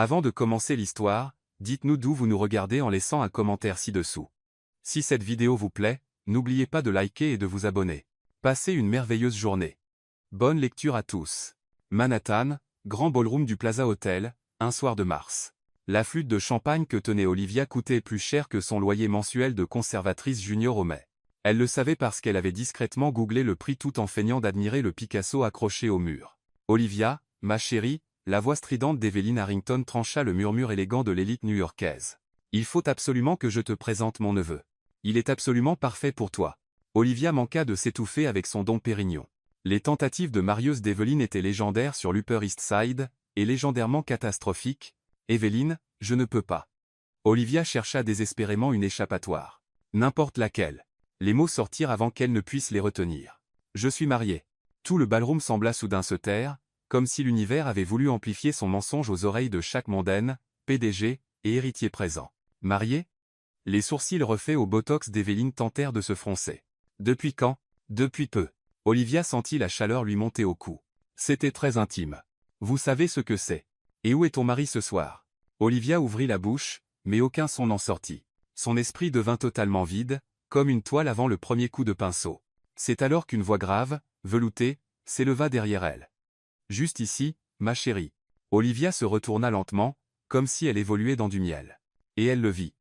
Avant de commencer l'histoire, dites-nous d'où vous nous regardez en laissant un commentaire ci-dessous. Si cette vidéo vous plaît, n'oubliez pas de liker et de vous abonner. Passez une merveilleuse journée. Bonne lecture à tous. Manhattan, grand ballroom du Plaza Hotel, un soir de mars. La flûte de champagne que tenait Olivia coûtait plus cher que son loyer mensuel de conservatrice junior au Mai. Elle le savait parce qu'elle avait discrètement googlé le prix tout en feignant d'admirer le Picasso accroché au mur. Olivia, ma chérie, la voix stridente d'Evelyn Harrington trancha le murmure élégant de l'élite new-yorkaise. Il faut absolument que je te présente mon neveu. Il est absolument parfait pour toi. Olivia manqua de s'étouffer avec son Dom Pérignon. Les tentatives de marieuse d'Evelyn étaient légendaires sur l'Upper East Side, et légendairement catastrophiques. Evelyn, je ne peux pas. Olivia chercha désespérément une échappatoire. N'importe laquelle. Les mots sortirent avant qu'elle ne puisse les retenir. Je suis mariée. Tout le ballroom sembla soudain se taire, comme si l'univers avait voulu amplifier son mensonge aux oreilles de chaque mondaine, PDG, et héritier présent. Mariée? Les sourcils refaits au botox d'Evelyn tentèrent de se froncer. Depuis quand? Depuis peu. Olivia sentit la chaleur lui monter au cou. C'était très intime. Vous savez ce que c'est. Et où est ton mari ce soir? Olivia ouvrit la bouche, mais aucun son n'en sortit. Son esprit devint totalement vide, comme une toile avant le premier coup de pinceau. C'est alors qu'une voix grave, veloutée, s'éleva derrière elle. Juste ici, ma chérie. Olivia se retourna lentement, comme si elle évoluait dans du miel. Et elle le vit.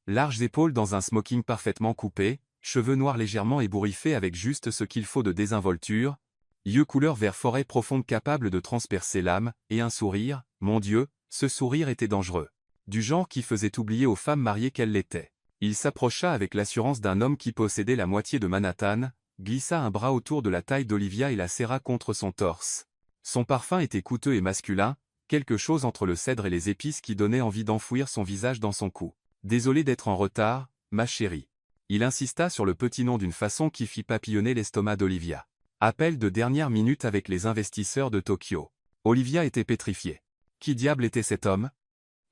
Larges épaules dans un smoking parfaitement coupé, cheveux noirs légèrement ébouriffés avec juste ce qu'il faut de désinvolture, yeux couleur vert forêt profonde capables de transpercer l'âme, et un sourire, mon Dieu, ce sourire était dangereux. Du genre qui faisait oublier aux femmes mariées qu'elles l'étaient. Il s'approcha avec l'assurance d'un homme qui possédait la moitié de Manhattan, glissa un bras autour de la taille d'Olivia et la serra contre son torse. Son parfum était coûteux et masculin, quelque chose entre le cèdre et les épices qui donnait envie d'enfouir son visage dans son cou. Désolé d'être en retard, ma chérie. Il insista sur le petit nom d'une façon qui fit papillonner l'estomac d'Olivia. Appel de dernière minute avec les investisseurs de Tokyo. Olivia était pétrifiée. Qui diable était cet homme?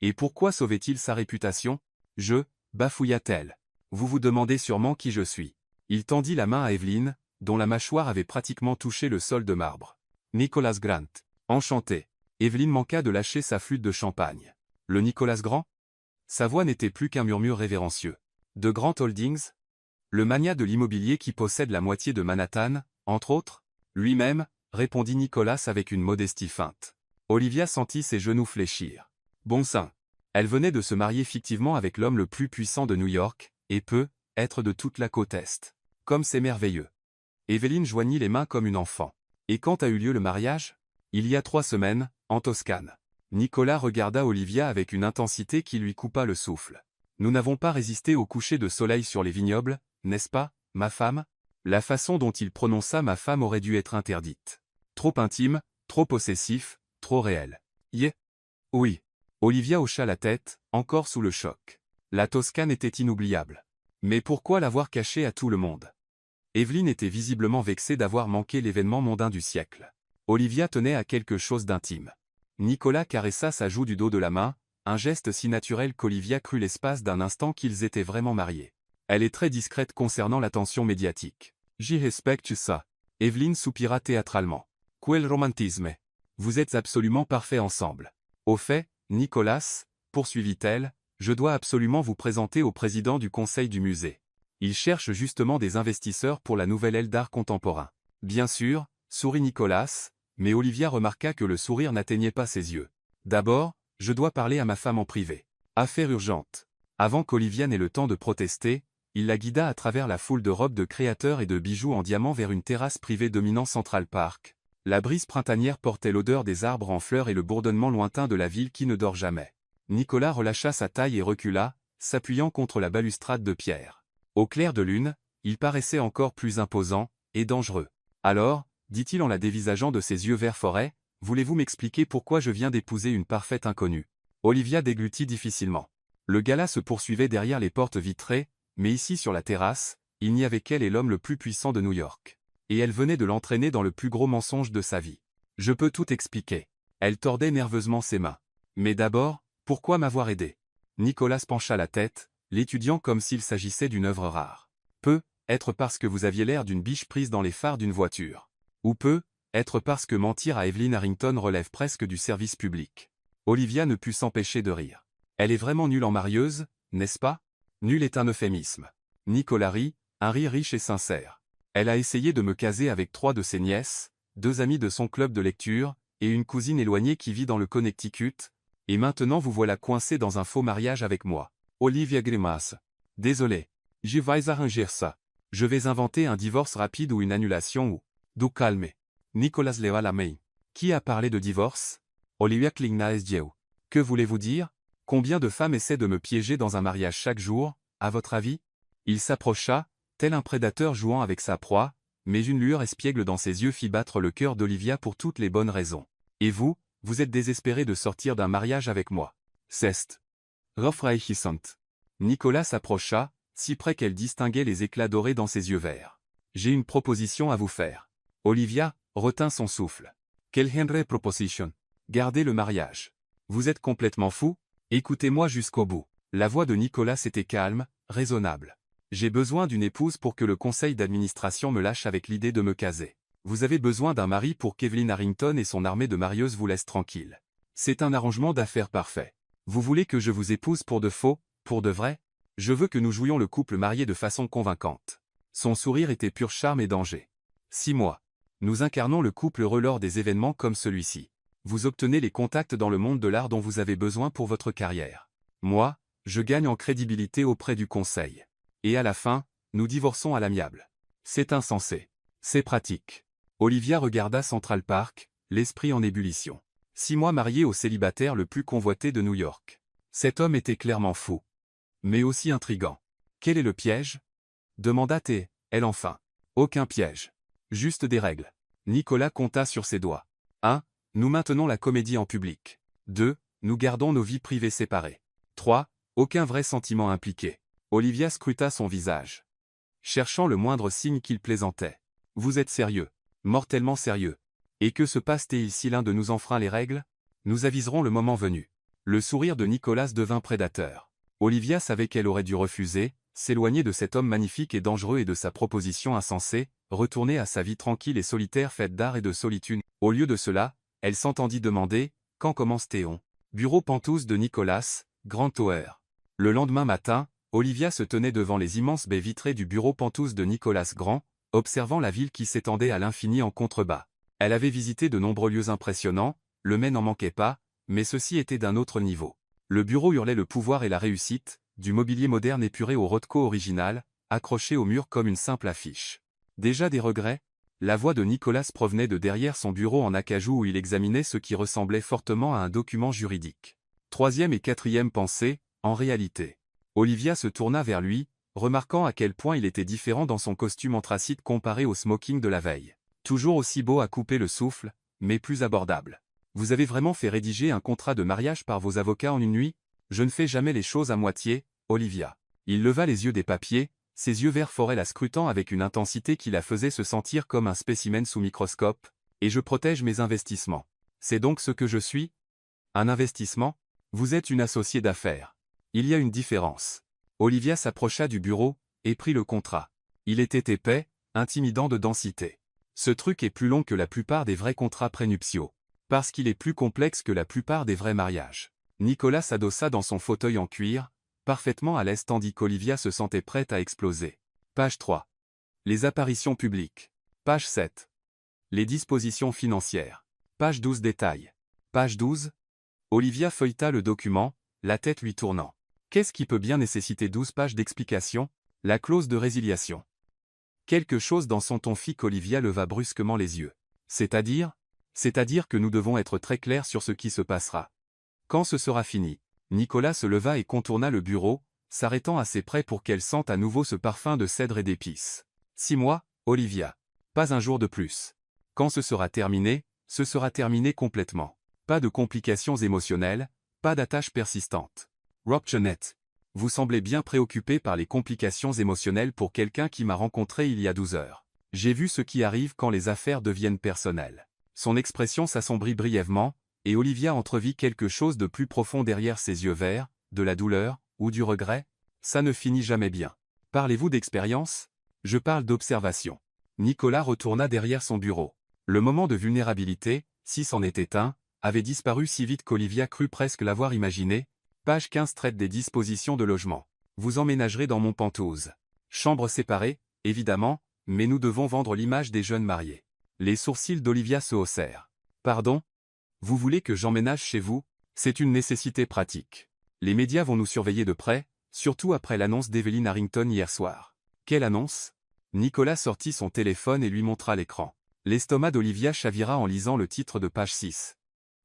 Et pourquoi sauvait-il sa réputation? Bafouilla-t-elle. Vous vous demandez sûrement qui je suis. Il tendit la main à Evelyn, dont la mâchoire avait pratiquement touché le sol de marbre. Nicholas Grant. Enchanté. Evelyn manqua de lâcher sa flûte de champagne. Le Nicholas Grant? Sa voix n'était plus qu'un murmure révérencieux. De Grant Holdings? Le magnat de l'immobilier qui possède la moitié de Manhattan, entre autres? Lui-même, répondit Nicholas avec une modestie feinte. Olivia sentit ses genoux fléchir. Bon sang. Elle venait de se marier fictivement avec l'homme le plus puissant de New York, et peut être de toute la côte Est. Comme c'est merveilleux. Evelyn joignit les mains comme une enfant. Et quand a eu lieu le mariage? Il y a 3 semaines, en Toscane. Nicolas regarda Olivia avec une intensité qui lui coupa le souffle. Nous n'avons pas résisté au coucher de soleil sur les vignobles, n'est-ce pas, ma femme? La façon dont il prononça ma femme aurait dû être interdite. Trop intime, trop possessif, trop réel. Yeah. Oui. Olivia hocha la tête, encore sous le choc. La Toscane était inoubliable. Mais pourquoi l'avoir cachée à tout le monde? Evelyn était visiblement vexée d'avoir manqué l'événement mondain du siècle. Olivia tenait à quelque chose d'intime. Nicolas caressa sa joue du dos de la main, un geste si naturel qu'Olivia crut l'espace d'un instant qu'ils étaient vraiment mariés. Elle est très discrète concernant l'attention médiatique. J'y respecte ça. Evelyn soupira théâtralement. Quel romantisme. Vous êtes absolument parfaits ensemble. Au fait, Nicolas, poursuivit-elle, je dois absolument vous présenter au président du conseil du musée. Il cherche justement des investisseurs pour la nouvelle aile d'art contemporain. Bien sûr, sourit Nicolas, mais Olivia remarqua que le sourire n'atteignait pas ses yeux. D'abord, je dois parler à ma femme en privé. Affaire urgente. Avant qu'Olivia n'ait le temps de protester, il la guida à travers la foule de robes de créateurs et de bijoux en diamant vers une terrasse privée dominant Central Park. La brise printanière portait l'odeur des arbres en fleurs et le bourdonnement lointain de la ville qui ne dort jamais. Nicolas relâcha sa taille et recula, s'appuyant contre la balustrade de pierre. Au clair de lune, il paraissait encore plus imposant, et dangereux. Alors, dit-il en la dévisageant de ses yeux vert forêt, voulez-vous m'expliquer pourquoi je viens d'épouser une parfaite inconnue? Olivia déglutit difficilement. Le gala se poursuivait derrière les portes vitrées, mais ici sur la terrasse, il n'y avait qu'elle et l'homme le plus puissant de New York. Et elle venait de l'entraîner dans le plus gros mensonge de sa vie. Je peux tout expliquer. Elle tordait nerveusement ses mains. Mais d'abord, pourquoi m'avoir aidé? Nicolas pencha la tête, l'étudiant comme s'il s'agissait d'une œuvre rare. Peut être parce que vous aviez l'air d'une biche prise dans les phares d'une voiture. Ou peut être parce que mentir à Evelyn Harrington relève presque du service public. Olivia ne put s'empêcher de rire. Elle est vraiment nulle en marieuse, n'est-ce pas? Nul est un euphémisme. Nicolas rit, un rire riche et sincère. Elle a essayé de me caser avec 3 de ses nièces, 2 amies de son club de lecture, et une cousine éloignée qui vit dans le Connecticut, et maintenant vous voilà coincé dans un faux mariage avec moi. Olivia grimace. Désolé. Je vais arranger ça. Je vais inventer un divorce rapide ou une annulation ou... Du calme. Nicolas leva la main. Qui a parlé de divorce? Olivia cligna les yeux. Que voulez-vous dire? Combien de femmes essaient de me piéger dans un mariage chaque jour, à votre avis? Il s'approcha, tel un prédateur jouant avec sa proie, mais une lueur espiègle dans ses yeux fit battre le cœur d'Olivia pour toutes les bonnes raisons. Et vous êtes désespéré de sortir d'un mariage avec moi. C'est rafraîchissant. Nicolas s'approcha, si près qu'elle distinguait les éclats dorés dans ses yeux verts. J'ai une proposition à vous faire. Olivia retint son souffle. Quelle genre proposition? Gardez le mariage. Vous êtes complètement fou? Écoutez-moi jusqu'au bout. La voix de Nicolas était calme, raisonnable. J'ai besoin d'une épouse pour que le conseil d'administration me lâche avec l'idée de me caser. Vous avez besoin d'un mari pour qu'Evelyn Harrington et son armée de marieuses vous laissent tranquille. C'est un arrangement d'affaires parfait. Vous voulez que je vous épouse pour de faux, pour de vrai? Je veux que nous jouions le couple marié de façon convaincante. Son sourire était pur charme et danger. 6 mois. Nous incarnons le couple heureux lors des événements comme celui-ci. Vous obtenez les contacts dans le monde de l'art dont vous avez besoin pour votre carrière. Moi, je gagne en crédibilité auprès du conseil. Et à la fin, nous divorçons à l'amiable. C'est insensé. C'est pratique. Olivia regarda Central Park, l'esprit en ébullition. 6 mois marié au célibataire le plus convoité de New York. Cet homme était clairement fou. Mais aussi intrigant. Quel est le piège? Demanda-t-elle, elle enfin. Aucun piège. Juste des règles. Nicolas compta sur ses doigts. 1. Nous maintenons la comédie en public. 2. Nous gardons nos vies privées séparées. 3. Aucun vrai sentiment impliqué. Olivia scruta son visage, cherchant le moindre signe qu'il plaisantait. Vous êtes sérieux? Mortellement sérieux. Et que se passe-t-il si l'un de nous enfreint les règles? Nous aviserons le moment venu. Le sourire de Nicolas devint prédateur. Olivia savait qu'elle aurait dû refuser, s'éloigner de cet homme magnifique et dangereux et de sa proposition insensée, retourner à sa vie tranquille et solitaire faite d'art et de solitude. Au lieu de cela, elle s'entendit demander, quand commence-t-on? Bureau Penthouse de Nicolas, Grand Tower. Le lendemain matin, Olivia se tenait devant les immenses baies vitrées du bureau Penthouse de Nicolas Grand, observant la ville qui s'étendait à l'infini en contrebas. Elle avait visité de nombreux lieux impressionnants, le Maine n'en manquait pas, mais ceci était d'un autre niveau. Le bureau hurlait le pouvoir et la réussite, du mobilier moderne épuré au Rothko original, accroché au mur comme une simple affiche. Déjà des regrets? La voix de Nicolas provenait de derrière son bureau en acajou où il examinait ce qui ressemblait fortement à un document juridique. 3e et 4e pensée, en réalité. Olivia se tourna vers lui, remarquant à quel point il était différent dans son costume anthracite comparé au smoking de la veille. Toujours aussi beau à couper le souffle, mais plus abordable. Vous avez vraiment fait rédiger un contrat de mariage par vos avocats en une nuit? Je ne fais jamais les choses à moitié, Olivia. Il leva les yeux des papiers, ses yeux verts foraient la scrutant avec une intensité qui la faisait se sentir comme un spécimen sous microscope, et je protège mes investissements. C'est donc ce que je suis? Un investissement? Vous êtes une associée d'affaires. Il y a une différence. Olivia s'approcha du bureau, et prit le contrat. Il était épais, intimidant de densité. Ce truc est plus long que la plupart des vrais contrats prénuptiaux. Parce qu'il est plus complexe que la plupart des vrais mariages. Nicolas s'adossa dans son fauteuil en cuir, parfaitement à l'aise tandis qu'Olivia se sentait prête à exploser. Page 3. Les apparitions publiques. Page 7. Les dispositions financières. Page 12 Détails. Page 12. Olivia feuilleta le document, la tête lui tournant. Qu'est-ce qui peut bien nécessiter 12 pages d'explication? La clause de résiliation. Quelque chose dans son ton fit qu'Olivia leva brusquement les yeux. C'est-à-dire que nous devons être très clairs sur ce qui se passera. Quand ce sera fini? Nicolas se leva et contourna le bureau, s'arrêtant assez près pour qu'elle sente à nouveau ce parfum de cèdre et d'épices. 6 mois, Olivia. Pas un jour de plus. Quand ce sera terminé complètement. Pas de complications émotionnelles, pas d'attaches persistantes. Rob Jeanette. Vous semblez bien préoccupé par les complications émotionnelles pour quelqu'un qui m'a rencontré il y a 12 heures. J'ai vu ce qui arrive quand les affaires deviennent personnelles. Son expression s'assombrit brièvement, et Olivia entrevit quelque chose de plus profond derrière ses yeux verts, de la douleur, ou du regret. Ça ne finit jamais bien. Parlez-vous d'expérience? Je parle d'observation. Nicolas retourna derrière son bureau. Le moment de vulnérabilité, si c'en était un, avait disparu si vite qu'Olivia crut presque l'avoir imaginé. Page 15 traite des dispositions de logement. Vous emménagerez dans mon penthouse. Chambre séparée, évidemment, mais nous devons vendre l'image des jeunes mariés. Les sourcils d'Olivia se haussèrent. Pardon? Vous voulez que j'emménage chez vous? C'est une nécessité pratique. Les médias vont nous surveiller de près, surtout après l'annonce d'Evelyn Harrington hier soir. Quelle annonce? Nicolas sortit son téléphone et lui montra l'écran. L'estomac d'Olivia chavira en lisant le titre de page 6.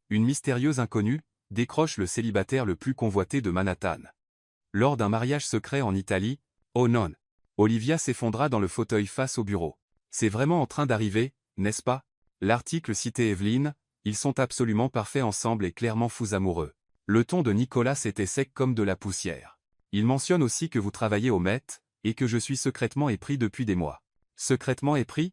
Une mystérieuse inconnue décroche le célibataire le plus convoité de Manhattan. Lors d'un mariage secret en Italie, oh non! Olivia s'effondra dans le fauteuil face au bureau. C'est vraiment en train d'arriver, n'est-ce pas? L'article citait Evelyn, ils sont absolument parfaits ensemble et clairement fous amoureux. Le ton de Nicolas était sec comme de la poussière. Il mentionne aussi que vous travaillez au Met, et que je suis secrètement épris depuis des mois. Secrètement épris?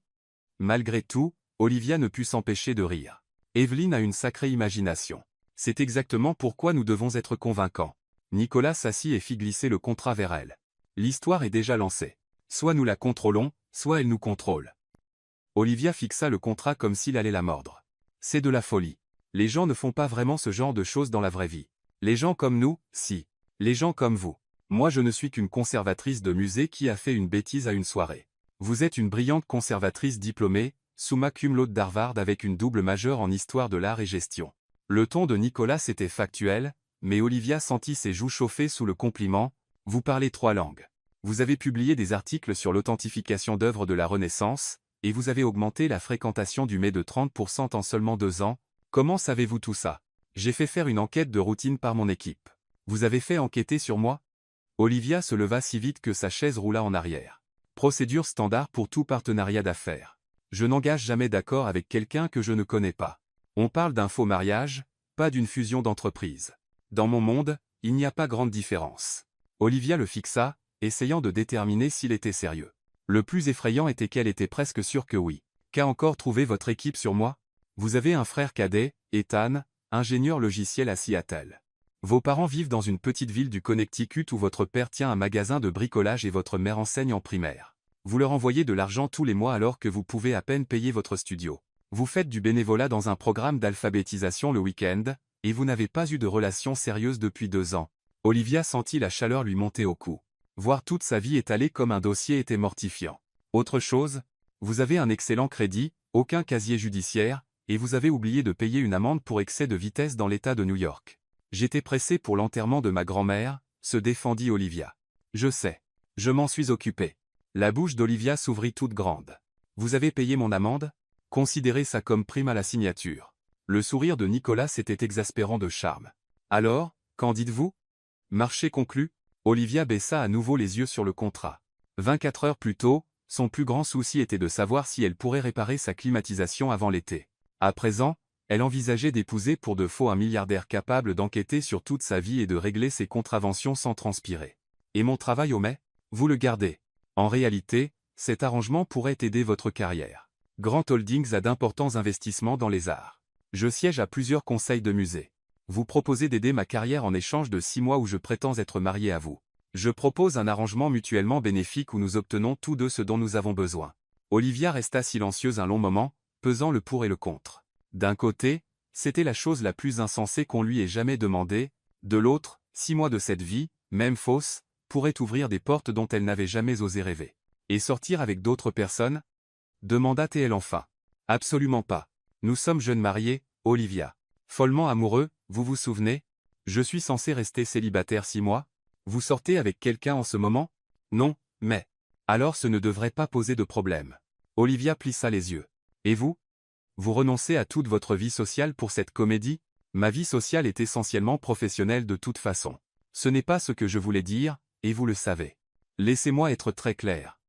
Malgré tout, Olivia ne put s'empêcher de rire. Evelyn a une sacrée imagination. C'est exactement pourquoi nous devons être convaincants. Nicolas s'assit et fit glisser le contrat vers elle. L'histoire est déjà lancée. Soit nous la contrôlons, soit elle nous contrôle. Olivia fixa le contrat comme s'il allait la mordre. C'est de la folie. Les gens ne font pas vraiment ce genre de choses dans la vraie vie. Les gens comme nous, si. Les gens comme vous. Moi je ne suis qu'une conservatrice de musée qui a fait une bêtise à une soirée. Vous êtes une brillante conservatrice diplômée, summa cum laude d'Harvard avec une double majeure en histoire de l'art et gestion. Le ton de Nicolas était factuel, mais Olivia sentit ses joues chauffer sous le compliment. Vous parlez 3 langues. Vous avez publié des articles sur l'authentification d'œuvres de la Renaissance, et vous avez augmenté la fréquentation du Met de 30% en seulement 2 ans. Comment savez-vous tout ça? J'ai fait faire une enquête de routine par mon équipe. Vous avez fait enquêter sur moi? Olivia se leva si vite que sa chaise roula en arrière. Procédure standard pour tout partenariat d'affaires. Je n'engage jamais d'accord avec quelqu'un que je ne connais pas. On parle d'un faux mariage, pas d'une fusion d'entreprises. Dans mon monde, il n'y a pas grande différence. Olivia le fixa, essayant de déterminer s'il était sérieux. Le plus effrayant était qu'elle était presque sûre que oui. Qu'a encore trouvé votre équipe sur moi? Vous avez un frère cadet, Ethan, ingénieur logiciel à Seattle. Vos parents vivent dans une petite ville du Connecticut où votre père tient un magasin de bricolage et votre mère enseigne en primaire. Vous leur envoyez de l'argent tous les mois alors que vous pouvez à peine payer votre studio. Vous faites du bénévolat dans un programme d'alphabétisation le week-end, et vous n'avez pas eu de relation sérieuse depuis 2 ans. Olivia sentit la chaleur lui monter au cou. Voir toute sa vie étalée comme un dossier était mortifiant. Autre chose? Vous avez un excellent crédit, aucun casier judiciaire, et vous avez oublié de payer une amende pour excès de vitesse dans l'État de New York. J'étais pressé pour l'enterrement de ma grand-mère, se défendit Olivia. Je sais. Je m'en suis occupé. La bouche d'Olivia s'ouvrit toute grande. Vous avez payé mon amende? Considérez ça comme prime à la signature. Le sourire de Nicolas était exaspérant de charme. Alors, qu'en dites-vous? Marché conclu? Olivia baissa à nouveau les yeux sur le contrat. 24 heures plus tôt, son plus grand souci était de savoir si elle pourrait réparer sa climatisation avant l'été. À présent, elle envisageait d'épouser pour de faux un milliardaire capable d'enquêter sur toute sa vie et de régler ses contraventions sans transpirer. Et mon travail au Met? Vous le gardez. En réalité, cet arrangement pourrait aider votre carrière. Grant Holdings a d'importants investissements dans les arts. Je siège à plusieurs conseils de musées. Vous proposez d'aider ma carrière en échange de 6 mois où je prétends être marié à vous. Je propose un arrangement mutuellement bénéfique où nous obtenons tous deux ce dont nous avons besoin. Olivia resta silencieuse un long moment, pesant le pour et le contre. D'un côté, c'était la chose la plus insensée qu'on lui ait jamais demandé, de l'autre, 6 mois de cette vie, même fausse, pourraient ouvrir des portes dont elle n'avait jamais osé rêver. Et sortir avec d'autres personnes? Demanda-t-elle enfin. Absolument pas. Nous sommes jeunes mariés, Olivia. Follement amoureux, vous vous souvenez? Je suis censé rester célibataire 6 mois? Vous sortez avec quelqu'un en ce moment? Non, mais... Alors ce ne devrait pas poser de problème. Olivia plissa les yeux. Et vous? Vous renoncez à toute votre vie sociale pour cette comédie? Ma vie sociale est essentiellement professionnelle de toute façon. Ce n'est pas ce que je voulais dire, et vous le savez. Laissez-moi être très clair.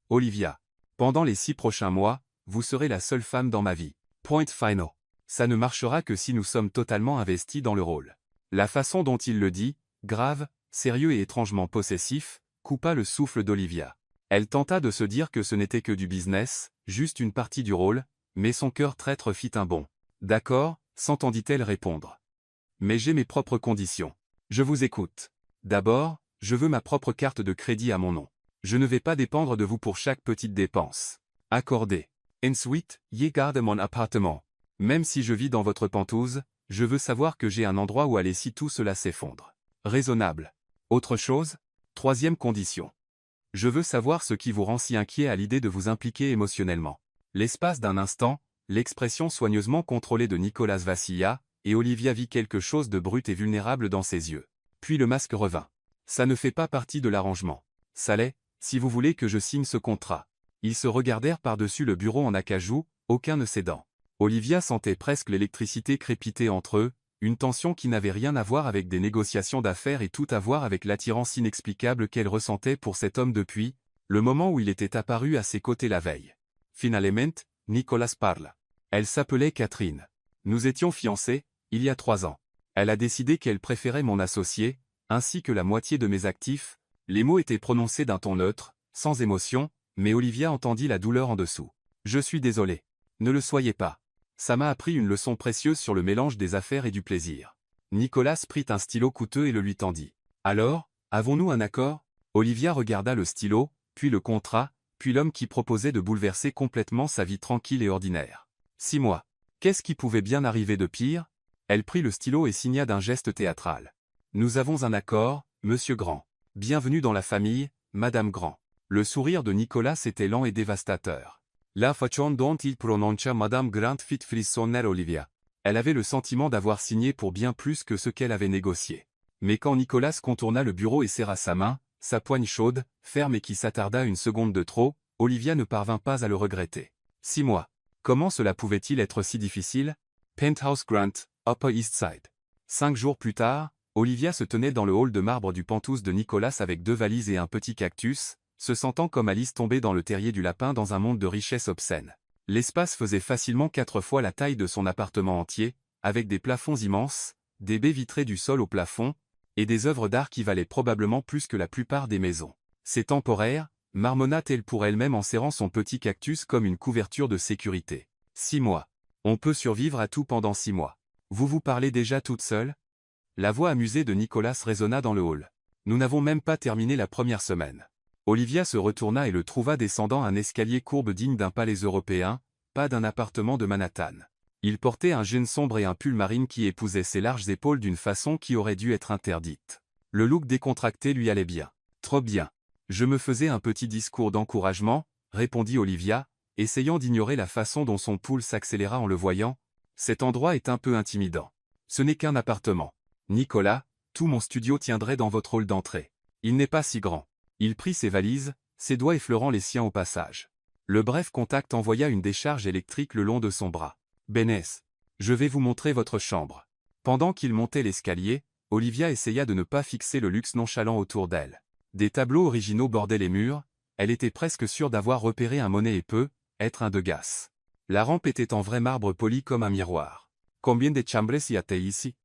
Olivia. Pendant les 6 prochains mois, vous serez la seule femme dans ma vie. Point final. Ça ne marchera que si nous sommes totalement investis dans le rôle. La façon dont il le dit, grave, sérieux et étrangement possessif, coupa le souffle d'Olivia. Elle tenta de se dire que ce n'était que du business, juste une partie du rôle, mais son cœur traître fit un bond. D'accord, s'entendit-elle répondre. Mais j'ai mes propres conditions. Je vous écoute. D'abord, je veux ma propre carte de crédit à mon nom. Je ne vais pas dépendre de vous pour chaque petite dépense. Accordé. Ensuite, je garde mon appartement. Même si je vis dans votre penthouse, Je veux savoir que j'ai un endroit où aller si tout cela s'effondre. Raisonnable. Autre chose? Troisième condition. Je veux savoir ce qui vous rend si inquiet à l'idée de vous impliquer émotionnellement. L'espace d'un instant, l'expression soigneusement contrôlée de Nicolas vacilla, et Olivia vit quelque chose de brut et vulnérable dans ses yeux. Puis le masque revint. Ça ne fait pas partie de l'arrangement. Ça l'est, si vous voulez que je signe ce contrat. Ils se regardèrent par-dessus le bureau en acajou, aucun ne cédant. Olivia sentait presque l'électricité crépiter entre eux, une tension qui n'avait rien à voir avec des négociations d'affaires et tout à voir avec l'attirance inexplicable qu'elle ressentait pour cet homme depuis le moment où il était apparu à ses côtés la veille. Finalement, Nicolas parle. Elle s'appelait Catherine. Nous étions fiancés, il y a 3 ans. Elle a décidé qu'elle préférait mon associé, ainsi que la moitié de mes actifs. Les mots étaient prononcés d'un ton neutre, sans émotion, mais Olivia entendit la douleur en dessous. Je suis désolé. Ne le soyez pas. Ça m'a appris une leçon précieuse sur le mélange des affaires et du plaisir. Nicolas prit un stylo coûteux et le lui tendit. Alors, avons-nous un accord? Olivia regarda le stylo, puis le contrat, puis l'homme qui proposait de bouleverser complètement sa vie tranquille et ordinaire. 6 mois. Qu'est-ce qui pouvait bien arriver de pire? Elle prit le stylo et signa d'un geste théâtral. Nous avons un accord, Monsieur Grand. Bienvenue dans la famille, Madame Grand. Le sourire de Nicolas était lent et dévastateur. La façon dont il prononça Madame Grant fit frissonner Olivia. Elle avait le sentiment d'avoir signé pour bien plus que ce qu'elle avait négocié. Mais quand Nicolas contourna le bureau et serra sa main, sa poigne chaude, ferme et qui s'attarda une seconde de trop, Olivia ne parvint pas à le regretter. 6 mois. Comment cela pouvait-il être si difficile? Penthouse Grant, Upper East Side. 5 jours plus tard, Olivia se tenait dans le hall de marbre du penthouse de Nicolas avec 2 valises et un petit cactus, se sentant comme Alice tombée dans le terrier du lapin dans un monde de richesse obscène. L'espace faisait facilement 4 fois la taille de son appartement entier, avec des plafonds immenses, des baies vitrées du sol au plafond, et des œuvres d'art qui valaient probablement plus que la plupart des maisons. C'est temporaire, marmonna-t-elle pour elle-même en serrant son petit cactus comme une couverture de sécurité. 6 mois. On peut survivre à tout pendant 6 mois. Vous vous parlez déjà toute seule? La voix amusée de Nicolas résonna dans le hall. Nous n'avons même pas terminé la première semaine. Olivia se retourna et le trouva descendant un escalier courbe digne d'un palais européen, pas d'un appartement de Manhattan. Il portait un jean sombre et un pull marine qui épousait ses larges épaules d'une façon qui aurait dû être interdite. Le look décontracté lui allait bien. Trop bien. Je me faisais un petit discours d'encouragement, répondit Olivia, essayant d'ignorer la façon dont son pouls s'accéléra en le voyant. Cet endroit est un peu intimidant. Ce n'est qu'un appartement. Nicolas, tout mon studio tiendrait dans votre hall d'entrée. Il n'est pas si grand. Il prit ses valises, ses doigts effleurant les siens au passage. Le bref contact envoya une décharge électrique le long de son bras. Bénès, je vais vous montrer votre chambre. Pendant qu'il montait l'escalier, Olivia essaya de ne pas fixer le luxe nonchalant autour d'elle. Des tableaux originaux bordaient les murs, elle était presque sûre d'avoir repéré un Monet et peu, être un Degas. La rampe était en vrai marbre poli comme un miroir. Combien de chambres y a-t-il ici?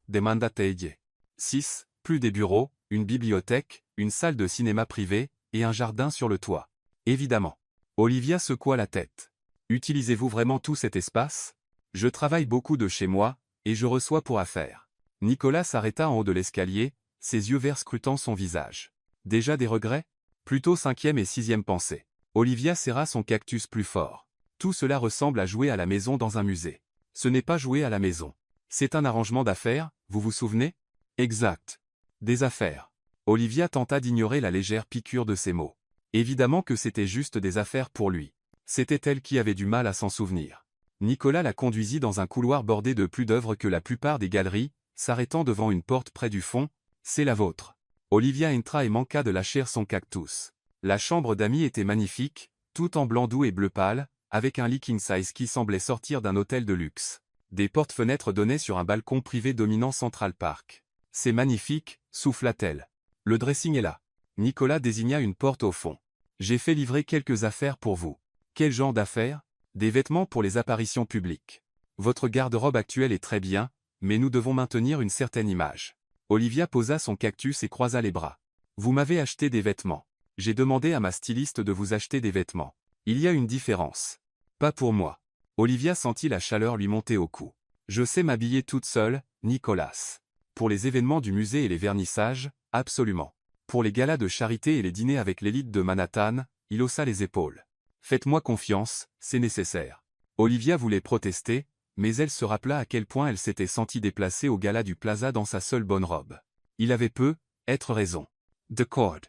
Demanda-t-elle. 6, plus des bureaux, une bibliothèque, une salle de cinéma privée, et un jardin sur le toit. Évidemment. Olivia secoua la tête. Utilisez-vous vraiment tout cet espace? Je travaille beaucoup de chez moi, et je reçois pour affaires. Nicolas s'arrêta en haut de l'escalier, ses yeux verts scrutant son visage. Déjà des regrets? Plutôt 5e et 6e pensée. Olivia serra son cactus plus fort. Tout cela ressemble à jouer à la maison dans un musée. Ce n'est pas jouer à la maison. C'est un arrangement d'affaires, vous vous souvenez? Exact. Des affaires. Olivia tenta d'ignorer la légère piqûre de ces mots. Évidemment que c'était juste des affaires pour lui. C'était elle qui avait du mal à s'en souvenir. Nicolas la conduisit dans un couloir bordé de plus d'œuvres que la plupart des galeries, s'arrêtant devant une porte près du fond. C'est la vôtre. Olivia entra et manqua de lâcher son cactus. La chambre d'amis était magnifique, tout en blanc doux et bleu pâle, avec un lit king size qui semblait sortir d'un hôtel de luxe. Des portes-fenêtres donnaient sur un balcon privé dominant Central Park. C'est magnifique, souffla-t-elle. Le dressing est là. Nicolas désigna une porte au fond. J'ai fait livrer quelques affaires pour vous. Quel genre d'affaires? Des vêtements pour les apparitions publiques. Votre garde-robe actuelle est très bien, mais nous devons maintenir une certaine image. Olivia posa son cactus et croisa les bras. Vous m'avez acheté des vêtements. J'ai demandé à ma styliste de vous acheter des vêtements. Il y a une différence. Pas pour moi. Olivia sentit la chaleur lui monter au cou. Je sais m'habiller toute seule, Nicolas. Pour les événements du musée et les vernissages, absolument. Pour les galas de charité et les dîners avec l'élite de Manhattan, il haussa les épaules. Faites-moi confiance, c'est nécessaire. Olivia voulait protester, mais elle se rappela à quel point elle s'était sentie déplacée au gala du Plaza dans sa seule bonne robe. Il avait être raison. D'accord.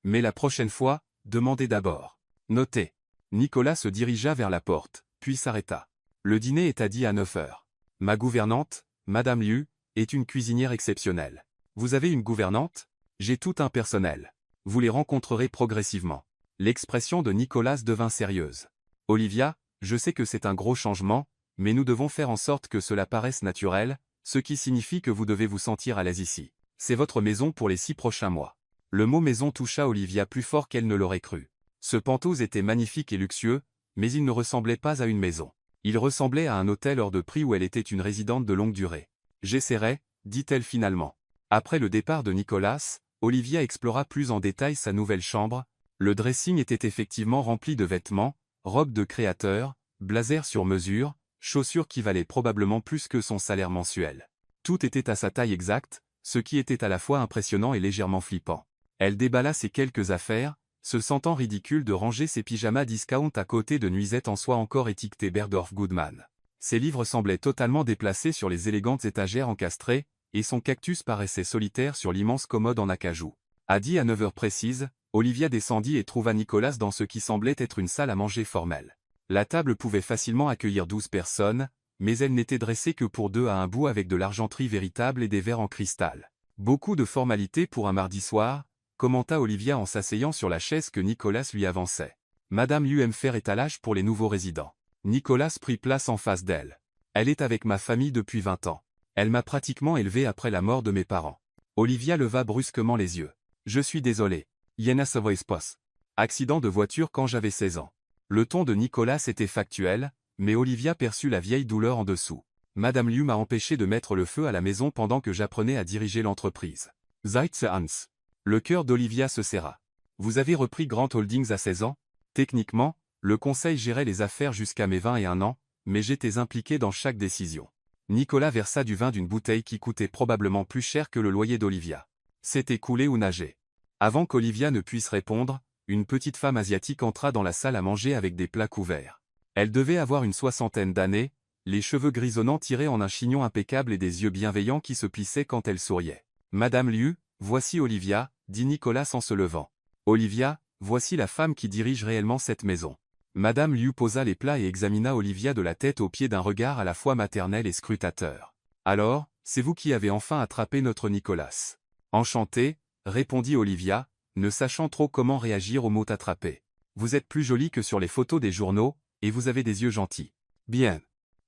Mais la prochaine fois, demandez d'abord. Notez. Nicolas se dirigea vers la porte, puis s'arrêta. Le dîner est à 9 heures. Ma gouvernante, Madame Liu, est une cuisinière exceptionnelle. Vous avez une gouvernante? J'ai tout un personnel. Vous les rencontrerez progressivement. L'expression de Nicolas devint sérieuse. Olivia, je sais que c'est un gros changement, mais nous devons faire en sorte que cela paraisse naturel, ce qui signifie que vous devez vous sentir à l'aise ici. C'est votre maison pour les 6 prochains mois. Le mot maison toucha Olivia plus fort qu'elle ne l'aurait cru. Ce penthouse était magnifique et luxueux, mais il ne ressemblait pas à une maison. Il ressemblait à un hôtel hors de prix où elle était une résidente de longue durée. J'essaierai, dit-elle finalement. Après le départ de Nicolas, Olivia explora plus en détail sa nouvelle chambre. Le dressing était effectivement rempli de vêtements, robes de créateur, blazer sur mesure, chaussures qui valaient probablement plus que son salaire mensuel. Tout était à sa taille exacte, ce qui était à la fois impressionnant et légèrement flippant. Elle déballa ses quelques affaires, se sentant ridicule de ranger ses pyjamas discount à côté de nuisettes en soie encore étiquetées Bergdorf Goodman. Ses livres semblaient totalement déplacés sur les élégantes étagères encastrées, et son cactus paraissait solitaire sur l'immense commode en acajou. À 9 heures précises, Olivia descendit et trouva Nicolas dans ce qui semblait être une salle à manger formelle. La table pouvait facilement accueillir 12 personnes, mais elle n'était dressée que pour 2 à un bout avec de l'argenterie véritable et des verres en cristal. Beaucoup de formalités pour un mardi soir, commenta Olivia en s'asseyant sur la chaise que Nicolas lui avançait. Madame Liu aime faire étalage pour les nouveaux résidents. Nicolas prit place en face d'elle. Elle est avec ma famille depuis 20 ans. Elle m'a pratiquement élevé après la mort de mes parents. Olivia leva brusquement les yeux. Je suis désolé. Yena Savoispos. Accident de voiture quand j'avais 16 ans. Le ton de Nicolas était factuel, mais Olivia perçut la vieille douleur en dessous. Madame Liu m'a empêché de mettre le feu à la maison pendant que j'apprenais à diriger l'entreprise. Zeitze Hans. Le cœur d'Olivia se serra. Vous avez repris Grant Holdings à 16 ans? Techniquement, le conseil gérait les affaires jusqu'à mes 21 ans, mais j'étais impliqué dans chaque décision. Nicolas versa du vin d'une bouteille qui coûtait probablement plus cher que le loyer d'Olivia. C'était couler ou nager. Avant qu'Olivia ne puisse répondre, une petite femme asiatique entra dans la salle à manger avec des plats couverts. Elle devait avoir une 60aine d'années, les cheveux grisonnants tirés en un chignon impeccable et des yeux bienveillants qui se plissaient quand elle souriait. Madame Liu, voici Olivia, dit Nicolas en se levant. Olivia, voici la femme qui dirige réellement cette maison. Madame Liu posa les plats et examina Olivia de la tête aux pieds d'un regard à la fois maternel et scrutateur. Alors, c'est vous qui avez enfin attrapé notre Nicolas. Enchanté, répondit Olivia, ne sachant trop comment réagir au mot attrapé. Vous êtes plus jolie que sur les photos des journaux, et vous avez des yeux gentils. Bien.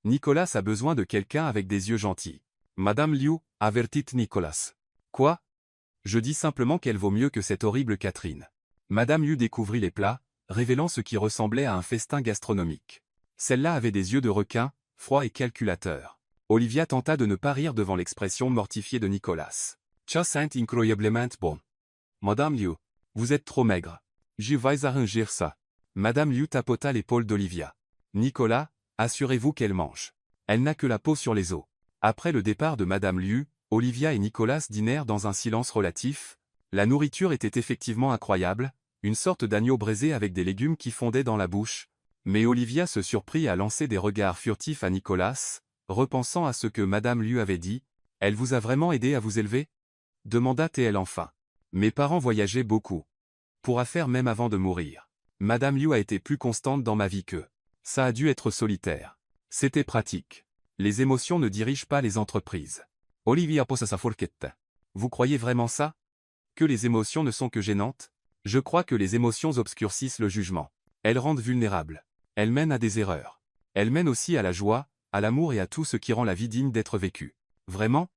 Nicolas a besoin de quelqu'un avec des yeux gentils. Madame Liu, avertit Nicolas. Quoi? Je dis simplement qu'elle vaut mieux que cette horrible Catherine. Madame Liu découvrit les plats, révélant ce qui ressemblait à un festin gastronomique. Celle-là avait des yeux de requin, froid et calculateur. Olivia tenta de ne pas rire devant l'expression mortifiée de Nicolas. Ça sent incroyablement bon. Madame Liu, vous êtes trop maigre. Je vais arranger ça. Madame Liu tapota l'épaule d'Olivia. Nicolas, assurez-vous qu'elle mange. Elle n'a que la peau sur les os. Après le départ de Madame Liu, Olivia et Nicolas dînèrent dans un silence relatif. La nourriture était effectivement incroyable, une sorte d'agneau braisé avec des légumes qui fondaient dans la bouche. Mais Olivia se surprit à lancer des regards furtifs à Nicolas, repensant à ce que Madame Liu avait dit. Elle vous a vraiment aidé à vous élever? Demanda-t-elle enfin. Mes parents voyageaient beaucoup. Pour affaires même avant de mourir. Madame Liu a été plus constante dans ma vie que. Ça a dû être solitaire. C'était pratique. Les émotions ne dirigent pas les entreprises. Olivia posa sa fourchette. Vous croyez vraiment ça? Que les émotions ne sont que gênantes? Je crois que les émotions obscurcissent le jugement. Elles rendent vulnérables. Elles mènent à des erreurs. Elles mènent aussi à la joie, à l'amour et à tout ce qui rend la vie digne d'être vécue. Vraiment?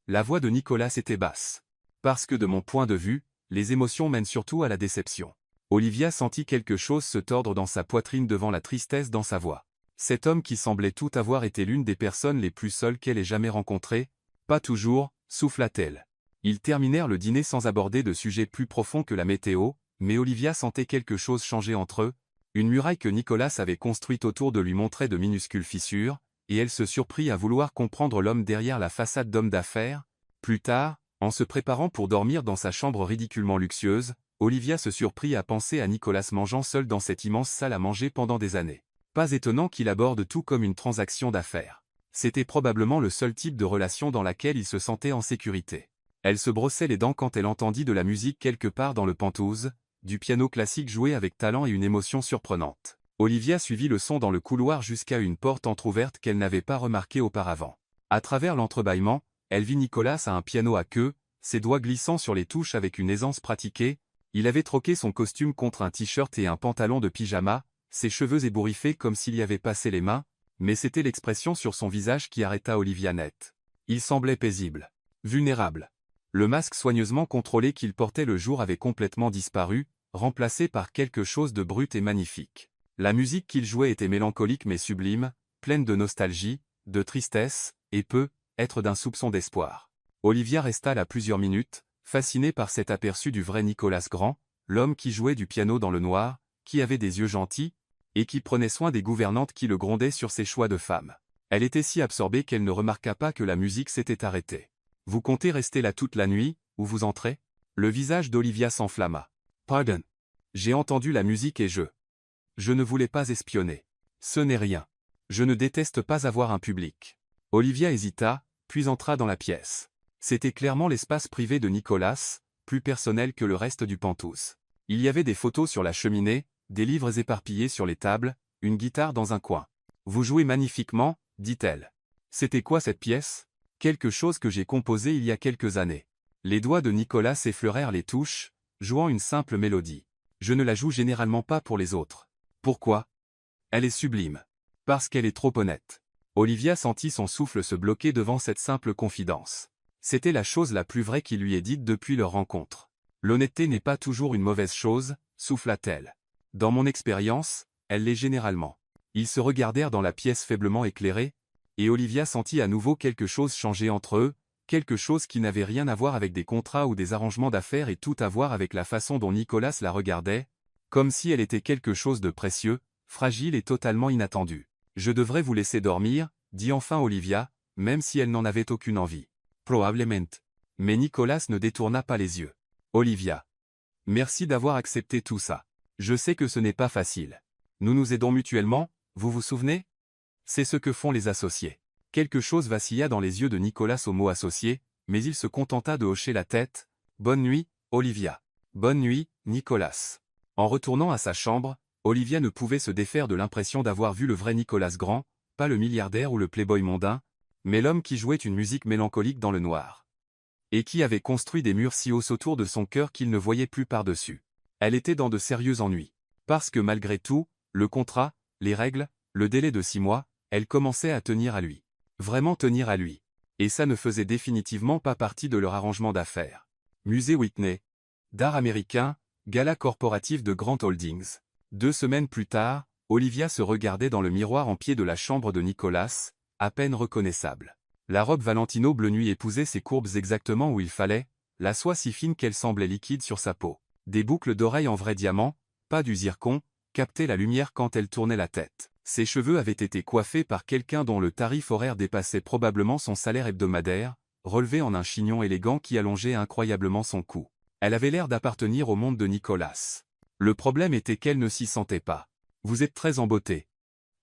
La voix de Nicolas était basse. Parce que de mon point de vue, les émotions mènent surtout à la déception. Olivia sentit quelque chose se tordre dans sa poitrine devant la tristesse dans sa voix. Cet homme qui semblait tout avoir été l'une des personnes les plus seules qu'elle ait jamais rencontrées. Pas toujours, souffla-t-elle. Ils terminèrent le dîner sans aborder de sujet plus profond que la météo, mais Olivia sentait quelque chose changer entre eux. Une muraille que Nicolas avait construite autour de lui montrait de minuscules fissures, et elle se surprit à vouloir comprendre l'homme derrière la façade d'homme d'affaires. Plus tard, en se préparant pour dormir dans sa chambre ridiculement luxueuse, Olivia se surprit à penser à Nicolas mangeant seul dans cette immense salle à manger pendant des années. Pas étonnant qu'il aborde tout comme une transaction d'affaires. C'était probablement le seul type de relation dans laquelle il se sentait en sécurité. Elle se brossait les dents quand elle entendit de la musique quelque part dans le penthouse, du piano classique joué avec talent et une émotion surprenante. Olivia suivit le son dans le couloir jusqu'à une porte entr'ouverte qu'elle n'avait pas remarquée auparavant. À travers l'entrebâillement, elle vit Nicolas à un piano à queue, ses doigts glissant sur les touches avec une aisance pratiquée. Il avait troqué son costume contre un t-shirt et un pantalon de pyjama, ses cheveux ébouriffés comme s'il y avait passé les mains, mais c'était l'expression sur son visage qui arrêta Olivia net. Il semblait paisible, vulnérable. Le masque soigneusement contrôlé qu'il portait le jour avait complètement disparu, remplacé par quelque chose de brut et magnifique. La musique qu'il jouait était mélancolique mais sublime, pleine de nostalgie, de tristesse, et peut-être d'un soupçon d'espoir. Olivia resta là plusieurs minutes, fascinée par cet aperçu du vrai Nicolas Grand, l'homme qui jouait du piano dans le noir, qui avait des yeux gentils, et qui prenait soin des gouvernantes qui le grondaient sur ses choix de femme. Elle était si absorbée qu'elle ne remarqua pas que la musique s'était arrêtée. « Vous comptez rester là toute la nuit, ou vous entrez ?» Le visage d'Olivia s'enflamma. « Pardon. J'ai entendu la musique et je ne voulais pas espionner. Ce n'est rien. Je ne déteste pas avoir un public. » Olivia hésita, puis entra dans la pièce. C'était clairement l'espace privé de Nicolas, plus personnel que le reste du penthouse. Il y avait des photos sur la cheminée, des livres éparpillés sur les tables, une guitare dans un coin. « Vous jouez magnifiquement, » dit-elle. « C'était quoi cette pièce ? » « Quelque chose que j'ai composé il y a quelques années. » Les doigts de Nicolas effleurèrent les touches, jouant une simple mélodie. « Je ne la joue généralement pas pour les autres. » « Pourquoi ? » ?»« Elle est sublime. »« Parce qu'elle est trop honnête. » Olivia sentit son souffle se bloquer devant cette simple confidence. C'était la chose la plus vraie qui lui ait dite depuis leur rencontre. « L'honnêteté n'est pas toujours une mauvaise chose, » souffla-t-elle. « Dans mon expérience, elle l'est généralement. » Ils se regardèrent dans la pièce faiblement éclairée, et Olivia sentit à nouveau quelque chose changer entre eux, quelque chose qui n'avait rien à voir avec des contrats ou des arrangements d'affaires et tout à voir avec la façon dont Nicolas la regardait, comme si elle était quelque chose de précieux, fragile et totalement inattendu. « Je devrais vous laisser dormir, » dit enfin Olivia, même si elle n'en avait aucune envie. « Probablement. » Mais Nicolas ne détourna pas les yeux. « Olivia. Merci d'avoir accepté tout ça. Je sais que ce n'est pas facile. Nous nous aidons mutuellement, vous vous souvenez ? C'est ce que font les associés. » Quelque chose vacilla dans les yeux de Nicolas au mot associé, mais il se contenta de hocher la tête. « Bonne nuit, Olivia. »« Bonne nuit, Nicolas. » En retournant à sa chambre, Olivia ne pouvait se défaire de l'impression d'avoir vu le vrai Nicolas Grand, pas le milliardaire ou le playboy mondain, mais l'homme qui jouait une musique mélancolique dans le noir. Et qui avait construit des murs si hauts autour de son cœur qu'il ne voyait plus par-dessus. Elle était dans de sérieux ennuis. Parce que malgré tout, le contrat, les règles, le délai de 6 mois, elle commençait à tenir à lui. Vraiment tenir à lui. Et ça ne faisait définitivement pas partie de leur arrangement d'affaires. Musée Whitney. D'art américain, gala corporatif de Grant Holdings. 2 semaines plus tard, Olivia se regardait dans le miroir en pied de la chambre de Nicolas, à peine reconnaissable. La robe Valentino bleu nuit épousait ses courbes exactement où il fallait, la soie si fine qu'elle semblait liquide sur sa peau. Des boucles d'oreilles en vrai diamant, pas du zircon, captaient la lumière quand elle tournait la tête. Ses cheveux avaient été coiffés par quelqu'un dont le tarif horaire dépassait probablement son salaire hebdomadaire, relevé en un chignon élégant qui allongeait incroyablement son cou. Elle avait l'air d'appartenir au monde de Nicolas. Le problème était qu'elle ne s'y sentait pas. « Vous êtes très embotté.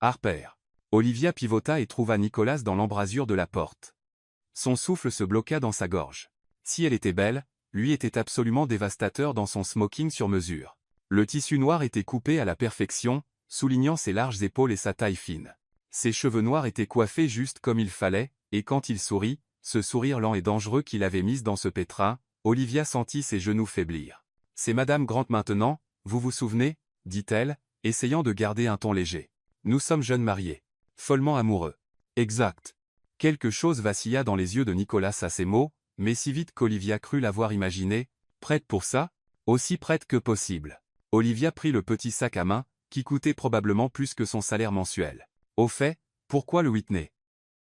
Harper. » Olivia pivota et trouva Nicolas dans l'embrasure de la porte. Son souffle se bloqua dans sa gorge. Si elle était belle, lui était absolument dévastateur dans son smoking sur mesure. Le tissu noir était coupé à la perfection, soulignant ses larges épaules et sa taille fine. Ses cheveux noirs étaient coiffés juste comme il fallait, et quand il sourit, ce sourire lent et dangereux qu'il avait mis dans ce pétrin, Olivia sentit ses genoux faiblir. « C'est Madame Grant maintenant, vous vous souvenez ?» dit-elle, essayant de garder un ton léger. « Nous sommes jeunes mariés. Follement amoureux. » « Exact. » Quelque chose vacilla dans les yeux de Nicolas à ces mots, mais si vite qu'Olivia crut l'avoir imaginé. « Prête pour ça ?» Aussi prête que possible. Olivia prit le petit sac à main, qui coûtait probablement plus que son salaire mensuel. Au fait, pourquoi le Whitney?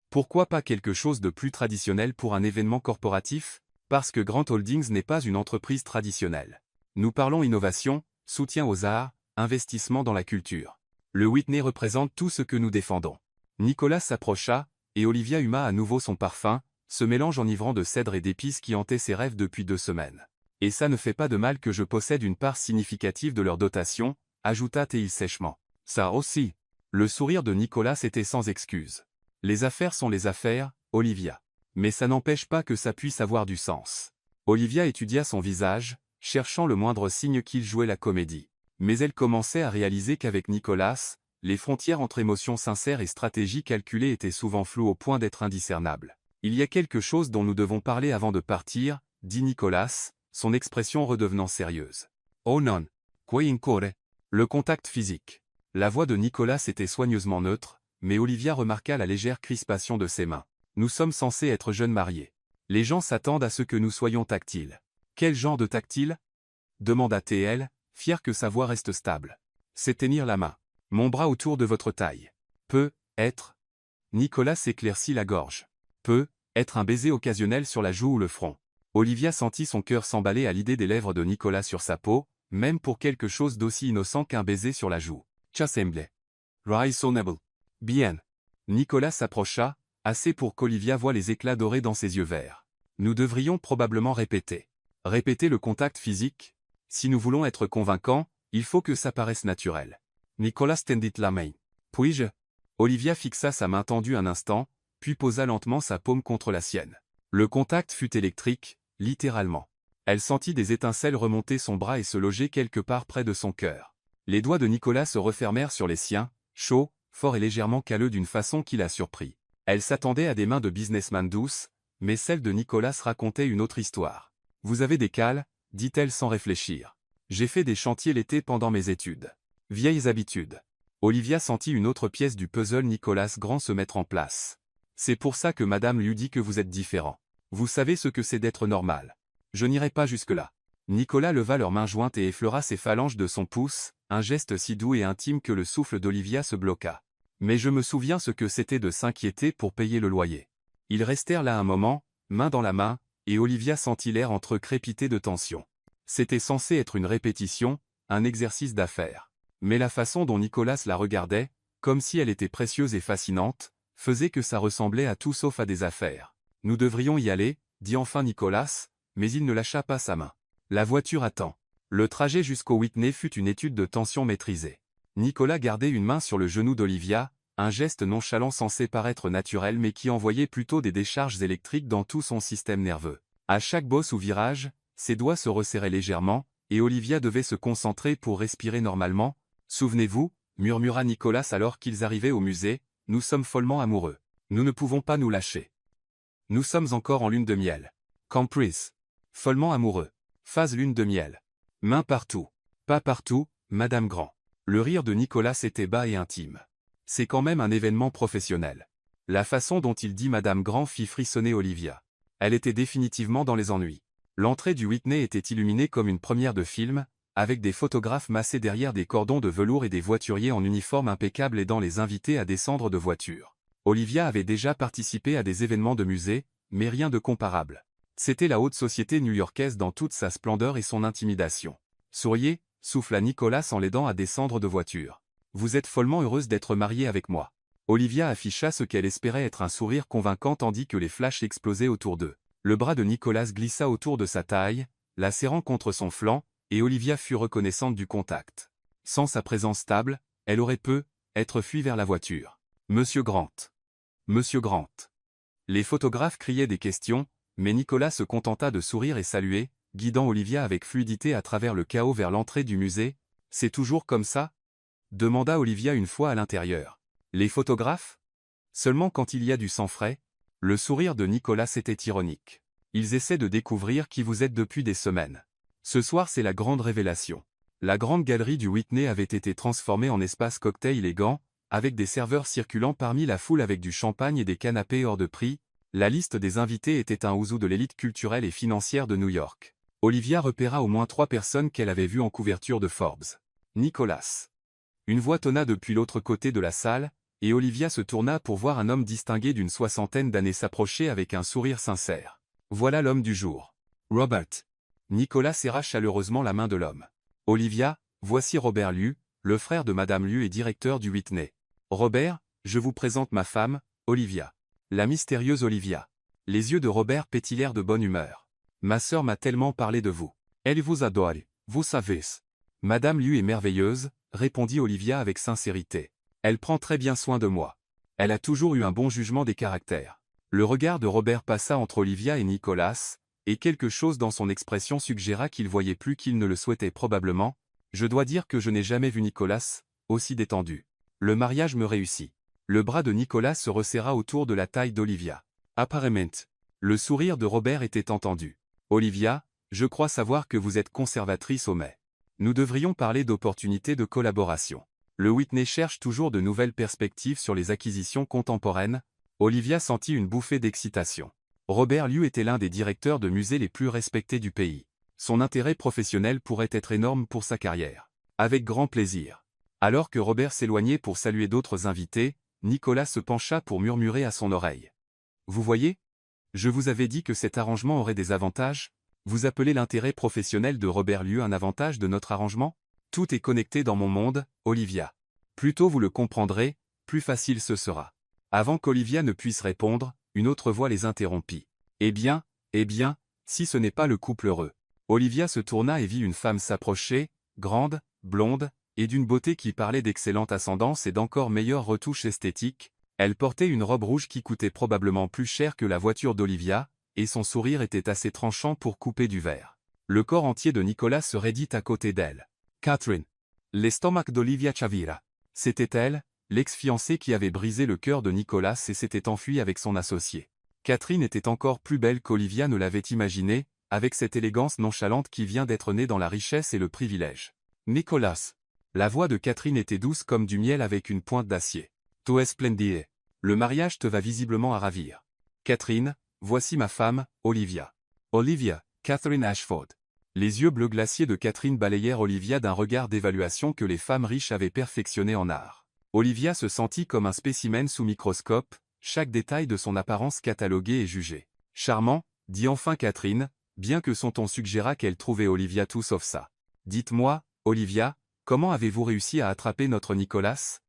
Pourquoi pas quelque chose de plus traditionnel pour un événement corporatif? Parce que Grant Holdings n'est pas une entreprise traditionnelle. Nous parlons innovation, soutien aux arts, investissement dans la culture. Le Whitney représente tout ce que nous défendons. Nicolas s'approcha, et Olivia huma à nouveau son parfum, ce mélange enivrant de cèdre et d'épices qui hantait ses rêves depuis 2 semaines. Et ça ne fait pas de mal que je possède une part significative de leur dotation, ajouta-t-il sèchement. Ça aussi. Le sourire de Nicolas était sans excuse. Les affaires sont les affaires, Olivia. Mais ça n'empêche pas que ça puisse avoir du sens. Olivia étudia son visage, cherchant le moindre signe qu'il jouait la comédie. Mais elle commençait à réaliser qu'avec Nicolas, les frontières entre émotions sincères et stratégies calculées étaient souvent floues au point d'être indiscernables. Il y a quelque chose dont nous devons parler avant de partir, dit Nicolas, son expression redevenant sérieuse. Oh non. Quoi encore? Le contact physique. La voix de Nicolas était soigneusement neutre, mais Olivia remarqua la légère crispation de ses mains. Nous sommes censés être jeunes mariés. Les gens s'attendent à ce que nous soyons tactiles. Quel genre de tactile? Demanda-t-elle, fière que sa voix reste stable. C'est tenir la main. Mon bras autour de votre taille. Peut être. Nicolas s'éclaircit la gorge. Peut être un baiser occasionnel sur la joue ou le front. Olivia sentit son cœur s'emballer à l'idée des lèvres de Nicolas sur sa peau, même pour quelque chose d'aussi innocent qu'un baiser sur la joue. Ça semblait raisonnable. Bien. Nicolas s'approcha, assez pour qu'Olivia voie les éclats dorés dans ses yeux verts. Nous devrions probablement répéter. Répéter le contact physique. Si nous voulons être convaincants, il faut que ça paraisse naturel. Nicolas tendit la main. Puis-je? Olivia fixa sa main tendue un instant, puis posa lentement sa paume contre la sienne. Le contact fut électrique, littéralement. Elle sentit des étincelles remonter son bras et se loger quelque part près de son cœur. Les doigts de Nicolas se refermèrent sur les siens, chauds, forts et légèrement calleux d'une façon qui la surprit. Elle s'attendait à des mains de businessman douces, mais celle de Nicolas racontait une autre histoire. « Vous avez des cales ?» dit-elle sans réfléchir. « J'ai fait des chantiers l'été pendant mes études. Vieilles habitudes. » Olivia sentit une autre pièce du puzzle Nicolas Grand se mettre en place. « C'est pour ça que madame lui dit que vous êtes différent. Vous savez ce que c'est d'être normal. Je n'irai pas jusque-là. » Nicolas leva leurs mains jointes et effleura ses phalanges de son pouce, un geste si doux et intime que le souffle d'Olivia se bloqua. Mais je me souviens ce que c'était de s'inquiéter pour payer le loyer. Ils restèrent là un moment, main dans la main, et Olivia sentit l'air entre eux crépiter de tension. C'était censé être une répétition, un exercice d'affaires. Mais la façon dont Nicolas la regardait, comme si elle était précieuse et fascinante, faisait que ça ressemblait à tout sauf à des affaires. « Nous devrions y aller, » dit enfin Nicolas, mais il ne lâcha pas sa main. La voiture attend. Le trajet jusqu'au Whitney fut une étude de tension maîtrisée. Nicolas gardait une main sur le genou d'Olivia, un geste nonchalant censé paraître naturel mais qui envoyait plutôt des décharges électriques dans tout son système nerveux. À chaque bosse ou virage, ses doigts se resserraient légèrement, et Olivia devait se concentrer pour respirer normalement. « Souvenez-vous, » murmura Nicolas alors qu'ils arrivaient au musée, « nous sommes follement amoureux. Nous ne pouvons pas nous lâcher. Nous sommes encore en lune de miel. Caprice. Follement amoureux. Phase lune de miel. Main partout. Pas partout, Madame Grand. » Le rire de Nicolas était bas et intime. C'est quand même un événement professionnel. La façon dont il dit Madame Grand fit frissonner Olivia. Elle était définitivement dans les ennuis. L'entrée du Whitney était illuminée comme une première de film, avec des photographes massés derrière des cordons de velours et des voituriers en uniforme impeccable aidant les invités à descendre de voiture. Olivia avait déjà participé à des événements de musée, mais rien de comparable. C'était la haute société new-yorkaise dans toute sa splendeur et son intimidation. « Souriez » souffla Nicolas en l'aidant à descendre de voiture. « Vous êtes follement heureuse d'être mariée avec moi. » Olivia afficha ce qu'elle espérait être un sourire convaincant tandis que les flashs explosaient autour d'eux. Le bras de Nicolas glissa autour de sa taille, la serrant contre son flanc, et Olivia fut reconnaissante du contact. Sans sa présence stable, elle aurait être fui vers la voiture. « Monsieur Grant. Monsieur Grant. » Les photographes criaient des questions, mais Nicolas se contenta de sourire et saluer, guidant Olivia avec fluidité à travers le chaos vers l'entrée du musée. « C'est toujours comme ça ?» demanda Olivia une fois à l'intérieur. « Les photographes ? Seulement quand il y a du sang frais ?» Le sourire de Nicolas était ironique. « Ils essaient de découvrir qui vous êtes depuis des semaines. Ce soir c'est la grande révélation. » La grande galerie du Whitney avait été transformée en espace cocktail élégant, avec des serveurs circulant parmi la foule avec du champagne et des canapés hors de prix. La liste des invités était un ouzou de l'élite culturelle et financière de New York. Olivia repéra au moins 3 personnes qu'elle avait vues en couverture de Forbes. Nicolas. Une voix tonna depuis l'autre côté de la salle, et Olivia se tourna pour voir un homme distingué d'une 60aine d'années s'approcher avec un sourire sincère. Voilà l'homme du jour. Robert. Nicolas serra chaleureusement la main de l'homme. Olivia, voici Robert Liu, le frère de Madame Liu et directeur du Whitney. Robert, je vous présente ma femme, Olivia. La mystérieuse Olivia. Les yeux de Robert pétillèrent de bonne humeur. Ma sœur m'a tellement parlé de vous. Elle vous adore, vous savez. Madame Liu est merveilleuse, répondit Olivia avec sincérité. Elle prend très bien soin de moi. Elle a toujours eu un bon jugement des caractères. Le regard de Robert passa entre Olivia et Nicolas, et quelque chose dans son expression suggéra qu'il voyait plus qu'il ne le souhaitait probablement. Je dois dire que je n'ai jamais vu Nicolas aussi détendu. Le mariage me réussit. Le bras de Nicolas se resserra autour de la taille d'Olivia. Apparemment. Le sourire de Robert était entendu. Olivia, je crois savoir que vous êtes conservatrice au mai. Nous devrions parler d'opportunités de collaboration. Le Whitney cherche toujours de nouvelles perspectives sur les acquisitions contemporaines. Olivia sentit une bouffée d'excitation. Robert Liu était l'un des directeurs de musées les plus respectés du pays. Son intérêt professionnel pourrait être énorme pour sa carrière. Avec grand plaisir. Alors que Robert s'éloignait pour saluer d'autres invités, Nicolas se pencha pour murmurer à son oreille. Vous voyez? Je vous avais dit que cet arrangement aurait des avantages. Vous appelez l'intérêt professionnel de Robert Liu un avantage de notre arrangement? Tout est connecté dans mon monde, Olivia. Plus tôt vous le comprendrez, plus facile ce sera. Avant qu'Olivia ne puisse répondre, une autre voix les interrompit. Eh bien, si ce n'est pas le couple heureux. Olivia se tourna et vit une femme s'approcher, grande, blonde, et d'une beauté qui parlait d'excellente ascendance et d'encore meilleure retouche esthétique. Elle portait une robe rouge qui coûtait probablement plus cher que la voiture d'Olivia, et son sourire était assez tranchant pour couper du verre. Le corps entier de Nicolas se raidit à côté d'elle. Catherine. L'estomac d'Olivia Chavira. C'était elle, l'ex-fiancée qui avait brisé le cœur de Nicolas et s'était enfuie avec son associé. Catherine était encore plus belle qu'Olivia ne l'avait imaginé, avec cette élégance nonchalante qui vient d'être née dans la richesse et le privilège. Nicolas. La voix de Catherine était douce comme du miel avec une pointe d'acier. Tu es splendide. Le mariage te va visiblement à ravir. Catherine, voici ma femme, Olivia. Olivia, Catherine Ashford. Les yeux bleus glaciers de Catherine balayèrent Olivia d'un regard d'évaluation que les femmes riches avaient perfectionné en art. Olivia se sentit comme un spécimen sous microscope, chaque détail de son apparence catalogué et jugé. Charmant, dit enfin Catherine, bien que son ton suggéra qu'elle trouvait Olivia tout sauf ça. Dites-moi, Olivia, comment avez-vous réussi à attraper notre Nicolas?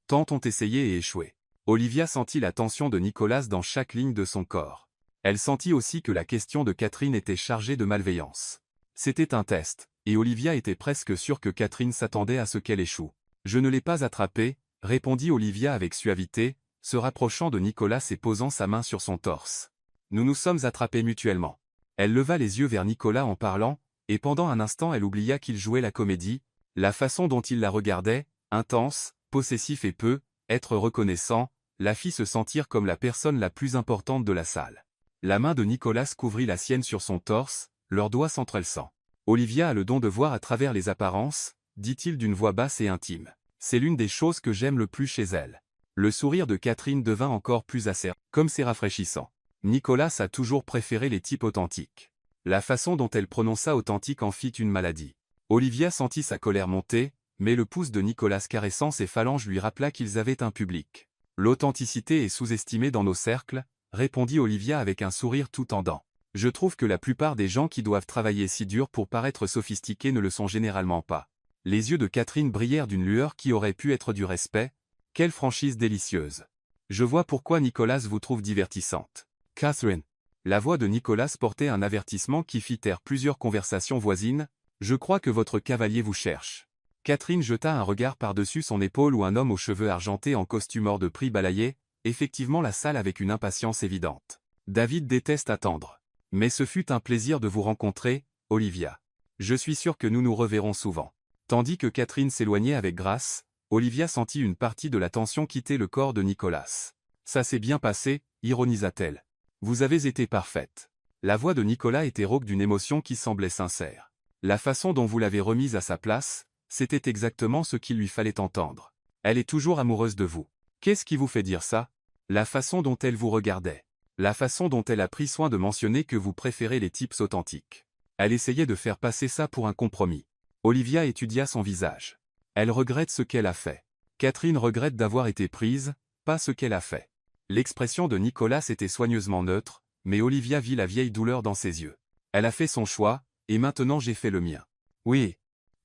Tant ont essayé et échoué. Olivia sentit la tension de Nicolas dans chaque ligne de son corps. Elle sentit aussi que la question de Catherine était chargée de malveillance. C'était un test, et Olivia était presque sûre que Catherine s'attendait à ce qu'elle échoue. Je ne l'ai pas attrapé, répondit Olivia avec suavité, se rapprochant de Nicolas et posant sa main sur son torse. Nous nous sommes attrapés mutuellement. Elle leva les yeux vers Nicolas en parlant, et pendant un instant elle oublia qu'il jouait la comédie, la façon dont il la regardait, intense, possessif et peu, être reconnaissant, la fit se sentir comme la personne la plus importante de la salle. La main de Nicolas couvrit la sienne sur son torse, leurs doigts s'entrelçant. Olivia a le don de voir à travers les apparences, dit-il d'une voix basse et intime. C'est l'une des choses que j'aime le plus chez elle. Le sourire de Catherine devint encore plus acerbe, comme c'est rafraîchissant. Nicolas a toujours préféré les types authentiques. La façon dont elle prononça authentique en fit une maladie. Olivia sentit sa colère monter, mais le pouce de Nicolas caressant ses phalanges lui rappela qu'ils avaient un public. L'authenticité est sous-estimée dans nos cercles, répondit Olivia avec un sourire tout tendant. Je trouve que la plupart des gens qui doivent travailler si dur pour paraître sophistiqués ne le sont généralement pas. Les yeux de Catherine brillèrent d'une lueur qui aurait pu être du respect. Quelle franchise délicieuse. Je vois pourquoi Nicolas vous trouve divertissante. Catherine. La voix de Nicolas portait un avertissement qui fit taire plusieurs conversations voisines. Je crois que votre cavalier vous cherche. Catherine jeta un regard par-dessus son épaule où un homme aux cheveux argentés en costume hors de prix balayait, effectivement la salle avec une impatience évidente. David déteste attendre. Mais ce fut un plaisir de vous rencontrer, Olivia. Je suis sûr que nous nous reverrons souvent. Tandis que Catherine s'éloignait avec grâce, Olivia sentit une partie de la tension quitter le corps de Nicolas. Ça s'est bien passé, ironisa-t-elle. Vous avez été parfaite. La voix de Nicolas était rauque d'une émotion qui semblait sincère. La façon dont vous l'avez remise à sa place, c'était exactement ce qu'il lui fallait entendre. Elle est toujours amoureuse de vous. Qu'est-ce qui vous fait dire ça? La façon dont elle vous regardait. La façon dont elle a pris soin de mentionner que vous préférez les types authentiques. Elle essayait de faire passer ça pour un compromis. Olivia étudia son visage. Elle regrette ce qu'elle a fait. Catherine regrette d'avoir été prise, pas ce qu'elle a fait. L'expression de Nicolas était soigneusement neutre, mais Olivia vit la vieille douleur dans ses yeux. Elle a fait son choix, et maintenant j'ai fait le mien. Oui.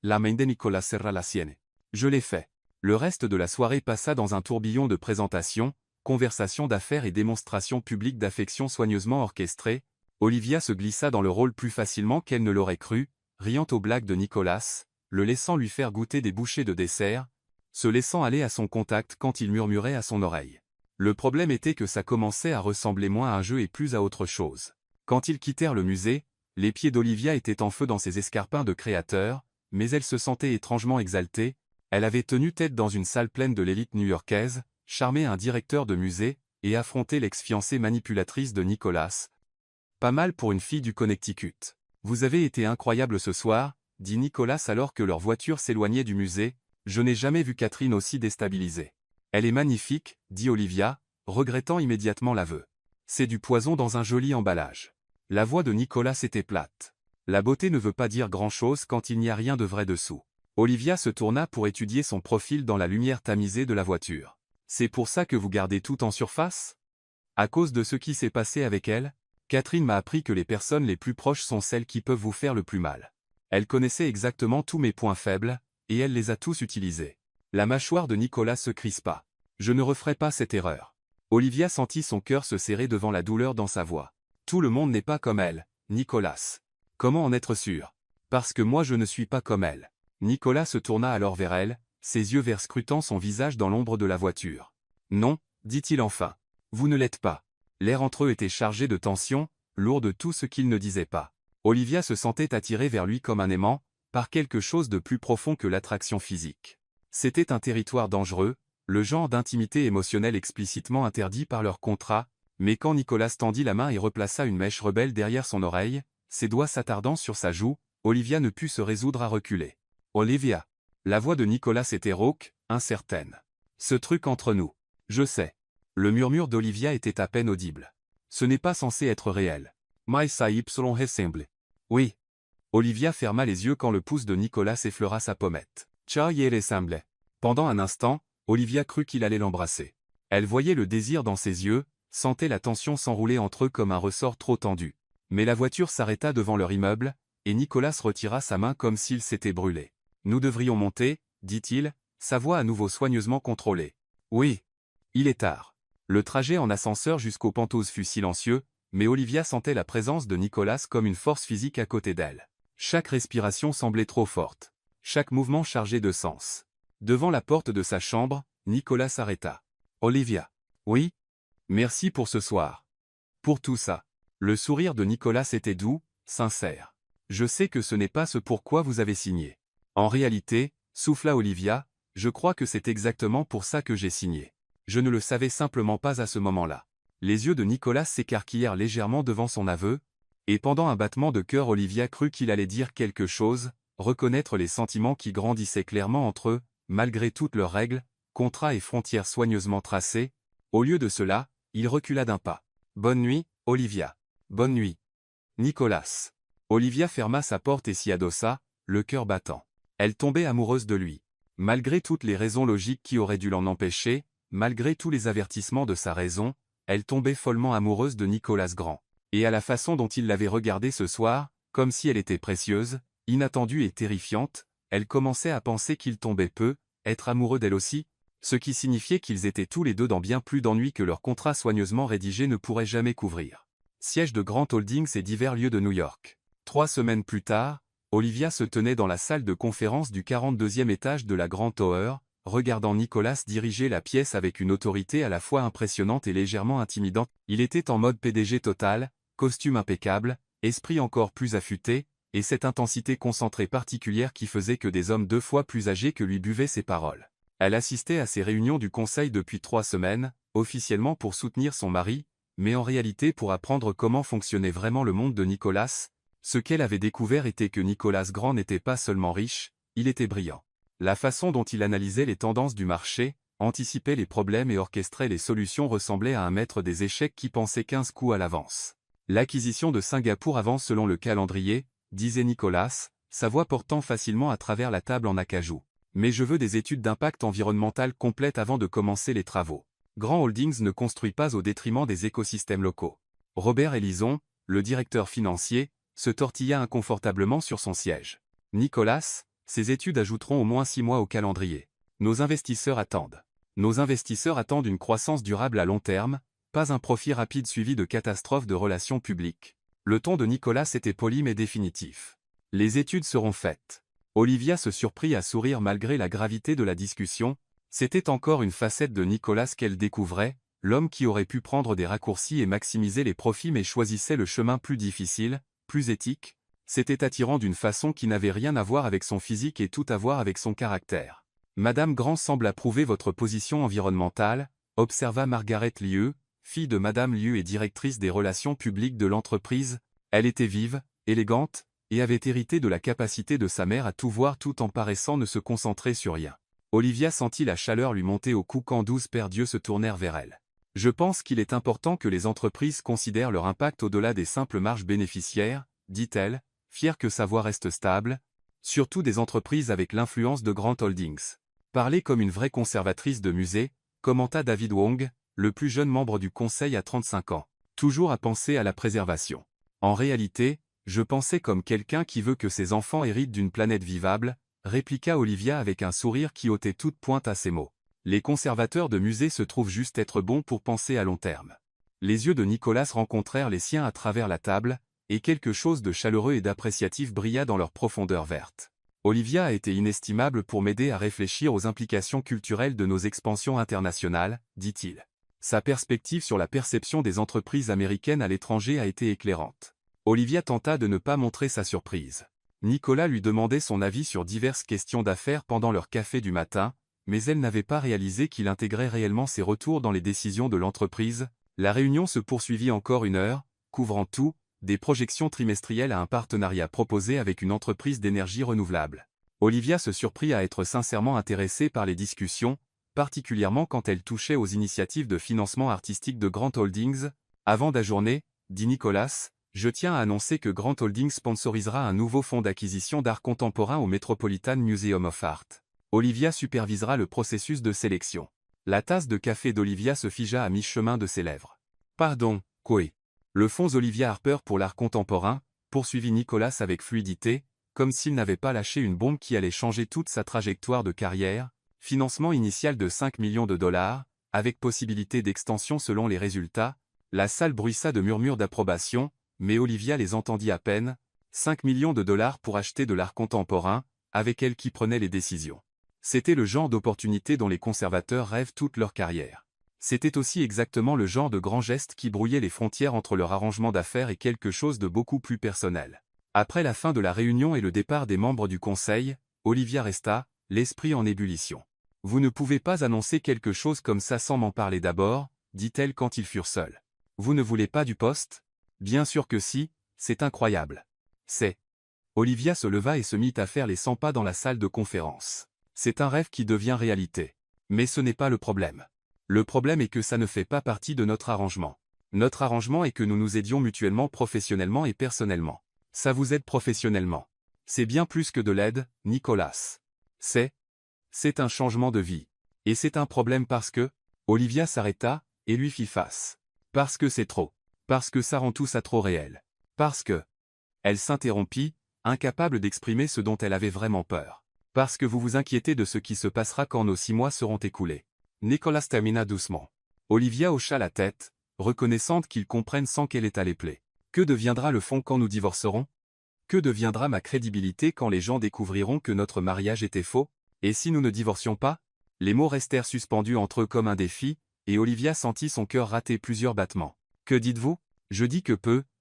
La main de Nicolas serra la sienne. Je l'ai fait. Le reste de la soirée passa dans un tourbillon de présentations, conversations d'affaires et démonstrations publiques d'affection soigneusement orchestrées. Olivia se glissa dans le rôle plus facilement qu'elle ne l'aurait cru, riant aux blagues de Nicolas, le laissant lui faire goûter des bouchées de dessert, se laissant aller à son contact quand il murmurait à son oreille. Le problème était que ça commençait à ressembler moins à un jeu et plus à autre chose. Quand ils quittèrent le musée, les pieds d'Olivia étaient en feu dans ses escarpins de créateur, mais elle se sentait étrangement exaltée. Elle avait tenu tête dans une salle pleine de l'élite new-yorkaise, charmé un directeur de musée, et affronté l'ex-fiancée manipulatrice de Nicholas. Pas mal pour une fille du Connecticut. Vous avez été incroyable ce soir, dit Nicholas alors que leur voiture s'éloignait du musée. Je n'ai jamais vu Catherine aussi déstabilisée. Elle est magnifique, dit Olivia, regrettant immédiatement l'aveu. C'est du poison dans un joli emballage. La voix de Nicholas était plate. La beauté ne veut pas dire grand-chose quand il n'y a rien de vrai dessous. Olivia se tourna pour étudier son profil dans la lumière tamisée de la voiture. C'est pour ça que vous gardez tout en surface? À cause de ce qui s'est passé avec elle, Catherine m'a appris que les personnes les plus proches sont celles qui peuvent vous faire le plus mal. Elle connaissait exactement tous mes points faibles, et elle les a tous utilisés. La mâchoire de Nicholas se crispa. Je ne referai pas cette erreur. Olivia sentit son cœur se serrer devant la douleur dans sa voix. Tout le monde n'est pas comme elle, Nicholas. Comment en être sûr? Parce que moi je ne suis pas comme elle. Nicholas se tourna alors vers elle, ses yeux verts scrutant son visage dans l'ombre de la voiture. Non, dit-il enfin. Vous ne l'êtes pas. L'air entre eux était chargé de tension, lourd de tout ce qu'il ne disait pas. Olivia se sentait attirée vers lui comme un aimant, par quelque chose de plus profond que l'attraction physique. C'était un territoire dangereux, le genre d'intimité émotionnelle explicitement interdit par leur contrat, mais quand Nicholas tendit la main et replaça une mèche rebelle derrière son oreille, ses doigts s'attardant sur sa joue, Olivia ne put se résoudre à reculer. Olivia. La voix de Nicholas était rauque, incertaine. Ce truc entre nous. Je sais. Le murmure d'Olivia était à peine audible. Ce n'est pas censé être réel. Mais ça y ressemble. Oui. Olivia ferma les yeux quand le pouce de Nicholas effleura sa pommette. Ça y ressemble. Pendant un instant, Olivia crut qu'il allait l'embrasser. Elle voyait le désir dans ses yeux, sentait la tension s'enrouler entre eux comme un ressort trop tendu. Mais la voiture s'arrêta devant leur immeuble, et Nicholas retira sa main comme s'il s'était brûlé. Nous devrions monter, dit-il, sa voix à nouveau soigneusement contrôlée. Oui. Il est tard. Le trajet en ascenseur jusqu'aux pentoses fut silencieux, mais Olivia sentait la présence de Nicholas comme une force physique à côté d'elle. Chaque respiration semblait trop forte. Chaque mouvement chargé de sens. Devant la porte de sa chambre, Nicholas s'arrêta. Olivia. Oui? Merci pour ce soir. Pour tout ça. Le sourire de Nicholas était doux, sincère. Je sais que ce n'est pas ce pourquoi vous avez signé. En réalité, souffla Olivia, je crois que c'est exactement pour ça que j'ai signé. Je ne le savais simplement pas à ce moment-là. Les yeux de Nicholas s'écarquillèrent légèrement devant son aveu, et pendant un battement de cœur Olivia crut qu'il allait dire quelque chose, reconnaître les sentiments qui grandissaient clairement entre eux, malgré toutes leurs règles, contrats et frontières soigneusement tracés. Au lieu de cela, il recula d'un pas. Bonne nuit, Olivia. Bonne nuit. Nicholas. Olivia ferma sa porte et s'y adossa, le cœur battant. Elle tombait amoureuse de lui. Malgré toutes les raisons logiques qui auraient dû l'en empêcher, malgré tous les avertissements de sa raison, elle tombait follement amoureuse de Nicholas Grand. Et à la façon dont il l'avait regardée ce soir, comme si elle était précieuse, inattendue et terrifiante, elle commençait à penser qu'il tombait peu, être amoureux d'elle aussi, ce qui signifiait qu'ils étaient tous les deux dans bien plus d'ennuis que leur contrat soigneusement rédigé ne pourrait jamais couvrir. Siège de Grant Holdings et divers lieux de New York. 3 semaines plus tard, Olivia se tenait dans la salle de conférence du 42e étage de la Grand Tower, regardant Nicholas diriger la pièce avec une autorité à la fois impressionnante et légèrement intimidante. Il était en mode PDG total, costume impeccable, esprit encore plus affûté, et cette intensité concentrée particulière qui faisait que des hommes 2 fois plus âgés que lui buvaient ses paroles. Elle assistait à ces réunions du conseil depuis 3 semaines, officiellement pour soutenir son mari, mais en réalité pour apprendre comment fonctionnait vraiment le monde de Nicholas. Ce qu'elle avait découvert était que Nicholas Grand n'était pas seulement riche, il était brillant. La façon dont il analysait les tendances du marché, anticipait les problèmes et orchestrait les solutions ressemblait à un maître des échecs qui pensait 15 coups à l'avance. L'acquisition de Singapour avance selon le calendrier, disait Nicholas, sa voix portant facilement à travers la table en acajou. Mais je veux des études d'impact environnemental complètes avant de commencer les travaux. Grand Holdings ne construit pas au détriment des écosystèmes locaux. Robert Ellison, le directeur financier, se tortilla inconfortablement sur son siège. Nicholas, ces études ajouteront au moins 6 mois au calendrier. Nos investisseurs attendent. Nos investisseurs attendent une croissance durable à long terme, pas un profit rapide suivi de catastrophes de relations publiques. Le ton de Nicholas était poli mais définitif. Les études seront faites. Olivia se surprit à sourire malgré la gravité de la discussion. C'était encore une facette de Nicholas qu'elle découvrait, l'homme qui aurait pu prendre des raccourcis et maximiser les profits mais choisissait le chemin plus difficile, plus éthique. C'était attirant d'une façon qui n'avait rien à voir avec son physique et tout à voir avec son caractère. Madame Grand semble approuver votre position environnementale, observa Margaret Liu, fille de Madame Liu et directrice des relations publiques de l'entreprise. Elle était vive, élégante, et avait hérité de la capacité de sa mère à tout voir tout en paraissant ne se concentrer sur rien. Olivia sentit la chaleur lui monter au cou quand 12 paires d'yeux se tournèrent vers elle. Je pense qu'il est important que les entreprises considèrent leur impact au-delà des simples marges bénéficiaires, dit-elle, fière que sa voix reste stable, surtout des entreprises avec l'influence de Grant Holdings. Parler comme une vraie conservatrice de musée, commenta David Wong, le plus jeune membre du conseil à 35 ans, toujours à penser à la préservation. En réalité, je pensais comme quelqu'un qui veut que ses enfants héritent d'une planète vivable, répliqua Olivia avec un sourire qui ôtait toute pointe à ses mots. Les conservateurs de musées se trouvent juste être bons pour penser à long terme. Les yeux de Nicolas rencontrèrent les siens à travers la table, et quelque chose de chaleureux et d'appréciatif brilla dans leur profondeur verte. Olivia a été inestimable pour m'aider à réfléchir aux implications culturelles de nos expansions internationales, dit-il. Sa perspective sur la perception des entreprises américaines à l'étranger a été éclairante. Olivia tenta de ne pas montrer sa surprise. Nicolas lui demandait son avis sur diverses questions d'affaires pendant leur café du matin, mais elle n'avait pas réalisé qu'il intégrait réellement ses retours dans les décisions de l'entreprise. La réunion se poursuivit encore 1 heure, couvrant tout, des projections trimestrielles à un partenariat proposé avec une entreprise d'énergie renouvelable. Olivia se surprit à être sincèrement intéressée par les discussions, particulièrement quand elles touchaient aux initiatives de financement artistique de Grant Holdings. Avant d'ajourner, dit Nicolas, je tiens à annoncer que Grant Holdings sponsorisera un nouveau fonds d'acquisition d'art contemporain au Metropolitan Museum of Art. Olivia supervisera le processus de sélection. La tasse de café d'Olivia se figea à mi-chemin de ses lèvres. Pardon, Koé. Le fonds Olivia Harper pour l'art contemporain, poursuivit Nicolas avec fluidité, comme s'il n'avait pas lâché une bombe qui allait changer toute sa trajectoire de carrière. Financement initial de 5 millions de dollars, avec possibilité d'extension selon les résultats. La salle bruissa de murmures d'approbation, mais Olivia les entendit à peine. 5 millions de dollars pour acheter de l'art contemporain, avec elle qui prenait les décisions. C'était le genre d'opportunité dont les conservateurs rêvent toute leur carrière. C'était aussi exactement le genre de grand geste qui brouillait les frontières entre leur arrangement d'affaires et quelque chose de beaucoup plus personnel. Après la fin de la réunion et le départ des membres du conseil, Olivia resta, l'esprit en ébullition. « Vous ne pouvez pas annoncer quelque chose comme ça sans m'en parler d'abord, dit-elle quand ils furent seuls. Vous ne voulez pas du poste? Bien sûr que si, c'est incroyable. C'est... » Olivia se leva et se mit à faire les 100 pas dans la salle de conférence. C'est un rêve qui devient réalité. Mais ce n'est pas le problème. Le problème est que ça ne fait pas partie de notre arrangement. Notre arrangement est que nous nous aidions mutuellement professionnellement et personnellement. Ça vous aide professionnellement. C'est bien plus que de l'aide, Nicolas. C'est un changement de vie. Et c'est un problème parce que... Olivia s'arrêta, et lui fit face. Parce que c'est trop. Parce que ça rend tout ça trop réel. Parce que... Elle s'interrompit, incapable d'exprimer ce dont elle avait vraiment peur. Parce que vous vous inquiétez de ce qui se passera quand nos 6 mois seront écoulés. Nicolas termina doucement. Olivia hocha la tête, reconnaissante qu'il comprenne sans qu'elle étale les plaies. Que deviendra le fonds quand nous divorcerons? Que deviendra ma crédibilité quand les gens découvriront que notre mariage était faux? Et si nous ne divorcions pas? Les mots restèrent suspendus entre eux comme un défi, et Olivia sentit son cœur rater plusieurs battements. Que dites-vous? Je dis que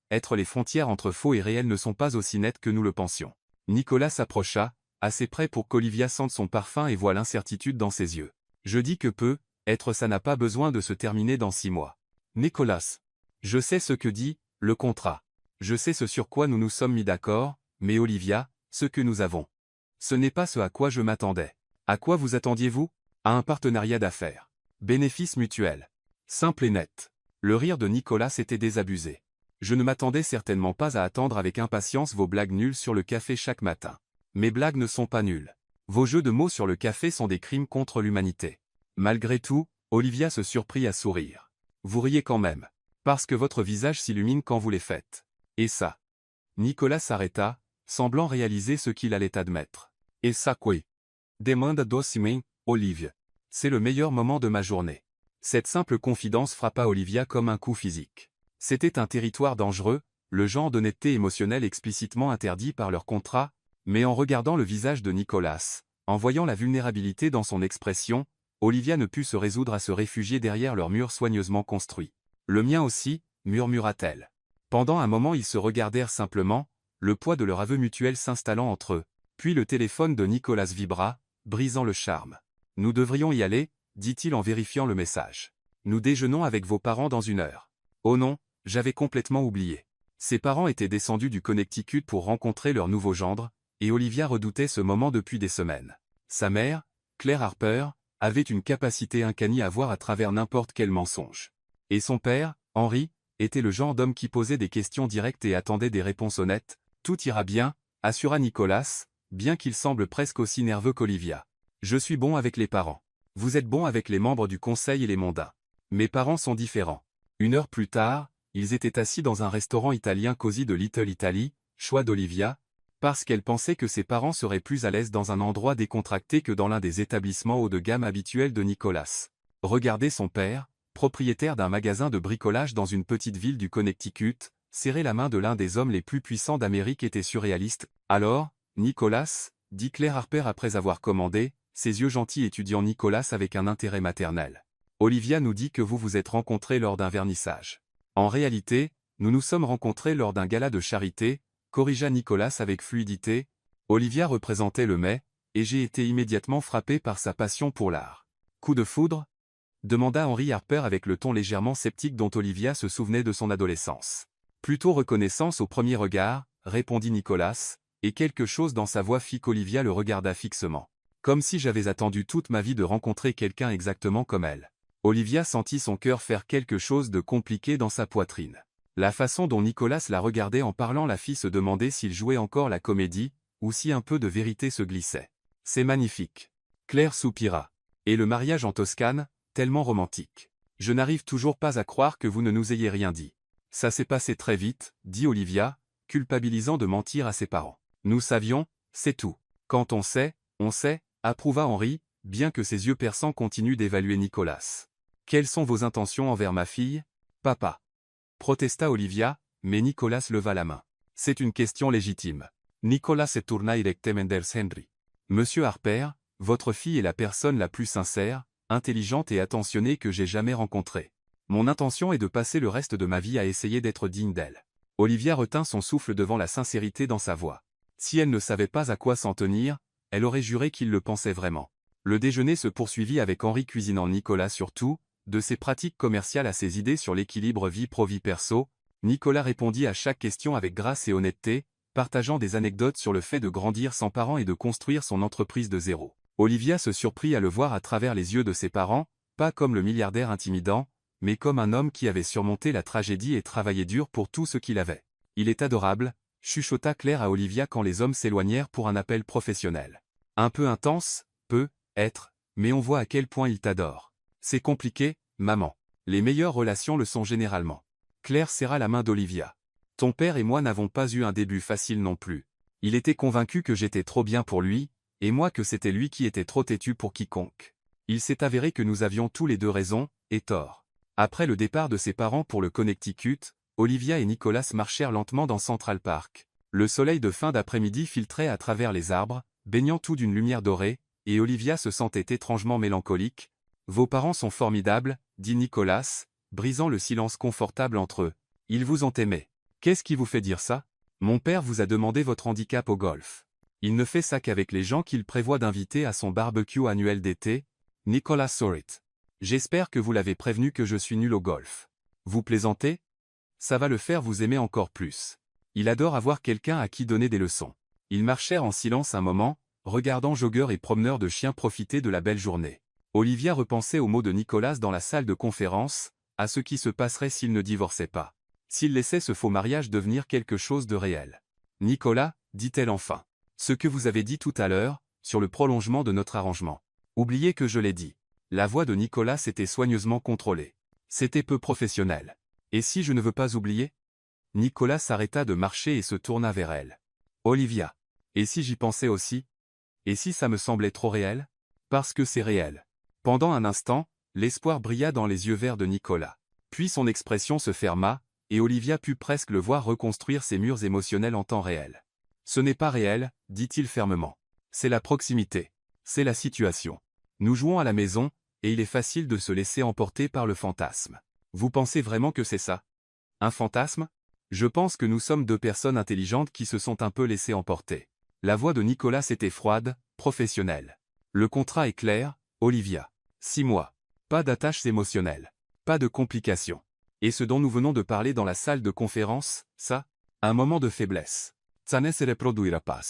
être les frontières entre faux et réel ne sont pas aussi nettes que nous le pensions. Nicolas s'approcha, assez près pour qu'Olivia sente son parfum et voie l'incertitude dans ses yeux. Je dis que être ça n'a pas besoin de se terminer dans 6 mois. Nicolas. Je sais ce que dit, le contrat. Je sais ce sur quoi nous nous sommes mis d'accord, mais Olivia, ce que nous avons. Ce n'est pas ce à quoi je m'attendais. À quoi vous attendiez-vous? À un partenariat d'affaires. Bénéfice mutuel. Simple et net. Le rire de Nicolas était désabusé. Je ne m'attendais certainement pas à attendre avec impatience vos blagues nulles sur le café chaque matin. Mes blagues ne sont pas nulles. Vos jeux de mots sur le café sont des crimes contre l'humanité. Malgré tout, Olivia se surprit à sourire. Vous riez quand même. Parce que votre visage s'illumine quand vous les faites. Et ça? Nicolas s'arrêta, semblant réaliser ce qu'il allait admettre. Et ça quoi? Demanda docilmente, Olivia. C'est le meilleur moment de ma journée. Cette simple confidence frappa Olivia comme un coup physique. C'était un territoire dangereux, le genre d'honnêteté émotionnelle explicitement interdit par leur contrat, mais en regardant le visage de Nicolas, en voyant la vulnérabilité dans son expression, Olivia ne put se résoudre à se réfugier derrière leur mur soigneusement construit. Le mien aussi, murmura-t-elle. Pendant un moment ils se regardèrent simplement, le poids de leur aveu mutuel s'installant entre eux. Puis le téléphone de Nicolas vibra, brisant le charme. « Nous devrions y aller », dit-il en vérifiant le message. « Nous déjeunons avec vos parents dans 1 heure. » Oh non, j'avais complètement oublié. Ses parents étaient descendus du Connecticut pour rencontrer leur nouveau gendre, et Olivia redoutait ce moment depuis des semaines. Sa mère, Claire Harper, avait une capacité incannie à voir à travers n'importe quel mensonge. Et son père, Henry, était le genre d'homme qui posait des questions directes et attendait des réponses honnêtes. « Tout ira bien », assura Nicolas, bien qu'il semble presque aussi nerveux qu'Olivia. « Je suis bon avec les parents. Vous êtes bon avec les membres du conseil et les mondains. Mes parents sont différents. » 1 heure plus tard, ils étaient assis dans un restaurant italien cosy de Little Italy, choix d'Olivia, parce qu'elle pensait que ses parents seraient plus à l'aise dans un endroit décontracté que dans l'un des établissements haut de gamme habituels de Nicolas. Regardez son père, propriétaire d'un magasin de bricolage dans une petite ville du Connecticut, serrer la main de l'un des hommes les plus puissants d'Amérique était surréaliste. « Alors, Nicolas » dit Claire Harper après avoir commandé, ses yeux gentils étudiant Nicolas avec un intérêt maternel. « Olivia nous dit que vous vous êtes rencontrés lors d'un vernissage. » « En réalité, nous nous sommes rencontrés lors d'un gala de charité », corrigea Nicolas avec fluidité. Olivia représentait le mai, et j'ai été immédiatement frappé par sa passion pour l'art. « Coup de foudre » demanda Henry Harper avec le ton légèrement sceptique dont Olivia se souvenait de son adolescence. « Plutôt reconnaissance au premier regard », répondit Nicolas, et quelque chose dans sa voix fit qu'Olivia le regarda fixement. Comme si j'avais attendu toute ma vie de rencontrer quelqu'un exactement comme elle. Olivia sentit son cœur faire quelque chose de compliqué dans sa poitrine. La façon dont Nicolas la regardait en parlant la fit se demander s'il jouait encore la comédie, ou si un peu de vérité se glissait. « C'est magnifique. » Claire soupira. « Et le mariage en Toscane, tellement romantique. Je n'arrive toujours pas à croire que vous ne nous ayez rien dit. »« Ça s'est passé très vite, » dit Olivia, culpabilisant de mentir à ses parents. « Nous savions, c'est tout. Quand on sait, approuva Henry, bien que ses yeux perçants continuent d'évaluer Nicolas. « Quelles sont vos intentions envers ma fille, papa ?» protesta Olivia, mais Nicolas leva la main. « C'est une question légitime. » Nicolas se tourna directement vers Henry. « Monsieur Harper, votre fille est la personne la plus sincère, intelligente et attentionnée que j'ai jamais rencontrée. Mon intention est de passer le reste de ma vie à essayer d'être digne d'elle. » Olivia retint son souffle devant la sincérité dans sa voix. Si elle ne savait pas à quoi s'en tenir, elle aurait juré qu'il le pensait vraiment. Le déjeuner se poursuivit avec Henry cuisinant Nicolas sur tout, de ses pratiques commerciales à ses idées sur l'équilibre vie pro-vie perso. Nicolas répondit à chaque question avec grâce et honnêteté, partageant des anecdotes sur le fait de grandir sans parents et de construire son entreprise de zéro. Olivia se surprit à le voir à travers les yeux de ses parents, pas comme le milliardaire intimidant, mais comme un homme qui avait surmonté la tragédie et travaillé dur pour tout ce qu'il avait. « Il est adorable », chuchota Claire à Olivia quand les hommes s'éloignèrent pour un appel professionnel. « Un peu intense, peut-être, mais on voit à quel point il t'adore. C'est compliqué, maman. Les meilleures relations le sont généralement. » Claire serra la main d'Olivia. « Ton père et moi n'avons pas eu un début facile non plus. Il était convaincu que j'étais trop bien pour lui, et moi que c'était lui qui était trop têtu pour quiconque. Il s'est avéré que nous avions tous les deux raison, et tort. » Après le départ de ses parents pour le Connecticut, Olivia et Nicolas marchèrent lentement dans Central Park. Le soleil de fin d'après-midi filtrait à travers les arbres, baignant tout d'une lumière dorée, et Olivia se sentait étrangement mélancolique. « Vos parents sont formidables, » dit Nicolas, brisant le silence confortable entre eux. « Ils vous ont aimé. » « Qu'est-ce qui vous fait dire ça ? Mon père vous a demandé votre handicap au golf. Il ne fait ça qu'avec les gens qu'il prévoit d'inviter à son barbecue annuel d'été. » Nicolas sourit. « J'espère que vous l'avez prévenu que je suis nul au golf. Vous plaisantez ? Ça va le faire vous aimer encore plus. Il adore avoir quelqu'un à qui donner des leçons. » Ils marchèrent en silence un moment, regardant joggeurs et promeneurs de chiens profiter de la belle journée. Olivia repensait aux mots de Nicolas dans la salle de conférence, à ce qui se passerait s'il ne divorçait pas. S'il laissait ce faux mariage devenir quelque chose de réel. « Nicolas, dit-elle enfin. Ce que vous avez dit tout à l'heure, sur le prolongement de notre arrangement. Oubliez que je l'ai dit. » La voix de Nicolas était soigneusement contrôlée. C'était peu professionnel. « Et si je ne veux pas oublier ?» Nicolas s'arrêta de marcher et se tourna vers elle. « Olivia. Et si j'y pensais aussi ? Et si ça me semblait trop réel ? Parce que c'est réel. » Pendant un instant, l'espoir brilla dans les yeux verts de Nicolas. Puis son expression se ferma, et Olivia put presque le voir reconstruire ses murs émotionnels en temps réel. « Ce n'est pas réel, » dit-il fermement. « C'est la proximité. C'est la situation. Nous jouons à la maison, et il est facile de se laisser emporter par le fantasme. Vous pensez vraiment que c'est ça? Un fantasme? Je pense que nous sommes deux personnes intelligentes qui se sont un peu laissées emporter. La voix de Nicolas était froide, professionnelle. Le contrat est clair, Olivia. 6 mois. Pas d'attaches émotionnelles. Pas de complications. Et ce dont nous venons de parler dans la salle de conférence, ça? Un moment de faiblesse. Ça ne se reproduira pas.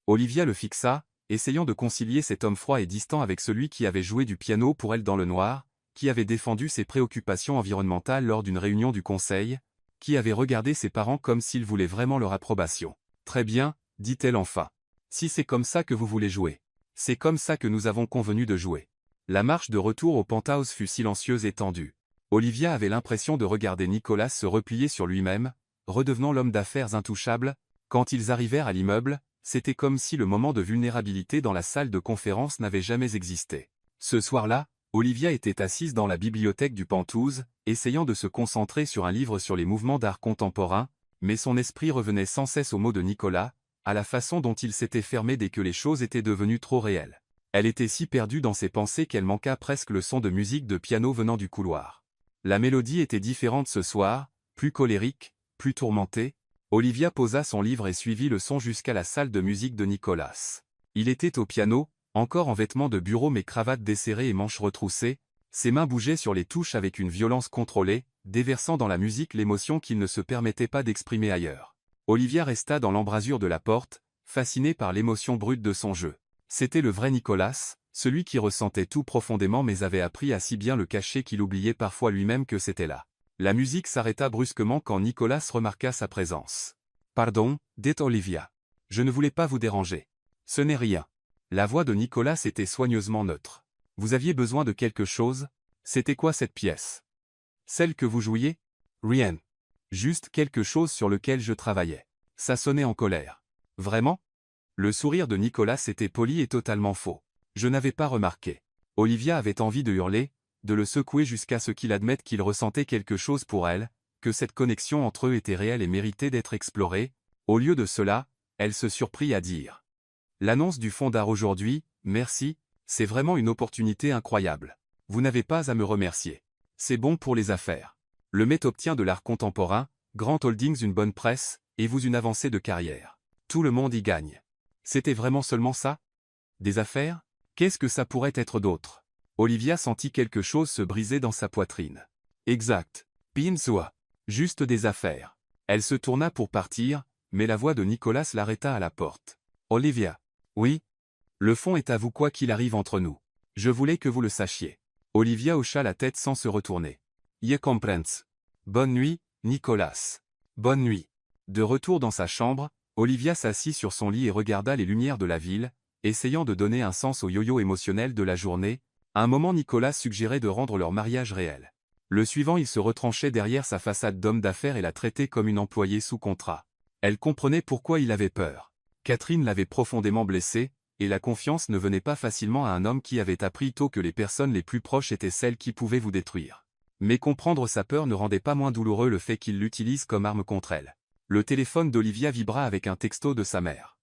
Olivia le fixa, essayant de concilier cet homme froid et distant avec celui qui avait joué du piano pour elle dans le noir, qui avait défendu ses préoccupations environnementales lors d'une réunion du conseil, qui avait regardé ses parents comme s'il voulait vraiment leur approbation. Très bien, dit-elle enfin. Si c'est comme ça que vous voulez jouer. C'est comme ça que nous avons convenu de jouer. La marche de retour au penthouse fut silencieuse et tendue. Olivia avait l'impression de regarder Nicolas se replier sur lui-même, redevenant l'homme d'affaires intouchable. Quand ils arrivèrent à l'immeuble, c'était comme si le moment de vulnérabilité dans la salle de conférence n'avait jamais existé. Ce soir-là, Olivia était assise dans la bibliothèque du Penthouse, essayant de se concentrer sur un livre sur les mouvements d'art contemporain, mais son esprit revenait sans cesse aux mots de Nicolas, à la façon dont il s'était fermé dès que les choses étaient devenues trop réelles. Elle était si perdue dans ses pensées qu'elle manqua presque le son de musique de piano venant du couloir. La mélodie était différente ce soir, plus colérique, plus tourmentée. Olivia posa son livre et suivit le son jusqu'à la salle de musique de Nicolas. Il était au piano, encore en vêtements de bureau mais cravate desserrée et manches retroussées, ses mains bougeaient sur les touches avec une violence contrôlée, déversant dans la musique l'émotion qu'il ne se permettait pas d'exprimer ailleurs. Olivia resta dans l'embrasure de la porte, fascinée par l'émotion brute de son jeu. C'était le vrai Nicolas, celui qui ressentait tout profondément mais avait appris à si bien le cacher qu'il oubliait parfois lui-même que c'était là. La musique s'arrêta brusquement quand Nicolas remarqua sa présence. « Pardon, dit Olivia. Je ne voulais pas vous déranger. Ce n'est rien. » La voix de Nicolas était soigneusement neutre. « Vous aviez besoin de quelque chose? C'était quoi cette pièce? Celle que vous jouiez? Rien. Juste quelque chose sur lequel je travaillais. » Ça sonnait en colère. « Vraiment? » Le sourire de Nicolas était poli et totalement faux. Je n'avais pas remarqué. Olivia avait envie de hurler, de le secouer jusqu'à ce qu'il admette qu'il ressentait quelque chose pour elle, que cette connexion entre eux était réelle et méritait d'être explorée. Au lieu de cela, elle se surprit à dire. L'annonce du fonds d'art aujourd'hui, merci, c'est vraiment une opportunité incroyable. Vous n'avez pas à me remercier. C'est bon pour les affaires. Le Met obtient de l'art contemporain, Grant Holdings une bonne presse, et vous une avancée de carrière. Tout le monde y gagne. C'était vraiment seulement ça? Des affaires? Qu'est-ce que ça pourrait être d'autre? Olivia sentit quelque chose se briser dans sa poitrine. Exact. Pinsua. Juste des affaires. Elle se tourna pour partir, mais la voix de Nicolas l'arrêta à la porte. Olivia. Oui? Le fonds est à vous quoi qu'il arrive entre nous. Je voulais que vous le sachiez. Olivia hocha la tête sans se retourner. Je comprends. Bonne nuit, Nicolas. Bonne nuit. De retour dans sa chambre, Olivia s'assit sur son lit et regarda les lumières de la ville, essayant de donner un sens au yo-yo émotionnel de la journée. À un moment Nicolas suggérait de rendre leur mariage réel. Le suivant il se retranchait derrière sa façade d'homme d'affaires et la traitait comme une employée sous contrat. Elle comprenait pourquoi il avait peur. Catherine l'avait profondément blessé, et la confiance ne venait pas facilement à un homme qui avait appris tôt que les personnes les plus proches étaient celles qui pouvaient vous détruire. Mais comprendre sa peur ne rendait pas moins douloureux le fait qu'il l'utilise comme arme contre elle. Le téléphone d'Olivia vibra avec un texto de sa mère.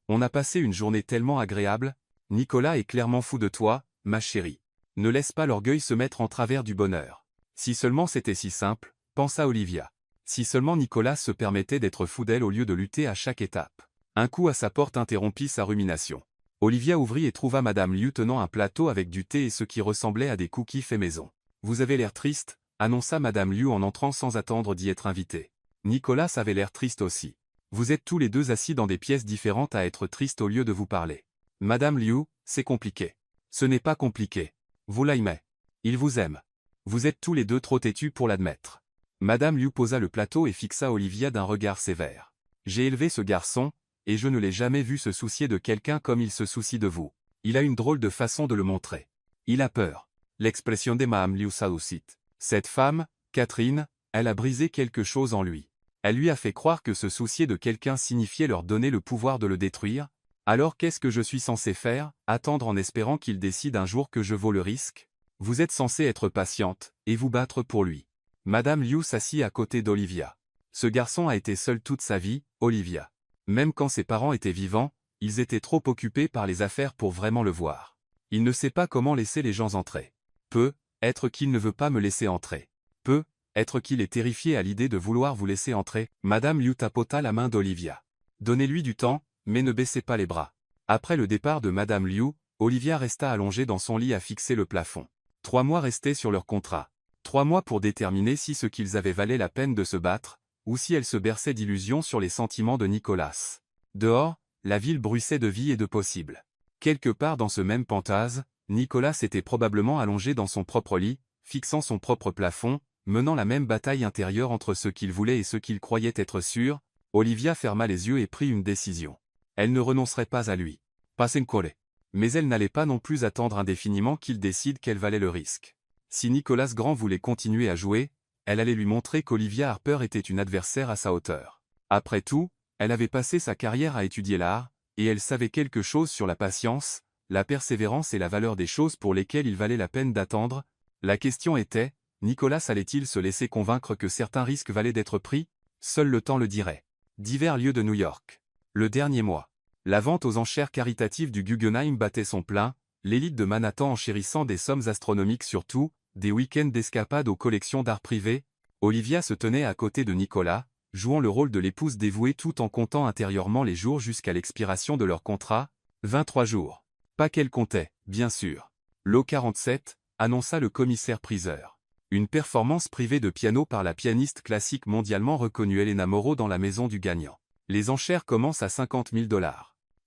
On a passé une journée tellement agréable, Nicolas est clairement fou de toi, ma chérie. Ne laisse pas l'orgueil se mettre en travers du bonheur. Si seulement c'était si simple, pensa Olivia. Si seulement Nicolas se permettait d'être fou d'elle au lieu de lutter à chaque étape. Un coup à sa porte interrompit sa rumination. Olivia ouvrit et trouva Madame Liu tenant un plateau avec du thé et ce qui ressemblait à des cookies faits maison. Vous avez l'air triste, annonça Madame Liu en entrant sans attendre d'y être invitée. Nicolas avait l'air triste aussi. Vous êtes tous les deux assis dans des pièces différentes à être tristes au lieu de vous parler. Madame Liu, c'est compliqué. Ce n'est pas compliqué. Vous l'aimez. Il vous aime. Vous êtes tous les deux trop têtus pour l'admettre. Madame Liu posa le plateau et fixa Olivia d'un regard sévère. J'ai élevé ce garçon, et je ne l'ai jamais vu se soucier de quelqu'un comme il se soucie de vous. Il a une drôle de façon de le montrer. Il a peur. L'expression de Madame Liu s'adoucit. Cette femme, Catherine, elle a brisé quelque chose en lui. Elle lui a fait croire que se soucier de quelqu'un signifiait leur donner le pouvoir de le détruire. Alors qu'est-ce que je suis censé faire? Attendre en espérant qu'il décide un jour que je vaux le risque? Vous êtes censé être patiente, et vous battre pour lui. Madame Liu s'assit à côté d'Olivia. Ce garçon a été seul toute sa vie, Olivia. Même quand ses parents étaient vivants, ils étaient trop occupés par les affaires pour vraiment le voir. Il ne sait pas comment laisser les gens entrer. Peut être qu'il ne veut pas me laisser entrer. Peut être qu'il est terrifié à l'idée de vouloir vous laisser entrer. Madame Liu tapota la main d'Olivia. Donnez-lui du temps, mais ne baissez pas les bras. Après le départ de Madame Liu, Olivia resta allongée dans son lit à fixer le plafond. 3 mois restaient sur leur contrat. 3 mois pour déterminer si ce qu'ils avaient valait la peine de se battre, ou si elle se berçait d'illusions sur les sentiments de Nicolas. Dehors, la ville bruissait de vie et de possible. Quelque part dans ce même Pentase, Nicolas était probablement allongé dans son propre lit, fixant son propre plafond, menant la même bataille intérieure entre ce qu'il voulait et ce qu'il croyait être sûr. Olivia ferma les yeux et prit une décision. Elle ne renoncerait pas à lui. Pas encore. Mais elle n'allait pas non plus attendre indéfiniment qu'il décide qu'elle valait le risque. Si Nicolas Grand voulait continuer à jouer, elle allait lui montrer qu'Olivia Harper était une adversaire à sa hauteur. Après tout, elle avait passé sa carrière à étudier l'art, et elle savait quelque chose sur la patience, la persévérance et la valeur des choses pour lesquelles il valait la peine d'attendre. La question était, Nicolas allait-il se laisser convaincre que certains risques valaient d'être pris? Seul le temps le dirait. Divers lieux de New York. Le dernier mois. La vente aux enchères caritatives du Guggenheim battait son plein, l'élite de Manhattan enchérissant des sommes astronomiques sur tout, des week-ends d'escapade aux collections d'art privé. Olivia se tenait à côté de Nicolas, jouant le rôle de l'épouse dévouée tout en comptant intérieurement les jours jusqu'à l'expiration de leur contrat, 23 jours. Pas qu'elle comptait, bien sûr. Lot 47, annonça le commissaire-priseur. Une performance privée de piano par la pianiste classique mondialement reconnue Elena Moreau dans la maison du gagnant. Les enchères commencent à 50 000 $.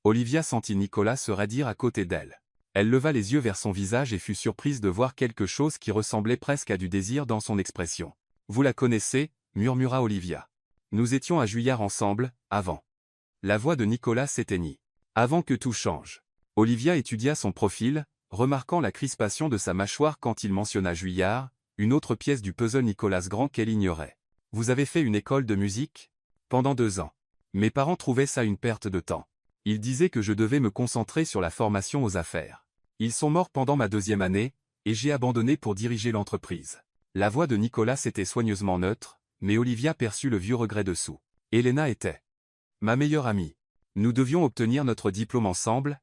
Olivia sentit Nicolas se raidir à côté d'elle. Elle leva les yeux vers son visage et fut surprise de voir quelque chose qui ressemblait presque à du désir dans son expression. « Vous la connaissez » murmura Olivia. « Nous étions à Juillard ensemble, avant. » La voix de Nicolas s'éteignit. Avant que tout change. Olivia étudia son profil, remarquant la crispation de sa mâchoire quand il mentionna Juillard, une autre pièce du puzzle Nicolas Grand qu'elle ignorait. « Vous avez fait une école de musique ?» « Pendant 2 ans. Mes parents trouvaient ça une perte de temps. Ils disaient que je devais me concentrer sur la formation aux affaires. Ils sont morts pendant ma 2e année, et j'ai abandonné pour diriger l'entreprise. » La voix de Nicolas était soigneusement neutre, mais Olivia perçut le vieux regret dessous. Elena était ma meilleure amie. Nous devions obtenir notre diplôme ensemble,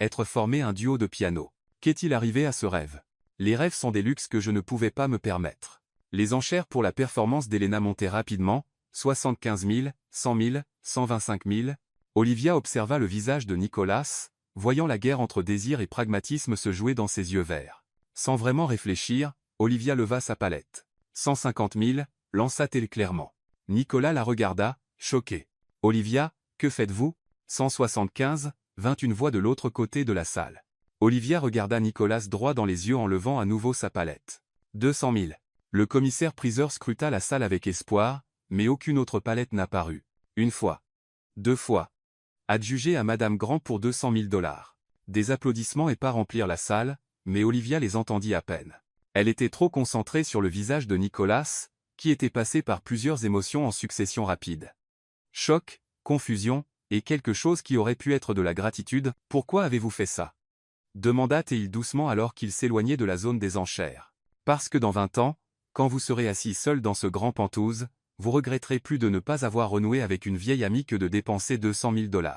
être formé un duo de piano. Qu'est-il arrivé à ce rêve? Les rêves sont des luxes que je ne pouvais pas me permettre. Les enchères pour la performance d'Elena montaient rapidement, 75 000, 100 000, 125 000. Olivia observa le visage de Nicolas, voyant la guerre entre désir et pragmatisme se jouer dans ses yeux verts. Sans vraiment réfléchir, Olivia leva sa palette. 150 000, lança-t-elle clairement. Nicolas la regarda, choqué. Olivia, que faites-vous? 175, vint une voix de l'autre côté de la salle. Olivia regarda Nicolas droit dans les yeux en levant à nouveau sa palette. 200 000. Le commissaire-priseur scruta la salle avec espoir, mais aucune autre palette n'apparut. 1 fois. 2 fois. Adjugé à Madame Grand pour 200 000 $. Des applaudissements épars remplirent la salle, mais Olivia les entendit à peine. Elle était trop concentrée sur le visage de Nicolas, qui était passé par plusieurs émotions en succession rapide. Choc, confusion, et quelque chose qui aurait pu être de la gratitude. « Pourquoi avez-vous fait ça » demanda-t-il doucement alors qu'il s'éloignait de la zone des enchères. « Parce que dans 20 ans, quand vous serez assis seul dans ce grand Penthouse, vous regretterez plus de ne pas avoir renoué avec une vieille amie que de dépenser 200 000 $.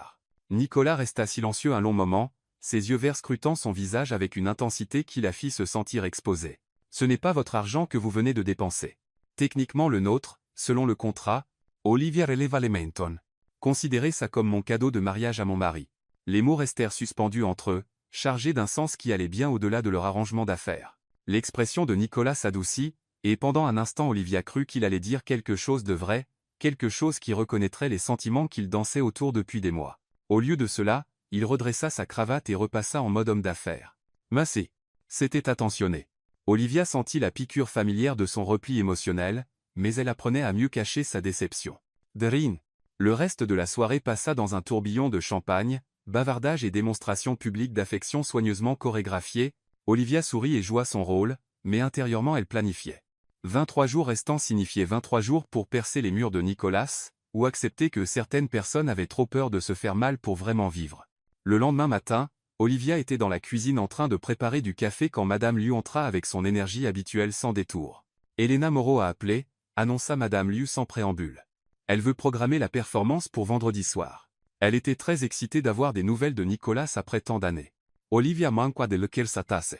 Nicolas resta silencieux un long moment, ses yeux verts scrutant son visage avec une intensité qui la fit se sentir exposée. « Ce n'est pas votre argent que vous venez de dépenser. Techniquement le nôtre, selon le contrat, Olivia releva Lementon. Considérez ça comme mon cadeau de mariage à mon mari. » Les mots restèrent suspendus entre eux, chargés d'un sens qui allait bien au-delà de leur arrangement d'affaires. L'expression de Nicolas s'adoucit, et pendant un instant Olivia crut qu'il allait dire quelque chose de vrai, quelque chose qui reconnaîtrait les sentiments qu'il dansait autour depuis des mois. Au lieu de cela, il redressa sa cravate et repassa en mode homme d'affaires. Massé. C'était attentionné. Olivia sentit la piqûre familière de son repli émotionnel, mais elle apprenait à mieux cacher sa déception. Drin. Le reste de la soirée passa dans un tourbillon de champagne, bavardage et démonstration publique d'affection soigneusement chorégraphiée. Olivia sourit et joua son rôle, mais intérieurement elle planifiait. 23 jours restants signifiaient 23 jours pour percer les murs de Nicolas, ou accepter que certaines personnes avaient trop peur de se faire mal pour vraiment vivre. Le lendemain matin, Olivia était dans la cuisine en train de préparer du café quand Madame Liu entra avec son énergie habituelle sans détour. Elena Moreau a appelé, annonça Madame Liu sans préambule. Elle veut programmer la performance pour vendredi soir. Elle était très excitée d'avoir des nouvelles de Nicolas après tant d'années. Olivia manqua de lequel s'atasse.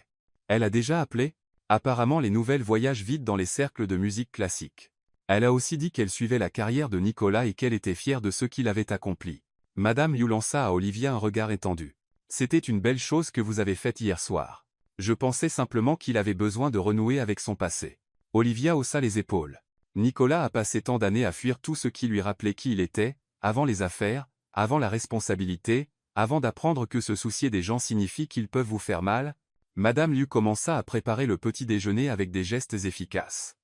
Elle a déjà appelé? Apparemment les nouvelles voyagent vite dans les cercles de musique classique. Elle a aussi dit qu'elle suivait la carrière de Nicolas et qu'elle était fière de ce qu'il avait accompli. Madame Liu lança à Olivia un regard étendu. C'était une belle chose que vous avez faite hier soir. Je pensais simplement qu'il avait besoin de renouer avec son passé. Olivia haussa les épaules. Nicolas a passé tant d'années à fuir tout ce qui lui rappelait qui il était, avant les affaires, avant la responsabilité, avant d'apprendre que se soucier des gens signifie qu'ils peuvent vous faire mal. Madame Liu commença à préparer le petit déjeuner avec des gestes efficaces.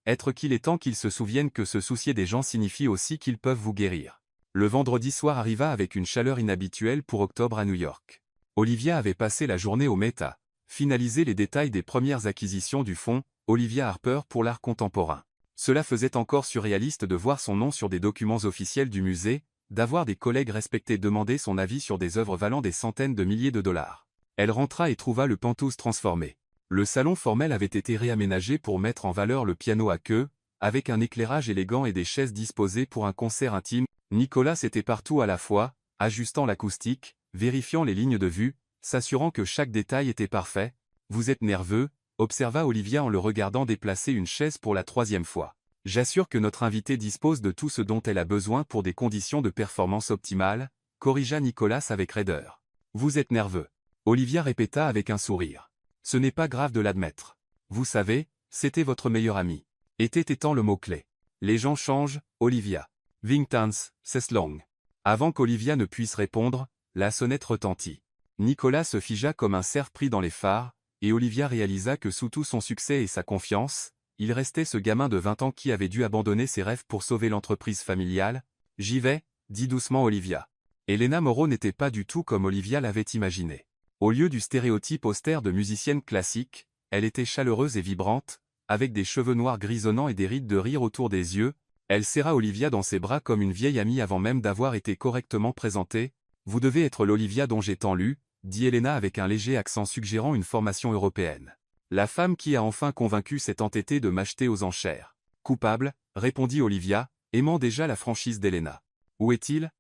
Être qu'il est temps qu'ils se souviennent que se soucier des gens signifie aussi qu'ils peuvent vous guérir. Le vendredi soir arriva avec une chaleur inhabituelle pour octobre à New York. Olivia avait passé la journée au Met à finaliser les détails des premières acquisitions du fonds Olivia Harper pour l'art contemporain. Cela faisait encore surréaliste de voir son nom sur des documents officiels du musée, d'avoir des collègues respectés demander son avis sur des œuvres valant des centaines de milliers de dollars. Elle rentra et trouva le penthouse transformé. Le salon formel avait été réaménagé pour mettre en valeur le piano à queue, avec un éclairage élégant et des chaises disposées pour un concert intime. Nicolas était partout à la fois, ajustant l'acoustique, vérifiant les lignes de vue, s'assurant que chaque détail était parfait. « Vous êtes nerveux ?» observa Olivia en le regardant déplacer une chaise pour la 3e fois. « J'assure que notre invitée dispose de tout ce dont elle a besoin pour des conditions de performance optimales, » corrigea Nicolas avec raideur. « Vous êtes nerveux. » Olivia répéta avec un sourire. « Ce n'est pas grave de l'admettre. Vous savez, c'était votre meilleur ami. » Était étant le mot-clé. « Les gens changent, Olivia. Vingtans, c'est long. » Avant qu'Olivia ne puisse répondre, la sonnette retentit. Nicolas se figea comme un cerf pris dans les phares, et Olivia réalisa que sous tout son succès et sa confiance, il restait ce gamin de 20 ans qui avait dû abandonner ses rêves pour sauver l'entreprise familiale. « J'y vais », dit doucement Olivia. Elena Moreau n'était pas du tout comme Olivia l'avait imaginé. Au lieu du stéréotype austère de musicienne classique, elle était chaleureuse et vibrante, avec des cheveux noirs grisonnants et des rides de rire autour des yeux. Elle serra Olivia dans ses bras comme une vieille amie avant même d'avoir été correctement présentée. « Vous devez être l'Olivia dont j'ai tant lu », dit Elena avec un léger accent suggérant une formation européenne. La femme qui a enfin convaincu cet entêté de m'acheter aux enchères. Coupable, répondit Olivia, aimant déjà la franchise d'Elena. Où est-il?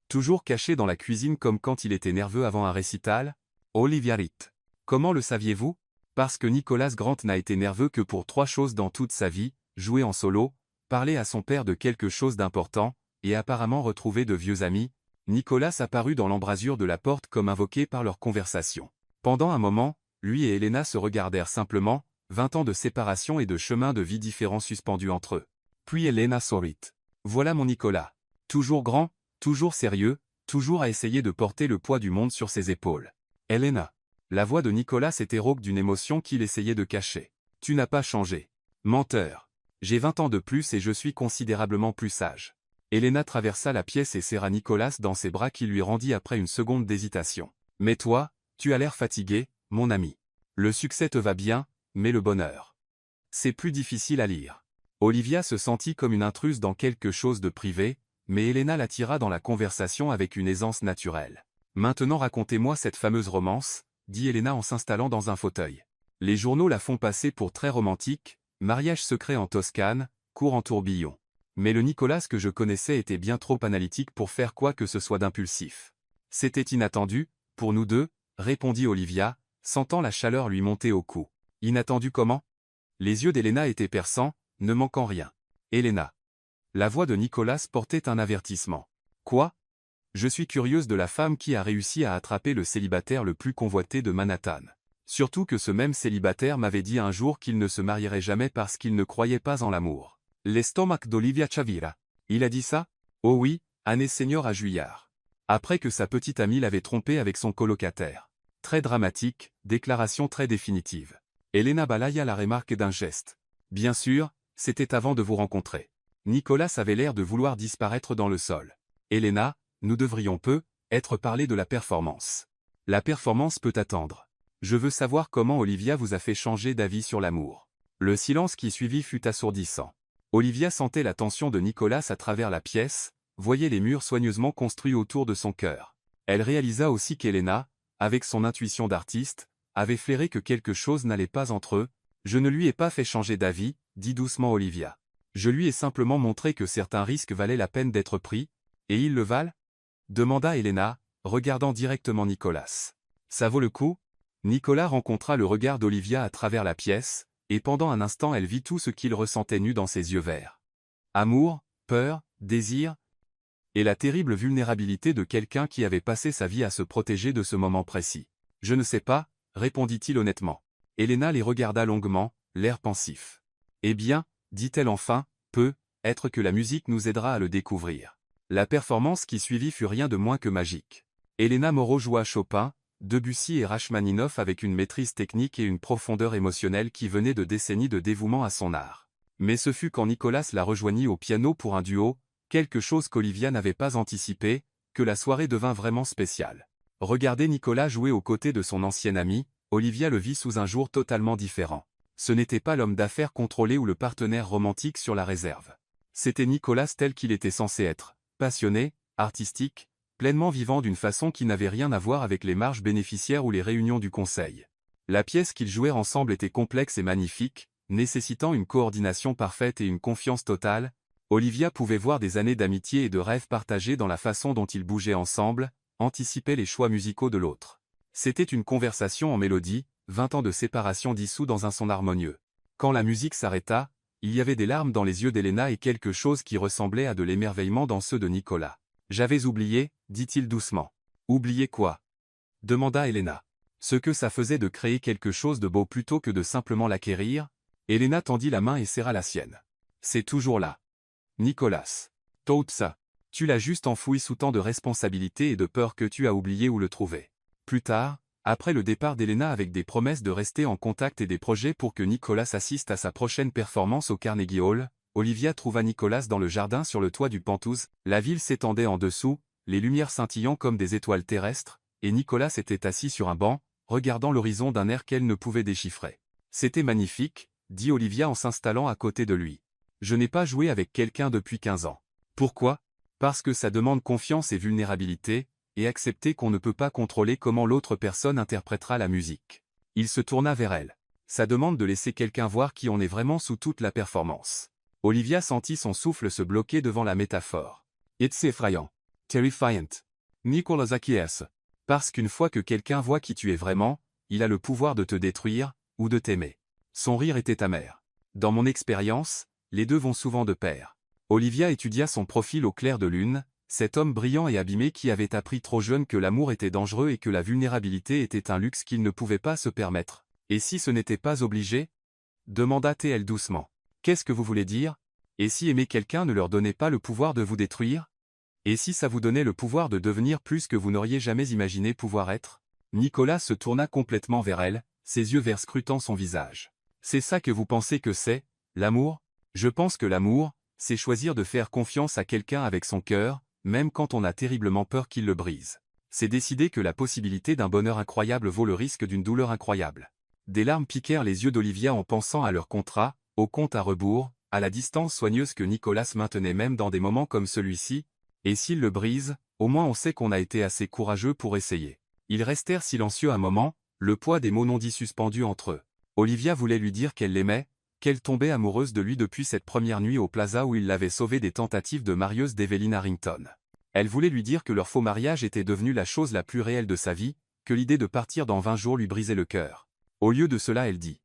Toujours caché dans la cuisine comme quand il était nerveux avant un récital? Olivia rit. Comment le saviez-vous? Parce que Nicolas Grant n'a été nerveux que pour 3 choses dans toute sa vie, jouer en solo, parler à son père de quelque chose d'important, et apparemment retrouver de vieux amis. Nicolas apparut dans l'embrasure de la porte comme invoqué par leur conversation. Pendant un moment, lui et Elena se regardèrent simplement, 20 ans de séparation et de chemins de vie différents suspendus entre eux. Puis Elena sourit. Voilà mon Nicolas. Toujours grand, toujours sérieux, toujours à essayer de porter le poids du monde sur ses épaules. Elena. La voix de Nicolas était rauque d'une émotion qu'il essayait de cacher. Tu n'as pas changé. Menteur. J'ai 20 ans de plus et je suis considérablement plus sage. Elena traversa la pièce et serra Nicolas dans ses bras qui lui rendit après une seconde d'hésitation. Mais toi, tu as l'air fatigué, mon ami. Le succès te va bien, mais le bonheur. C'est plus difficile à lire. Olivia se sentit comme une intruse dans quelque chose de privé, mais Elena l'attira dans la conversation avec une aisance naturelle. Maintenant racontez-moi cette fameuse romance, dit Elena en s'installant dans un fauteuil. Les journaux la font passer pour très romantique, mariage secret en Toscane, cours en tourbillon. Mais le Nicolas que je connaissais était bien trop analytique pour faire quoi que ce soit d'impulsif. C'était inattendu, pour nous deux, répondit Olivia, sentant la chaleur lui monter au cou. Inattendu comment? Les yeux d'Elena étaient perçants, ne manquant rien. Elena. La voix de Nicolas portait un avertissement. Quoi? Je suis curieuse de la femme qui a réussi à attraper le célibataire le plus convoité de Manhattan. Surtout que ce même célibataire m'avait dit un jour qu'il ne se marierait jamais parce qu'il ne croyait pas en l'amour. L'estomac d'Olivia Chavira. Il a dit ça? Oh oui, année senior à Juillard. Après que sa petite amie l'avait trompé avec son colocataire. Très dramatique, déclaration très définitive. Elena balaya la remarque d'un geste. Bien sûr, c'était avant de vous rencontrer. Nicolas avait l'air de vouloir disparaître dans le sol. Elena, nous devrions être parler de la performance. La performance peut attendre. Je veux savoir comment Olivia vous a fait changer d'avis sur l'amour. Le silence qui suivit fut assourdissant. Olivia sentait la tension de Nicolas à travers la pièce, voyait les murs soigneusement construits autour de son cœur. Elle réalisa aussi qu'Elena, avec son intuition d'artiste, avait flairé que quelque chose n'allait pas entre eux. Je ne lui ai pas fait changer d'avis, dit doucement Olivia. Je lui ai simplement montré que certains risques valaient la peine d'être pris, et ils le valent? Demanda Elena, regardant directement Nicolas. Ça vaut le coup? Nicolas rencontra le regard d'Olivia à travers la pièce, et pendant un instant elle vit tout ce qu'il ressentait nu dans ses yeux verts. Amour, peur, désir, et la terrible vulnérabilité de quelqu'un qui avait passé sa vie à se protéger de ce moment précis. « Je ne sais pas », répondit-il honnêtement. Helena les regarda longuement, l'air pensif. « Eh bien, dit-elle enfin, peut-être que la musique nous aidera à le découvrir. » La performance qui suivit fut rien de moins que magique. Elena Moreau joua Chopin, Debussy et Rachmaninoff avec une maîtrise technique et une profondeur émotionnelle qui venaient de décennies de dévouement à son art. Mais ce fut quand Nicolas la rejoignit au piano pour un duo, quelque chose qu'Olivia n'avait pas anticipé, que la soirée devint vraiment spéciale. Regarder Nicolas jouer aux côtés de son ancien ami, Olivia le vit sous un jour totalement différent. Ce n'était pas l'homme d'affaires contrôlé ou le partenaire romantique sur la réserve. C'était Nicolas tel qu'il était censé être, passionné, artistique, pleinement vivant d'une façon qui n'avait rien à voir avec les marges bénéficiaires ou les réunions du conseil. La pièce qu'ils jouèrent ensemble était complexe et magnifique, nécessitant une coordination parfaite et une confiance totale. Olivia pouvait voir des années d'amitié et de rêves partagés dans la façon dont ils bougeaient ensemble, anticipaient les choix musicaux de l'autre. C'était une conversation en mélodie, 20 ans de séparation dissous dans un son harmonieux. Quand la musique s'arrêta, il y avait des larmes dans les yeux d'Helena et quelque chose qui ressemblait à de l'émerveillement dans ceux de Nicolas. « J'avais oublié, dit-il doucement. »« Oublié quoi ?» demanda Helena. « Ce que ça faisait de créer quelque chose de beau plutôt que de simplement l'acquérir. » Helena tendit la main et serra la sienne. « C'est toujours là. Nicolas. Tout ça. Tu l'as juste enfoui sous tant de responsabilités et de peur que tu as oublié où le trouver. » Plus tard, après le départ d'Helena avec des promesses de rester en contact et des projets pour que Nicolas assiste à sa prochaine performance au Carnegie Hall, Olivia trouva Nicolas dans le jardin sur le toit du Penthouse. La ville s'étendait en dessous, les lumières scintillant comme des étoiles terrestres, et Nicolas était assis sur un banc, regardant l'horizon d'un air qu'elle ne pouvait déchiffrer. « C'était magnifique, » dit Olivia en s'installant à côté de lui. « Je n'ai pas joué avec quelqu'un depuis 15 ans. Pourquoi ? Parce que ça demande confiance et vulnérabilité, et accepter qu'on ne peut pas contrôler comment l'autre personne interprétera la musique. » Il se tourna vers elle. « Ça demande de laisser quelqu'un voir qui on est vraiment sous toute la performance. » Olivia sentit son souffle se bloquer devant la métaphore. « It's effrayant. Terrifiant. » Nicolas acquiesce. Parce qu'une fois que quelqu'un voit qui tu es vraiment, il a le pouvoir de te détruire, ou de t'aimer. Son rire était amer. « Dans mon expérience, les deux vont souvent de pair. » Olivia étudia son profil au clair de lune, cet homme brillant et abîmé qui avait appris trop jeune que l'amour était dangereux et que la vulnérabilité était un luxe qu'il ne pouvait pas se permettre. « Et si ce n'était pas obligé ?» demanda-t-elle doucement. « Qu'est-ce que vous voulez dire? Et si aimer quelqu'un ne leur donnait pas le pouvoir de vous détruire? Et si ça vous donnait le pouvoir de devenir plus que vous n'auriez jamais imaginé pouvoir être ?» Nicolas se tourna complètement vers elle, ses yeux verts scrutant son visage. « C'est ça que vous pensez que c'est, l'amour? Je pense que l'amour, c'est choisir de faire confiance à quelqu'un avec son cœur, même quand on a terriblement peur qu'il le brise. C'est décider que la possibilité d'un bonheur incroyable vaut le risque d'une douleur incroyable. » Des larmes piquèrent les yeux d'Olivia en pensant à leur contrat, au compte à rebours, à la distance soigneuse que Nicolas maintenait même dans des moments comme celui-ci. Et s'il le brise, au moins on sait qu'on a été assez courageux pour essayer. Ils restèrent silencieux un moment, le poids des mots non dits suspendus entre eux. Olivia voulait lui dire qu'elle l'aimait, qu'elle tombait amoureuse de lui depuis cette première nuit au Plaza où il l'avait sauvée des tentatives de mariage d'Evelyn Harrington. Elle voulait lui dire que leur faux mariage était devenu la chose la plus réelle de sa vie, que l'idée de partir dans 20 jours lui brisait le cœur. Au lieu de cela elle dit.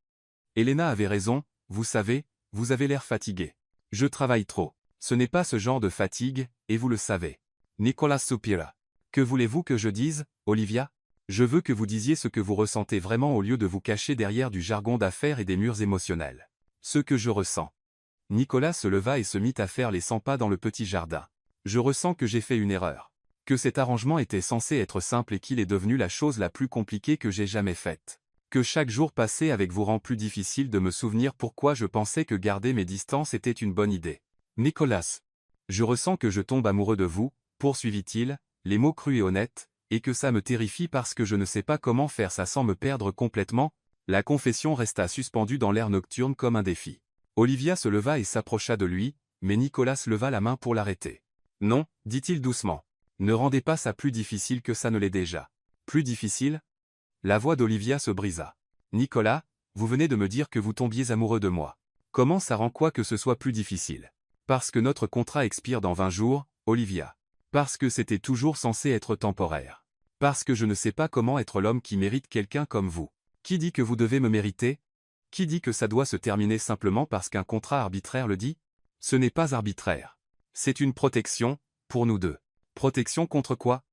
Helena avait raison, vous savez, vous avez l'air fatigué. Je travaille trop. Ce n'est pas ce genre de fatigue, et vous le savez. Nicolas soupira. Que voulez-vous que je dise, Olivia? Je veux que vous disiez ce que vous ressentez vraiment au lieu de vous cacher derrière du jargon d'affaires et des murs émotionnels. Ce que je ressens. Nicolas se leva et se mit à faire les 100 pas dans le petit jardin. Je ressens que j'ai fait une erreur. Que cet arrangement était censé être simple et qu'il est devenu la chose la plus compliquée que j'ai jamais faite. Que chaque jour passé avec vous rend plus difficile de me souvenir pourquoi je pensais que garder mes distances était une bonne idée. Nicolas. Je ressens que je tombe amoureux de vous, poursuivit-il, les mots crus et honnêtes, et que ça me terrifie parce que je ne sais pas comment faire ça sans me perdre complètement. La confession resta suspendue dans l'air nocturne comme un défi. Olivia se leva et s'approcha de lui, mais Nicolas leva la main pour l'arrêter. Non, dit-il doucement. Ne rendez pas ça plus difficile que ça ne l'est déjà. Plus difficile? La voix d'Olivia se brisa. Nicolas, vous venez de me dire que vous tombiez amoureux de moi. Comment ça rend quoi que ce soit plus difficile? Parce que notre contrat expire dans 20 jours, Olivia. Parce que c'était toujours censé être temporaire. Parce que je ne sais pas comment être l'homme qui mérite quelqu'un comme vous. Qui dit que vous devez me mériter? Qui dit que ça doit se terminer simplement parce qu'un contrat arbitraire le dit? Ce n'est pas arbitraire. C'est une protection, pour nous deux. Protection contre quoi?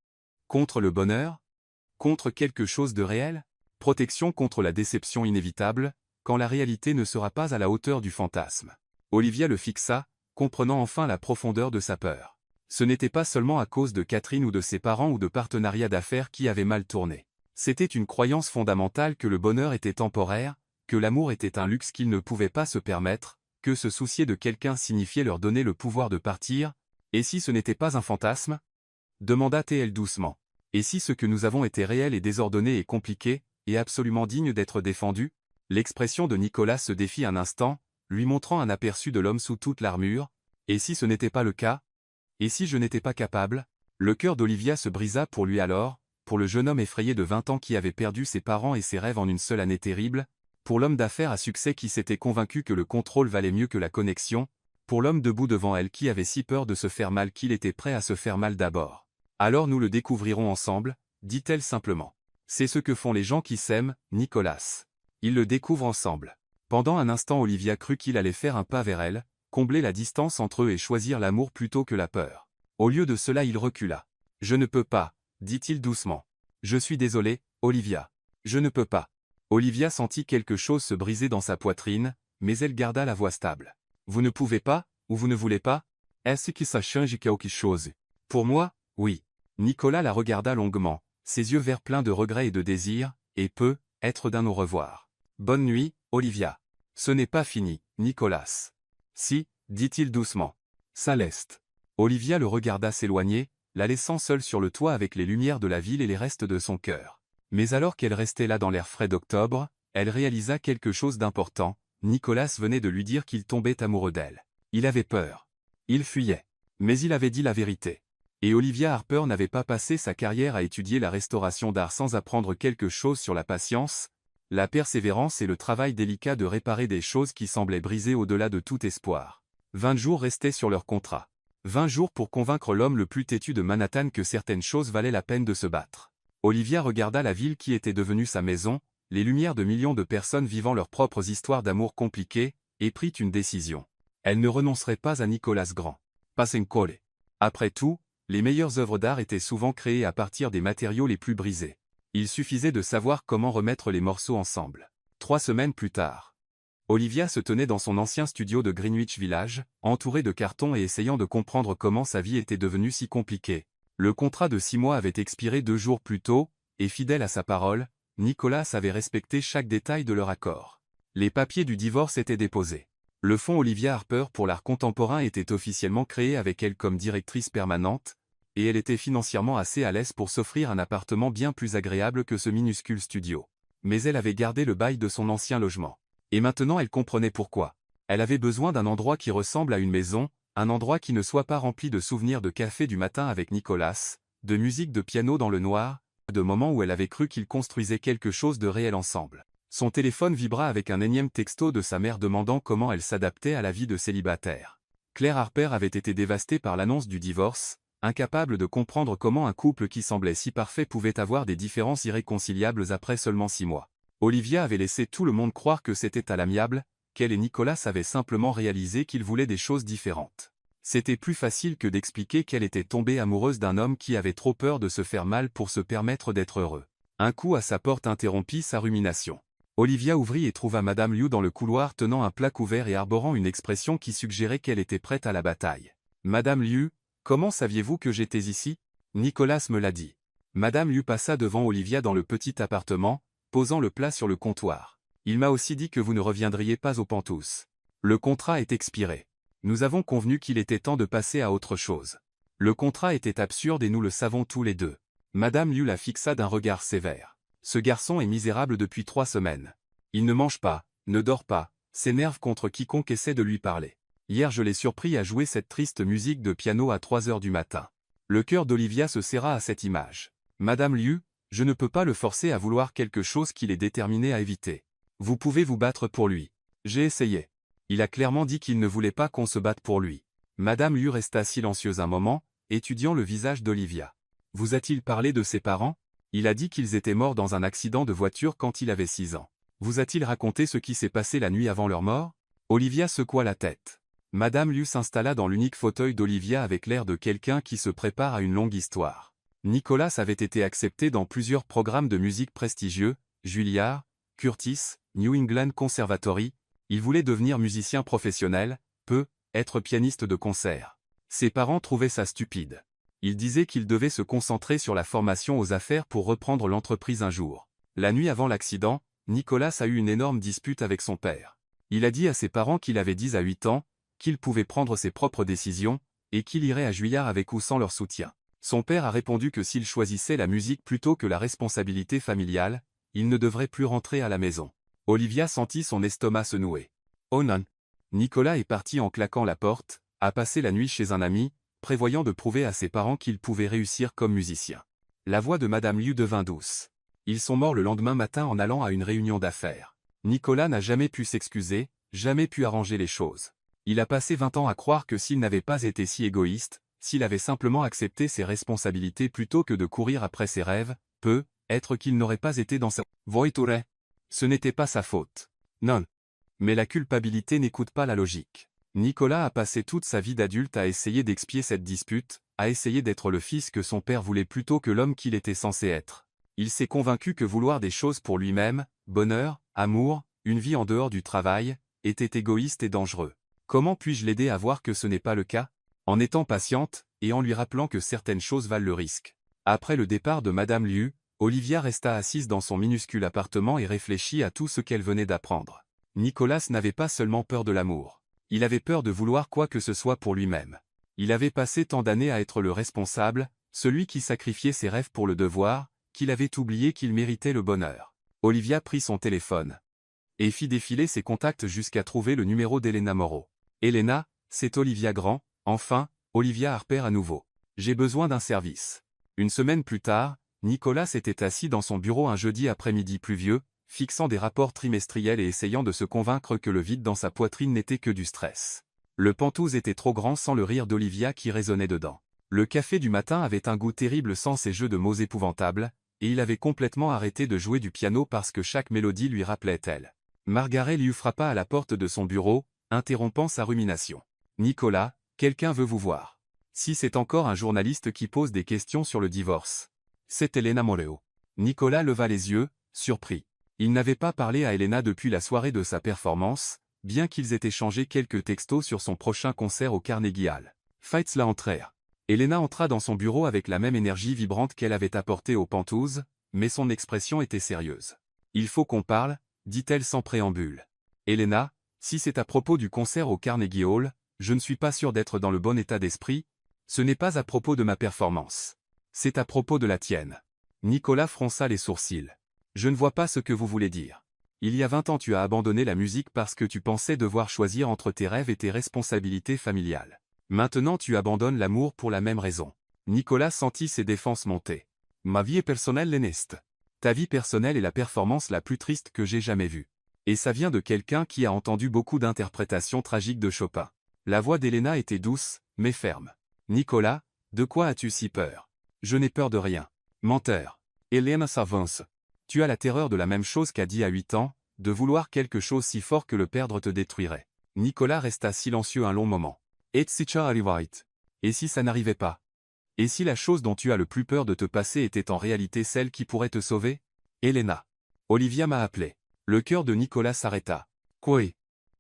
Contre le bonheur? Contre quelque chose de réel? Protection contre la déception inévitable, quand la réalité ne sera pas à la hauteur du fantasme. Olivia le fixa, comprenant enfin la profondeur de sa peur. Ce n'était pas seulement à cause de Catherine ou de ses parents ou de partenariats d'affaires qui avaient mal tourné. C'était une croyance fondamentale que le bonheur était temporaire, que l'amour était un luxe qu'ils ne pouvaient pas se permettre, que se soucier de quelqu'un signifiait leur donner le pouvoir de partir, et si ce n'était pas un fantasme? Demanda T.L. doucement. Et si ce que nous avons était réel et désordonné et compliqué, et absolument digne d'être défendu? L'expression de Nicolas se défit un instant, lui montrant un aperçu de l'homme sous toute l'armure. Et si ce n'était pas le cas? Et si je n'étais pas capable? Le cœur d'Olivia se brisa pour lui alors, pour le jeune homme effrayé de 20 ans qui avait perdu ses parents et ses rêves en une seule année terrible, pour l'homme d'affaires à succès qui s'était convaincu que le contrôle valait mieux que la connexion, pour l'homme debout devant elle qui avait si peur de se faire mal qu'il était prêt à se faire mal d'abord. Alors nous le découvrirons ensemble, dit-elle simplement. C'est ce que font les gens qui s'aiment, Nicolas. Ils le découvrent ensemble. Pendant un instant Olivia crut qu'il allait faire un pas vers elle, combler la distance entre eux et choisir l'amour plutôt que la peur. Au lieu de cela il recula. Je ne peux pas, dit-il doucement. Je suis désolé, Olivia. Je ne peux pas. Olivia sentit quelque chose se briser dans sa poitrine, mais elle garda la voix stable. Vous ne pouvez pas, ou vous ne voulez pas? Est-ce que ça change quelque chose? Pour moi, oui. Nicolas la regarda longuement, ses yeux verts pleins de regret et de désir, et peut être d'un au revoir. Bonne nuit, Olivia. Ce n'est pas fini, Nicolas. Si, dit-il doucement. Céleste. Olivia le regarda s'éloigner, la laissant seule sur le toit avec les lumières de la ville et les restes de son cœur. Mais alors qu'elle restait là dans l'air frais d'octobre, elle réalisa quelque chose d'important. Nicolas venait de lui dire qu'il tombait amoureux d'elle. Il avait peur. Il fuyait. Mais il avait dit la vérité. Et Olivia Harper n'avait pas passé sa carrière à étudier la restauration d'art sans apprendre quelque chose sur la patience, la persévérance et le travail délicat de réparer des choses qui semblaient brisées au-delà de tout espoir. 20 jours restaient sur leur contrat. 20 jours pour convaincre l'homme le plus têtu de Manhattan que certaines choses valaient la peine de se battre. Olivia regarda la ville qui était devenue sa maison, les lumières de millions de personnes vivant leurs propres histoires d'amour compliquées, et prit une décision. Elle ne renoncerait pas à Nicolas Grand. Passencole. Après tout, les meilleures œuvres d'art étaient souvent créées à partir des matériaux les plus brisés. Il suffisait de savoir comment remettre les morceaux ensemble. 3 semaines plus tard. Olivia se tenait dans son ancien studio de Greenwich Village, entourée de cartons et essayant de comprendre comment sa vie était devenue si compliquée. Le contrat de 6 mois avait expiré 2 jours plus tôt, et fidèle à sa parole, Nicolas avait respecté chaque détail de leur accord. Les papiers du divorce étaient déposés. Le fonds Olivia Harper pour l'art contemporain était officiellement créé avec elle comme directrice permanente, et elle était financièrement assez à l'aise pour s'offrir un appartement bien plus agréable que ce minuscule studio. Mais elle avait gardé le bail de son ancien logement. Et maintenant elle comprenait pourquoi. Elle avait besoin d'un endroit qui ressemble à une maison, un endroit qui ne soit pas rempli de souvenirs de café du matin avec Nicolas, de musique de piano dans le noir, de moments où elle avait cru qu'ils construisaient quelque chose de réel ensemble. Son téléphone vibra avec un énième texto de sa mère demandant comment elle s'adaptait à la vie de célibataire. Claire Harper avait été dévastée par l'annonce du divorce, incapable de comprendre comment un couple qui semblait si parfait pouvait avoir des différences irréconciliables après seulement 6 mois. Olivia avait laissé tout le monde croire que c'était à l'amiable, qu'elle et Nicolas avaient simplement réalisé qu'ils voulaient des choses différentes. C'était plus facile que d'expliquer qu'elle était tombée amoureuse d'un homme qui avait trop peur de se faire mal pour se permettre d'être heureux. Un coup à sa porte interrompit sa rumination. Olivia ouvrit et trouva Madame Liu dans le couloir tenant un plat couvert et arborant une expression qui suggérait qu'elle était prête à la bataille. Madame Liu, comment saviez-vous que j'étais ici? Nicolas me l'a dit. Madame Liu passa devant Olivia dans le petit appartement, posant le plat sur le comptoir. Il m'a aussi dit que vous ne reviendriez pas aux Pantous. Le contrat est expiré. Nous avons convenu qu'il était temps de passer à autre chose. Le contrat était absurde et nous le savons tous les deux. Madame Liu la fixa d'un regard sévère. Ce garçon est misérable depuis 3 semaines. Il ne mange pas, ne dort pas, s'énerve contre quiconque essaie de lui parler. Hier je l'ai surpris à jouer cette triste musique de piano à 3 heures du matin. Le cœur d'Olivia se serra à cette image. Madame Liu, je ne peux pas le forcer à vouloir quelque chose qu'il est déterminé à éviter. Vous pouvez vous battre pour lui. J'ai essayé. Il a clairement dit qu'il ne voulait pas qu'on se batte pour lui. Madame Liu resta silencieuse un moment, étudiant le visage d'Olivia. Vous a-t-il parlé de ses parents? Il a dit qu'ils étaient morts dans un accident de voiture quand il avait 6 ans. Vous a-t-il raconté ce qui s'est passé la nuit avant leur mort? Olivia secoua la tête. Madame Liu s'installa dans l'unique fauteuil d'Olivia avec l'air de quelqu'un qui se prépare à une longue histoire. Nicolas avait été accepté dans plusieurs programmes de musique prestigieux, Juilliard, Curtis, New England Conservatory. Il voulait devenir musicien professionnel, être pianiste de concert. Ses parents trouvaient ça stupide. Ils disaient qu'il devait se concentrer sur la formation aux affaires pour reprendre l'entreprise un jour. La nuit avant l'accident, Nicolas a eu une énorme dispute avec son père. Il a dit à ses parents qu'il avait 10 à 8 ans, qu'il pouvait prendre ses propres décisions, et qu'il irait à Juilliard avec ou sans leur soutien. Son père a répondu que s'il choisissait la musique plutôt que la responsabilité familiale, il ne devrait plus rentrer à la maison. Olivia sentit son estomac se nouer. Oh non! Nicolas est parti en claquant la porte, a passé la nuit chez un ami, prévoyant de prouver à ses parents qu'il pouvait réussir comme musicien. La voix de Madame Liu devint douce. Ils sont morts le lendemain matin en allant à une réunion d'affaires. Nicolas n'a jamais pu s'excuser, jamais pu arranger les choses. Il a passé 20 ans à croire que s'il n'avait pas été si égoïste, s'il avait simplement accepté ses responsabilités plutôt que de courir après ses rêves, être qu'il n'aurait pas été dans sa voiture. Ce n'était pas sa faute. Non. Mais la culpabilité n'écoute pas la logique. Nicolas a passé toute sa vie d'adulte à essayer d'expier cette dispute, à essayer d'être le fils que son père voulait plutôt que l'homme qu'il était censé être. Il s'est convaincu que vouloir des choses pour lui-même, bonheur, amour, une vie en dehors du travail, était égoïste et dangereux. Comment puis-je l'aider à voir que ce n'est pas le cas? En étant patiente, et en lui rappelant que certaines choses valent le risque. Après le départ de Madame Liu, Olivia resta assise dans son minuscule appartement et réfléchit à tout ce qu'elle venait d'apprendre. Nicolas n'avait pas seulement peur de l'amour. Il avait peur de vouloir quoi que ce soit pour lui-même. Il avait passé tant d'années à être le responsable, celui qui sacrifiait ses rêves pour le devoir, qu'il avait oublié qu'il méritait le bonheur. Olivia prit son téléphone et fit défiler ses contacts jusqu'à trouver le numéro d'Elena Moreau. Elena, c'est Olivia Grand, enfin, Olivia Harper à nouveau. J'ai besoin d'un service. Une semaine plus tard, Nicolas était assis dans son bureau un jeudi après-midi pluvieux, fixant des rapports trimestriels et essayant de se convaincre que le vide dans sa poitrine n'était que du stress. Le pantouse était trop grand sans le rire d'Olivia qui résonnait dedans. Le café du matin avait un goût terrible sans ses jeux de mots épouvantables, et il avait complètement arrêté de jouer du piano parce que chaque mélodie lui rappelait elle. Margaret lui frappa à la porte de son bureau, interrompant sa rumination. « Nicolas, quelqu'un veut vous voir. » Si c'est encore un journaliste qui pose des questions sur le divorce. C'est Elena Moreau. Nicolas leva les yeux, surpris. Il n'avait pas parlé à Elena depuis la soirée de sa performance, bien qu'ils aient échangé quelques textos sur son prochain concert au Carnegie Hall. Fights la entrèrent. Elena entra dans son bureau avec la même énergie vibrante qu'elle avait apportée aux pantouses, mais son expression était sérieuse. « Il faut qu'on parle », dit-elle sans préambule. « Elena, si c'est à propos du concert au Carnegie Hall, je ne suis pas sûre d'être dans le bon état d'esprit. Ce n'est pas à propos de ma performance. C'est à propos de la tienne. » Nicolas fronça les sourcils. « Je ne vois pas ce que vous voulez dire. Il y a 20 ans tu as abandonné la musique parce que tu pensais devoir choisir entre tes rêves et tes responsabilités familiales. Maintenant tu abandonnes l'amour pour la même raison. » Nicolas sentit ses défenses monter. « Ma vie est personnelle l'enneste. Ta vie personnelle est la performance la plus triste que j'ai jamais vue. Et ça vient de quelqu'un qui a entendu beaucoup d'interprétations tragiques de Chopin. » La voix d'Elena était douce, mais ferme. « Nicolas, de quoi as-tu si peur? » « Je n'ai peur de rien. » Menteur. Elena s'avance. « Tu as la terreur de la même chose qu'à 10 à 8 ans, de vouloir quelque chose si fort que le perdre te détruirait. » Nicolas resta silencieux un long moment. « Et si ça arrivait? Et si ça n'arrivait pas? Et si la chose dont tu as le plus peur de te passer était en réalité celle qui pourrait te sauver? » Elena. « Olivia m'a appelé. » Le cœur de Nicolas s'arrêta. « Quoi?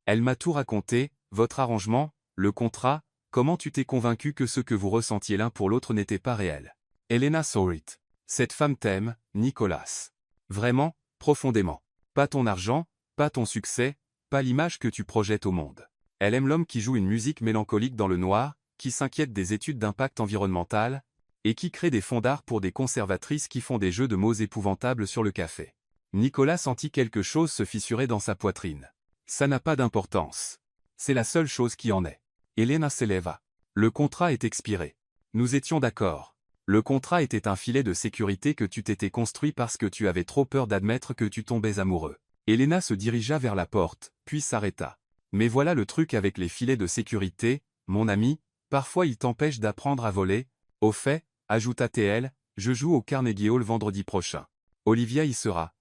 Elle m'a tout raconté, votre arrangement, le contrat, comment tu t'es convaincu que ce que vous ressentiez l'un pour l'autre n'était pas réel. » Elena Sorit. « Cette femme t'aime, Nicolas. Vraiment, profondément. Pas ton argent, pas ton succès, pas l'image que tu projettes au monde. Elle aime l'homme qui joue une musique mélancolique dans le noir, qui s'inquiète des études d'impact environnemental, et qui crée des fonds d'art pour des conservatrices qui font des jeux de mots épouvantables sur le café. » Nicolas sentit quelque chose se fissurer dans sa poitrine. « Ça n'a pas d'importance. C'est la seule chose qui en est. » Elena s'éleva. « Le contrat est expiré. Nous étions d'accord. Le contrat était un filet de sécurité que tu t'étais construit parce que tu avais trop peur d'admettre que tu tombais amoureux. » Elena se dirigea vers la porte, puis s'arrêta. « Mais voilà le truc avec les filets de sécurité, mon ami, parfois ils t'empêchent d'apprendre à voler. Au fait, ajouta-t-elle, Je joue au Carnegie Hall vendredi prochain. Olivia y sera.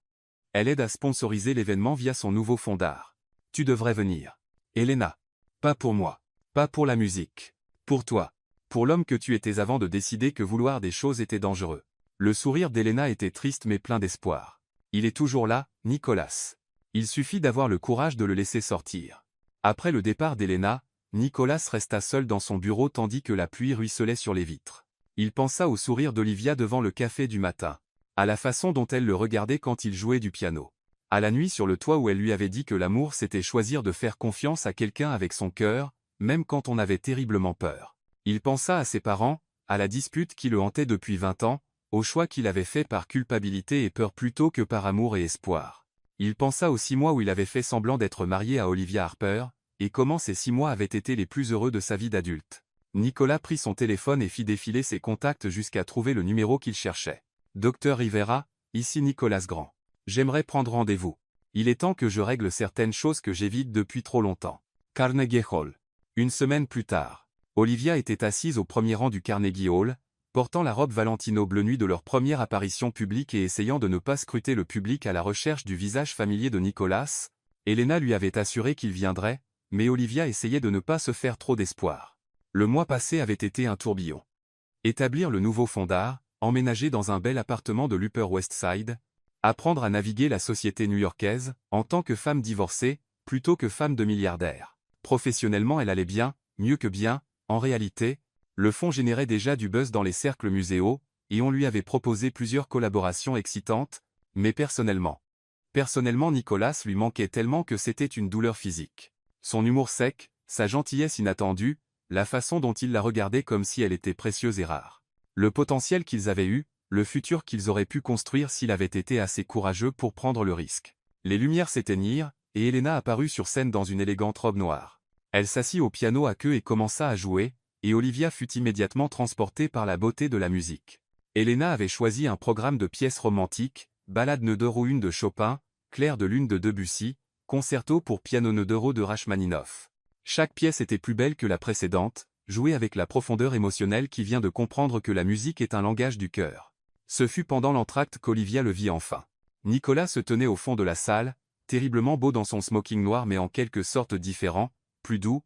Elle aide à sponsoriser l'événement via son nouveau fonds d'art. Tu devrais venir. Elena. Pas pour moi. Pas pour la musique. Pour toi. Pour l'homme que tu étais avant de décider que vouloir des choses était dangereux. Le sourire d'Elena était triste mais plein d'espoir. Il est toujours là, Nicolas. Il suffit d'avoir le courage de le laisser sortir. Après le départ d'Elena, Nicolas resta seul dans son bureau tandis que la pluie ruisselait sur les vitres. Il pensa au sourire d'Olivia devant le café du matin, à la façon dont elle le regardait quand il jouait du piano, à la nuit sur le toit où elle lui avait dit que l'amour c'était choisir de faire confiance à quelqu'un avec son cœur, même quand on avait terriblement peur. Il pensa à ses parents, à la dispute qui le hantait depuis 20 ans, au choix qu'il avait fait par culpabilité et peur plutôt que par amour et espoir. Il pensa aux 6 mois où il avait fait semblant d'être marié à Olivia Harper, et comment ces 6 mois avaient été les plus heureux de sa vie d'adulte. Nicolas prit son téléphone et fit défiler ses contacts jusqu'à trouver le numéro qu'il cherchait. Docteur Rivera, ici Nicolas Grand. J'aimerais prendre rendez-vous. Il est temps que je règle certaines choses que j'évite depuis trop longtemps. Carnegie Hall. Une semaine plus tard, Olivia était assise au premier rang du Carnegie Hall, portant la robe Valentino bleu nuit de leur première apparition publique et essayant de ne pas scruter le public à la recherche du visage familier de Nicolas. Elena lui avait assuré qu'il viendrait, mais Olivia essayait de ne pas se faire trop d'espoir. Le mois passé avait été un tourbillon. Établir le nouveau fonds d'art, emménager dans un bel appartement de l'Upper West Side, apprendre à naviguer la société new-yorkaise, en tant que femme divorcée, plutôt que femme de milliardaire. Professionnellement elle allait bien, mieux que bien, en réalité, le fonds générait déjà du buzz dans les cercles muséaux, et on lui avait proposé plusieurs collaborations excitantes, mais personnellement Nicolas lui manquait tellement que c'était une douleur physique. Son humour sec, sa gentillesse inattendue, la façon dont il la regardait comme si elle était précieuse et rare. Le potentiel qu'ils avaient eu, le futur qu'ils auraient pu construire s'il avait été assez courageux pour prendre le risque. Les lumières s'éteignirent, et Elena apparut sur scène dans une élégante robe noire. Elle s'assit au piano à queue et commença à jouer, et Olivia fut immédiatement transportée par la beauté de la musique. Elena avait choisi un programme de pièces romantiques, Ballade Nœud-d'Euro 1 de Chopin, Clair de lune de Debussy, Concerto pour piano Nœud-d'Euro de Rachmaninoff. Chaque pièce était plus belle que la précédente, jouée avec la profondeur émotionnelle qui vient de comprendre que la musique est un langage du cœur. Ce fut pendant l'entracte qu'Olivia le vit enfin. Nicolas se tenait au fond de la salle, terriblement beau dans son smoking noir mais en quelque sorte différent, plus doux,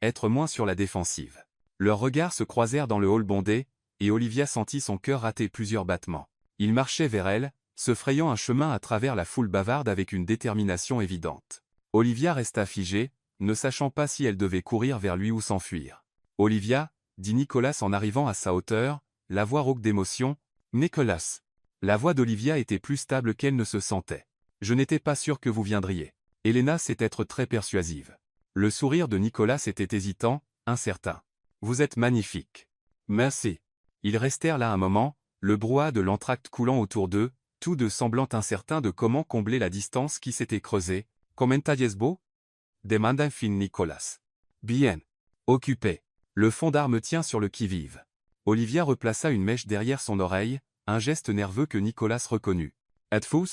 être moins sur la défensive. Leurs regards se croisèrent dans le hall bondé, et Olivia sentit son cœur rater plusieurs battements. Il marchait vers elle, se frayant un chemin à travers la foule bavarde avec une détermination évidente. Olivia resta figée, ne sachant pas si elle devait courir vers lui ou s'enfuir. « Olivia » dit Nicolas en arrivant à sa hauteur, la voix rauque d'émotion. « Nicolas » La voix d'Olivia était plus stable qu'elle ne se sentait. « Je n'étais pas sûr que vous viendriez. » Elena sait être très persuasive. Le sourire de Nicolas était hésitant, incertain. « Vous êtes magnifique. »« Merci. » Ils restèrent là un moment, le brouhaha de l'entracte coulant autour d'eux, tous deux semblant incertains de comment combler la distance qui s'était creusée. « Commentariez beau » demanda enfin Nicolas. « Bien. Occupé. Le fond d'art me tient sur le qui-vive. » Olivia replaça une mèche derrière son oreille, un geste nerveux que Nicolas reconnut. « Êtes-vous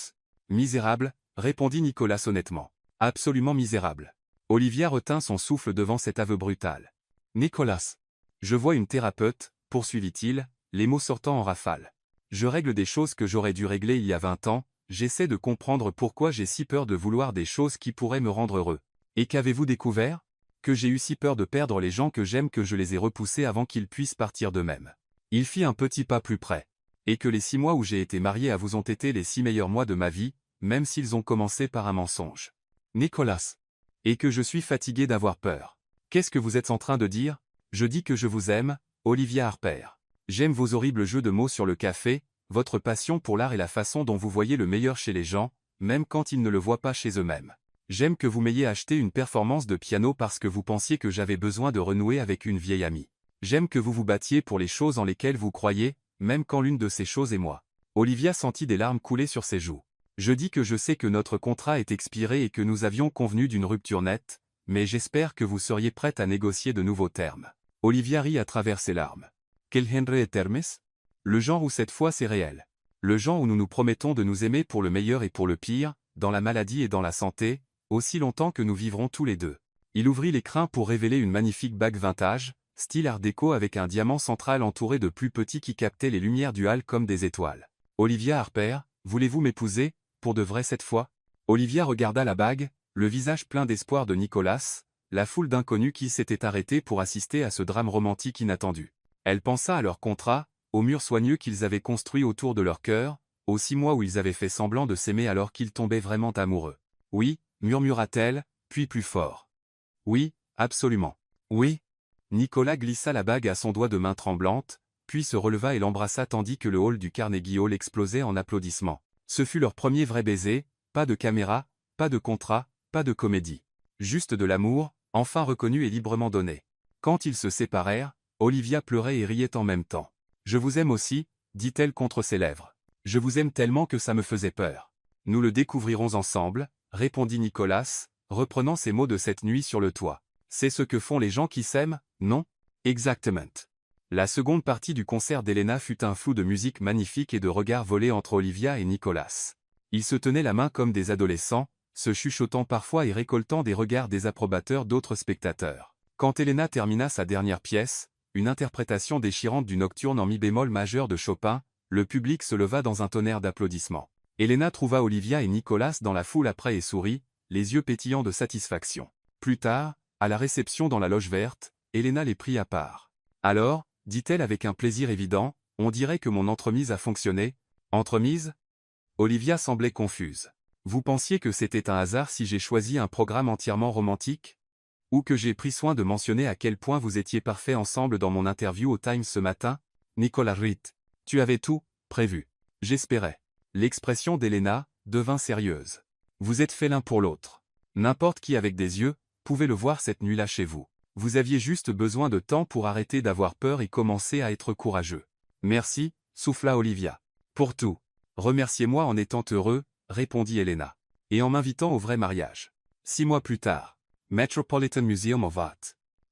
misérable » répondit Nicolas honnêtement. « Absolument misérable. » Olivia retint son souffle devant cet aveu brutal. « Nicolas. Je vois une thérapeute, poursuivit-il, les mots sortant en rafale. Je règle des choses que j'aurais dû régler il y a 20 ans, j'essaie de comprendre pourquoi j'ai si peur de vouloir des choses qui pourraient me rendre heureux. Et qu'avez-vous découvert ? Que j'ai eu si peur de perdre les gens que j'aime que je les ai repoussés avant qu'ils puissent partir d'eux-mêmes. Il fit un petit pas plus près. Et que les 6 mois où j'ai été marié à vous ont été les 6 meilleurs mois de ma vie, même s'ils ont commencé par un mensonge. Nicolas. Et que je suis fatigué d'avoir peur. Qu'est-ce que vous êtes en train de dire ? Je dis que je vous aime, Olivia Harper. J'aime vos horribles jeux de mots sur le café, votre passion pour l'art et la façon dont vous voyez le meilleur chez les gens, même quand ils ne le voient pas chez eux-mêmes. J'aime que vous m'ayez acheté une performance de piano parce que vous pensiez que j'avais besoin de renouer avec une vieille amie. J'aime que vous vous battiez pour les choses en lesquelles vous croyez, même quand l'une de ces choses est moi. Olivia sentit des larmes couler sur ses joues. Je dis que je sais que notre contrat est expiré et que nous avions convenu d'une rupture nette, mais j'espère que vous seriez prête à négocier de nouveaux termes. Olivia rit à travers ses larmes. Quel genre est termes ? Le genre où cette fois c'est réel. Le genre où nous nous promettons de nous aimer pour le meilleur et pour le pire, dans la maladie et dans la santé, aussi longtemps que nous vivrons tous les deux. Il ouvrit l'écrin pour révéler une magnifique bague vintage, Style art déco avec un diamant central entouré de plus petits qui captaient les lumières du hall comme des étoiles. Olivia Harper, voulez-vous m'épouser, pour de vrai cette fois? Olivia regarda la bague, le visage plein d'espoir de Nicolas, la foule d'inconnus qui s'étaient arrêtés pour assister à ce drame romantique inattendu. Elle pensa à leur contrat, aux murs soigneux qu'ils avaient construits autour de leur cœur, aux 6 mois où ils avaient fait semblant de s'aimer alors qu'ils tombaient vraiment amoureux. Oui, murmura-t-elle, puis plus fort. Oui, absolument. Oui. Nicolas glissa la bague à son doigt de main tremblante, puis se releva et l'embrassa tandis que le hall du Carnegie Hall explosait en applaudissements. Ce fut leur premier vrai baiser, pas de caméra, pas de contrat, pas de comédie. Juste de l'amour, enfin reconnu et librement donné. Quand ils se séparèrent, Olivia pleurait et riait en même temps. « Je vous aime aussi », dit-elle contre ses lèvres. « Je vous aime tellement que ça me faisait peur. »« Nous le découvrirons ensemble », répondit Nicolas, reprenant ses mots de cette nuit sur le toit. « C'est ce que font les gens qui s'aiment, non ? » Exactement. La seconde partie du concert d'Elena fut un flou de musique magnifique et de regards volés entre Olivia et Nicolas. Ils se tenaient la main comme des adolescents, se chuchotant parfois et récoltant des regards désapprobateurs d'autres spectateurs. Quand Elena termina sa dernière pièce, une interprétation déchirante du nocturne en mi bémol majeur de Chopin, le public se leva dans un tonnerre d'applaudissements. Elena trouva Olivia et Nicolas dans la foule après et sourit, les yeux pétillants de satisfaction. Plus tard, à la réception dans la loge verte, Elena les prit à part. « Alors, dit-elle avec un plaisir évident, on dirait que mon entremise a fonctionné. » « Entremise ?» Olivia semblait confuse. « Vous pensiez que c'était un hasard si j'ai choisi un programme entièrement romantique ? Ou que j'ai pris soin de mentionner à quel point vous étiez parfaits ensemble dans mon interview au Times ce matin ? Nicolas Ritt. Tu avais tout prévu. J'espérais. » L'expression d'Elena devint sérieuse. « Vous êtes faits l'un pour l'autre. N'importe qui avec des yeux pouvait le voir cette nuit-là chez vous. Vous aviez juste besoin de temps pour arrêter d'avoir peur et commencer à être courageux. »« Merci, » souffla Olivia. « Pour tout. Remerciez-moi en étant heureux, » répondit Elena. « Et en m'invitant au vrai mariage. » 6 mois plus tard. Metropolitan Museum of Art.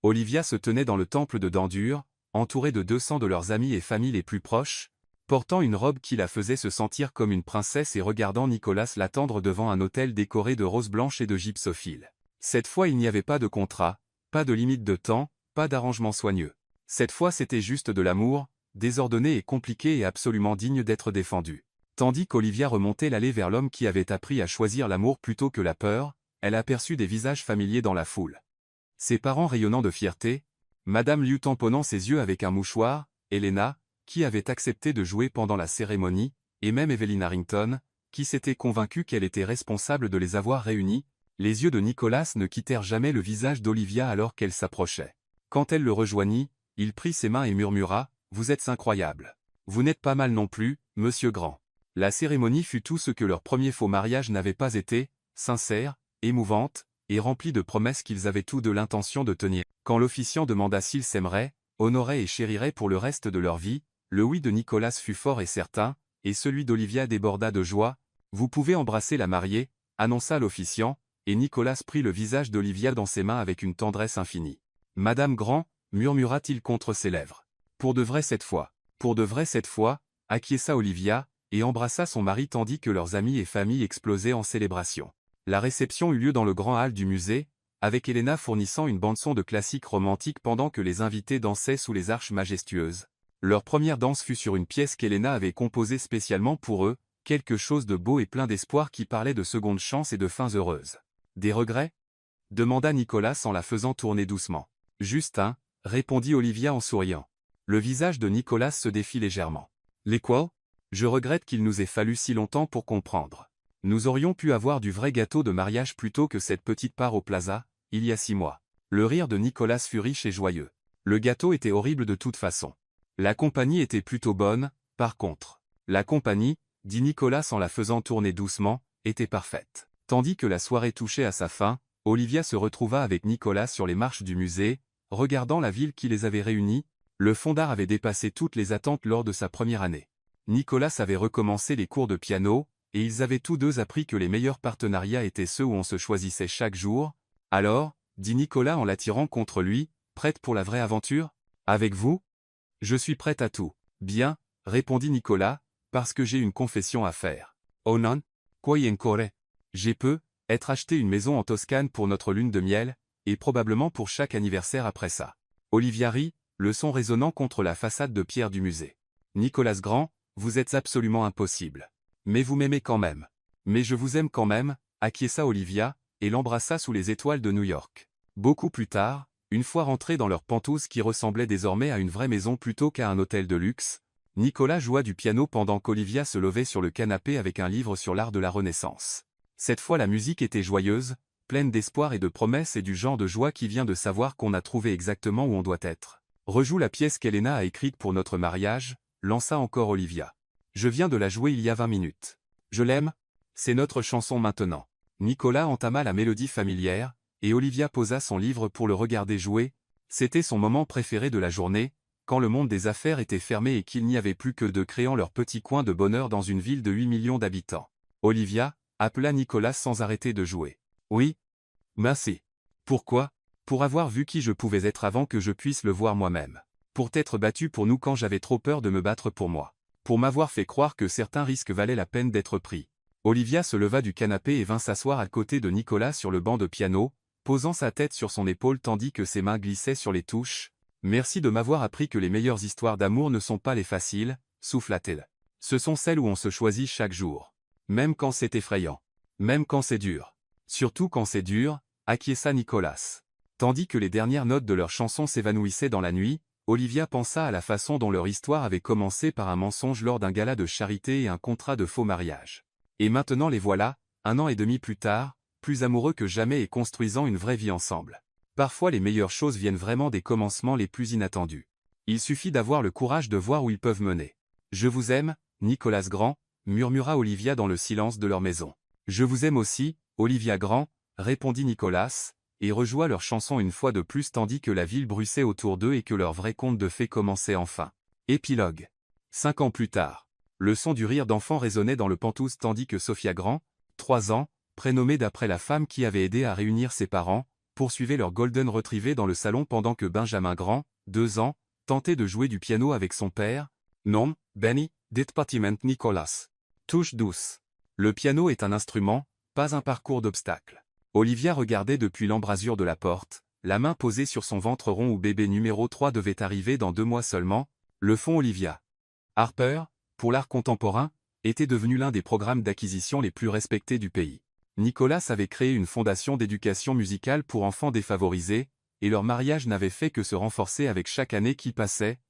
Olivia se tenait dans le temple de Dendur, entourée de 200 de leurs amis et familles les plus proches, portant une robe qui la faisait se sentir comme une princesse et regardant Nicolas l'attendre devant un hôtel décoré de roses blanches et de gypsophiles. Cette fois il n'y avait pas de contrat, pas de limite de temps, pas d'arrangement soigneux. Cette fois c'était juste de l'amour, désordonné et compliqué et absolument digne d'être défendu. Tandis qu'Olivia remontait l'allée vers l'homme qui avait appris à choisir l'amour plutôt que la peur, elle aperçut des visages familiers dans la foule. Ses parents rayonnant de fierté, Madame Liu tamponnant ses yeux avec un mouchoir, Elena, qui avait accepté de jouer pendant la cérémonie, et même Evelyn Harrington, qui s'était convaincue qu'elle était responsable de les avoir réunis. Les yeux de Nicolas ne quittèrent jamais le visage d'Olivia alors qu'elle s'approchait. Quand elle le rejoignit, il prit ses mains et murmura « Vous êtes incroyable. Vous n'êtes pas mal non plus, monsieur Grand. » La cérémonie fut tout ce que leur premier faux mariage n'avait pas été, sincère, émouvante, et remplie de promesses qu'ils avaient tous deux l'intention de tenir. Quand l'officiant demanda s'ils s'aimeraient, honoreraient et chériraient pour le reste de leur vie, le oui de Nicolas fut fort et certain, et celui d'Olivia déborda de joie. « Vous pouvez embrasser la mariée », annonça l'officiant, et Nicolas prit le visage d'Olivia dans ses mains avec une tendresse infinie. « Madame Grand », murmura-t-il contre ses lèvres. « Pour de vrai cette fois. Pour de vrai cette fois », acquiesça Olivia, et embrassa son mari tandis que leurs amis et familles explosaient en célébration. La réception eut lieu dans le grand hall du musée, avec Elena fournissant une bande-son de classiques romantiques pendant que les invités dansaient sous les arches majestueuses. Leur première danse fut sur une pièce qu'Elena avait composée spécialement pour eux, quelque chose de beau et plein d'espoir qui parlait de secondes chances et de fins heureuses. « Des regrets » demanda Nicolas en la faisant tourner doucement. « Juste un » répondit Olivia en souriant. Le visage de Nicolas se défit légèrement. « Les quoi ? Je regrette qu'il nous ait fallu si longtemps pour comprendre. Nous aurions pu avoir du vrai gâteau de mariage plutôt que cette petite part au plaza, il y a 6 mois. » Le rire de Nicolas fut riche et joyeux. Le gâteau était horrible de toute façon. La compagnie était plutôt bonne, par contre. La compagnie, dit Nicolas en la faisant tourner doucement, était parfaite. Tandis que la soirée touchait à sa fin, Olivia se retrouva avec Nicolas sur les marches du musée, regardant la ville qui les avait réunis. Le fond d'art avait dépassé toutes les attentes lors de sa première année. Nicolas avait recommencé les cours de piano, et ils avaient tous deux appris que les meilleurs partenariats étaient ceux où on se choisissait chaque jour. « Alors » dit Nicolas en l'attirant contre lui, « prête pour la vraie aventure ? Avec vous ? » « Je suis prête à tout. »« Bien, » répondit Nicolas, « parce que j'ai une confession à faire. »« Oh non ? Quoi encore ? J'ai être acheté une maison en Toscane pour notre lune de miel, et probablement pour chaque anniversaire après ça. » Olivia rit, le son résonnant contre la façade de pierre du musée. Nicolas Grand, vous êtes absolument impossible. Mais vous m'aimez quand même. Mais je vous aime quand même, acquiesça Olivia, et l'embrassa sous les étoiles de New York. Beaucoup plus tard, une fois rentrés dans leur penthouse qui ressemblait désormais à une vraie maison plutôt qu'à un hôtel de luxe, Nicolas joua du piano pendant qu'Olivia se levait sur le canapé avec un livre sur l'art de la Renaissance. Cette fois la musique était joyeuse, pleine d'espoir et de promesses et du genre de joie qui vient de savoir qu'on a trouvé exactement où on doit être. Rejoue la pièce qu'Elena a écrite pour notre mariage, lança encore Olivia. Je viens de la jouer il y a 20 minutes. Je l'aime. C'est notre chanson maintenant. Nicolas entama la mélodie familière, et Olivia posa son livre pour le regarder jouer. C'était son moment préféré de la journée, quand le monde des affaires était fermé et qu'il n'y avait plus que deux créant leur petit coin de bonheur dans une ville de 8 millions d'habitants. Olivia, appela Nicolas sans arrêter de jouer. Oui. Merci. Pourquoi? Pour avoir vu qui je pouvais être avant que je puisse le voir moi-même. Pour t'être battu pour nous quand j'avais trop peur de me battre pour moi. Pour m'avoir fait croire que certains risques valaient la peine d'être pris. Olivia se leva du canapé et vint s'asseoir à côté de Nicolas sur le banc de piano, posant sa tête sur son épaule tandis que ses mains glissaient sur les touches. Merci de m'avoir appris que les meilleures histoires d'amour ne sont pas les faciles, souffla-t-elle. Ce sont celles où on se choisit chaque jour. Même quand c'est effrayant. Même quand c'est dur. Surtout quand c'est dur, acquiesça Nicolas. Tandis que les dernières notes de leur chanson s'évanouissaient dans la nuit, Olivia pensa à la façon dont leur histoire avait commencé par un mensonge lors d'un gala de charité et un contrat de faux mariage. Et maintenant les voilà, 1 an et demi plus tard, plus amoureux que jamais et construisant une vraie vie ensemble. Parfois les meilleures choses viennent vraiment des commencements les plus inattendus. Il suffit d'avoir le courage de voir où ils peuvent mener. Je vous aime, Nicolas Grand, murmura Olivia dans le silence de leur maison. Je vous aime aussi, Olivia Grand, répondit Nicolas, et rejoua leur chanson une fois de plus tandis que la ville bruissait autour d'eux et que leur vrai conte de fées commençait enfin. Épilogue. 5 ans plus tard. Le son du rire d'enfant résonnait dans le penthouse tandis que Sophia Grand, 3 ans, prénommée d'après la femme qui avait aidé à réunir ses parents, poursuivait leur golden retriever dans le salon pendant que Benjamin Grand, 2 ans, tentait de jouer du piano avec son père. Non, Benny, dit patiment Nicolas. Touche douce. Le piano est un instrument, pas un parcours d'obstacles. Olivia regardait depuis l'embrasure de la porte, la main posée sur son ventre rond où bébé numéro 3 devait arriver dans 2 mois seulement. Le fond Olivia Harper, pour l'art contemporain, était devenu l'un des programmes d'acquisition les plus respectés du pays. Nicolas avait créé une fondation d'éducation musicale pour enfants défavorisés, et leur mariage n'avait fait que se renforcer avec chaque année qui passait.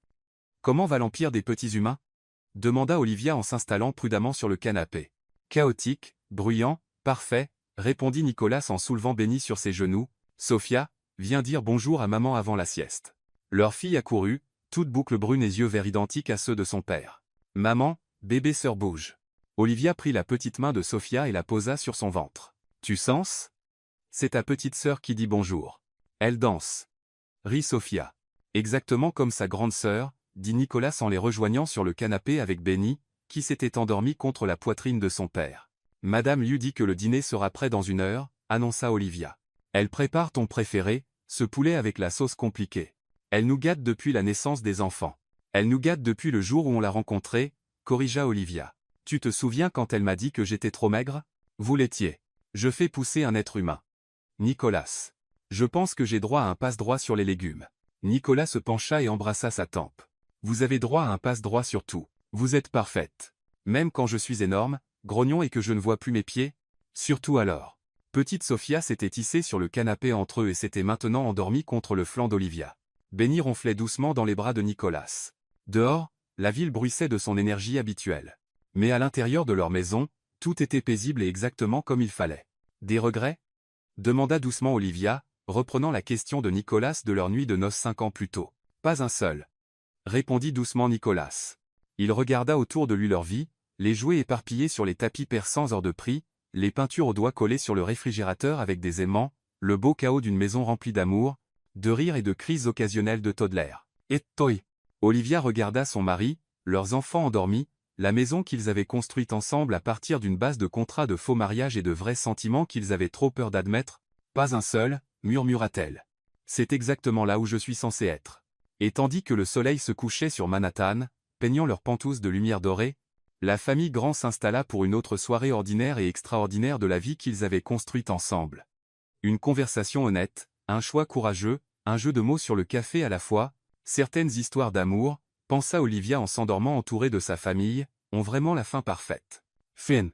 Comment va l'empire des petits humains? Demanda Olivia en s'installant prudemment sur le canapé. Chaotique, bruyant, parfait, répondit Nicolas en soulevant Benny sur ses genoux. Sophia, viens dire bonjour à maman avant la sieste. Leur fille accourut, toute boucle brune et yeux verts identiques à ceux de son père. Maman, bébé sœur bouge. Olivia prit la petite main de Sophia et la posa sur son ventre. Tu sens? C'est ta petite sœur qui dit bonjour. Elle danse. Rit Sophia. Exactement comme sa grande sœur, dit Nicolas en les rejoignant sur le canapé avec Benny, qui s'était endormi contre la poitrine de son père. Madame Liu dit que le dîner sera prêt dans 1 heure, annonça Olivia. Elle prépare ton préféré, ce poulet avec la sauce compliquée. Elle nous gâte depuis la naissance des enfants. Elle nous gâte depuis le jour où on l'a rencontrée, corrigea Olivia. Tu te souviens quand elle m'a dit que j'étais trop maigre? Vous l'étiez. Je fais pousser un être humain. Nicolas. Je pense que j'ai droit à un passe-droit sur les légumes. Nicolas se pencha et embrassa sa tempe. Vous avez droit à un passe-droit sur tout. Vous êtes parfaite. Même quand je suis énorme, grognon et que je ne vois plus mes pieds? Surtout alors. Petite Sophia s'était hissée sur le canapé entre eux et s'était maintenant endormie contre le flanc d'Olivia. Benny ronflait doucement dans les bras de Nicolas. Dehors, la ville bruissait de son énergie habituelle. Mais à l'intérieur de leur maison, tout était paisible et exactement comme il fallait. Des regrets? Demanda doucement Olivia, reprenant la question de Nicolas de leur nuit de noces 5 ans plus tôt. Pas un seul. Répondit doucement Nicolas. Il regarda autour de lui leur vie, les jouets éparpillés sur les tapis persans hors de prix, les peintures aux doigts collées sur le réfrigérateur avec des aimants, le beau chaos d'une maison remplie d'amour, de rires et de crises occasionnelles de toddler. Et toi? Olivia regarda son mari, leurs enfants endormis, la maison qu'ils avaient construite ensemble à partir d'une base de contrat de faux mariage et de vrais sentiments qu'ils avaient trop peur d'admettre. Pas un seul, murmura-t-elle. C'est exactement là où je suis censé être. Et tandis que le soleil se couchait sur Manhattan, peignant leurs penthouse de lumière dorée, la famille Grand s'installa pour une autre soirée ordinaire et extraordinaire de la vie qu'ils avaient construite ensemble. Une conversation honnête, un choix courageux, Un jeu de mots sur le café à la fois, certaines histoires d'amour, pensa Olivia en s'endormant entourée de sa famille, ont vraiment la fin parfaite. Fin.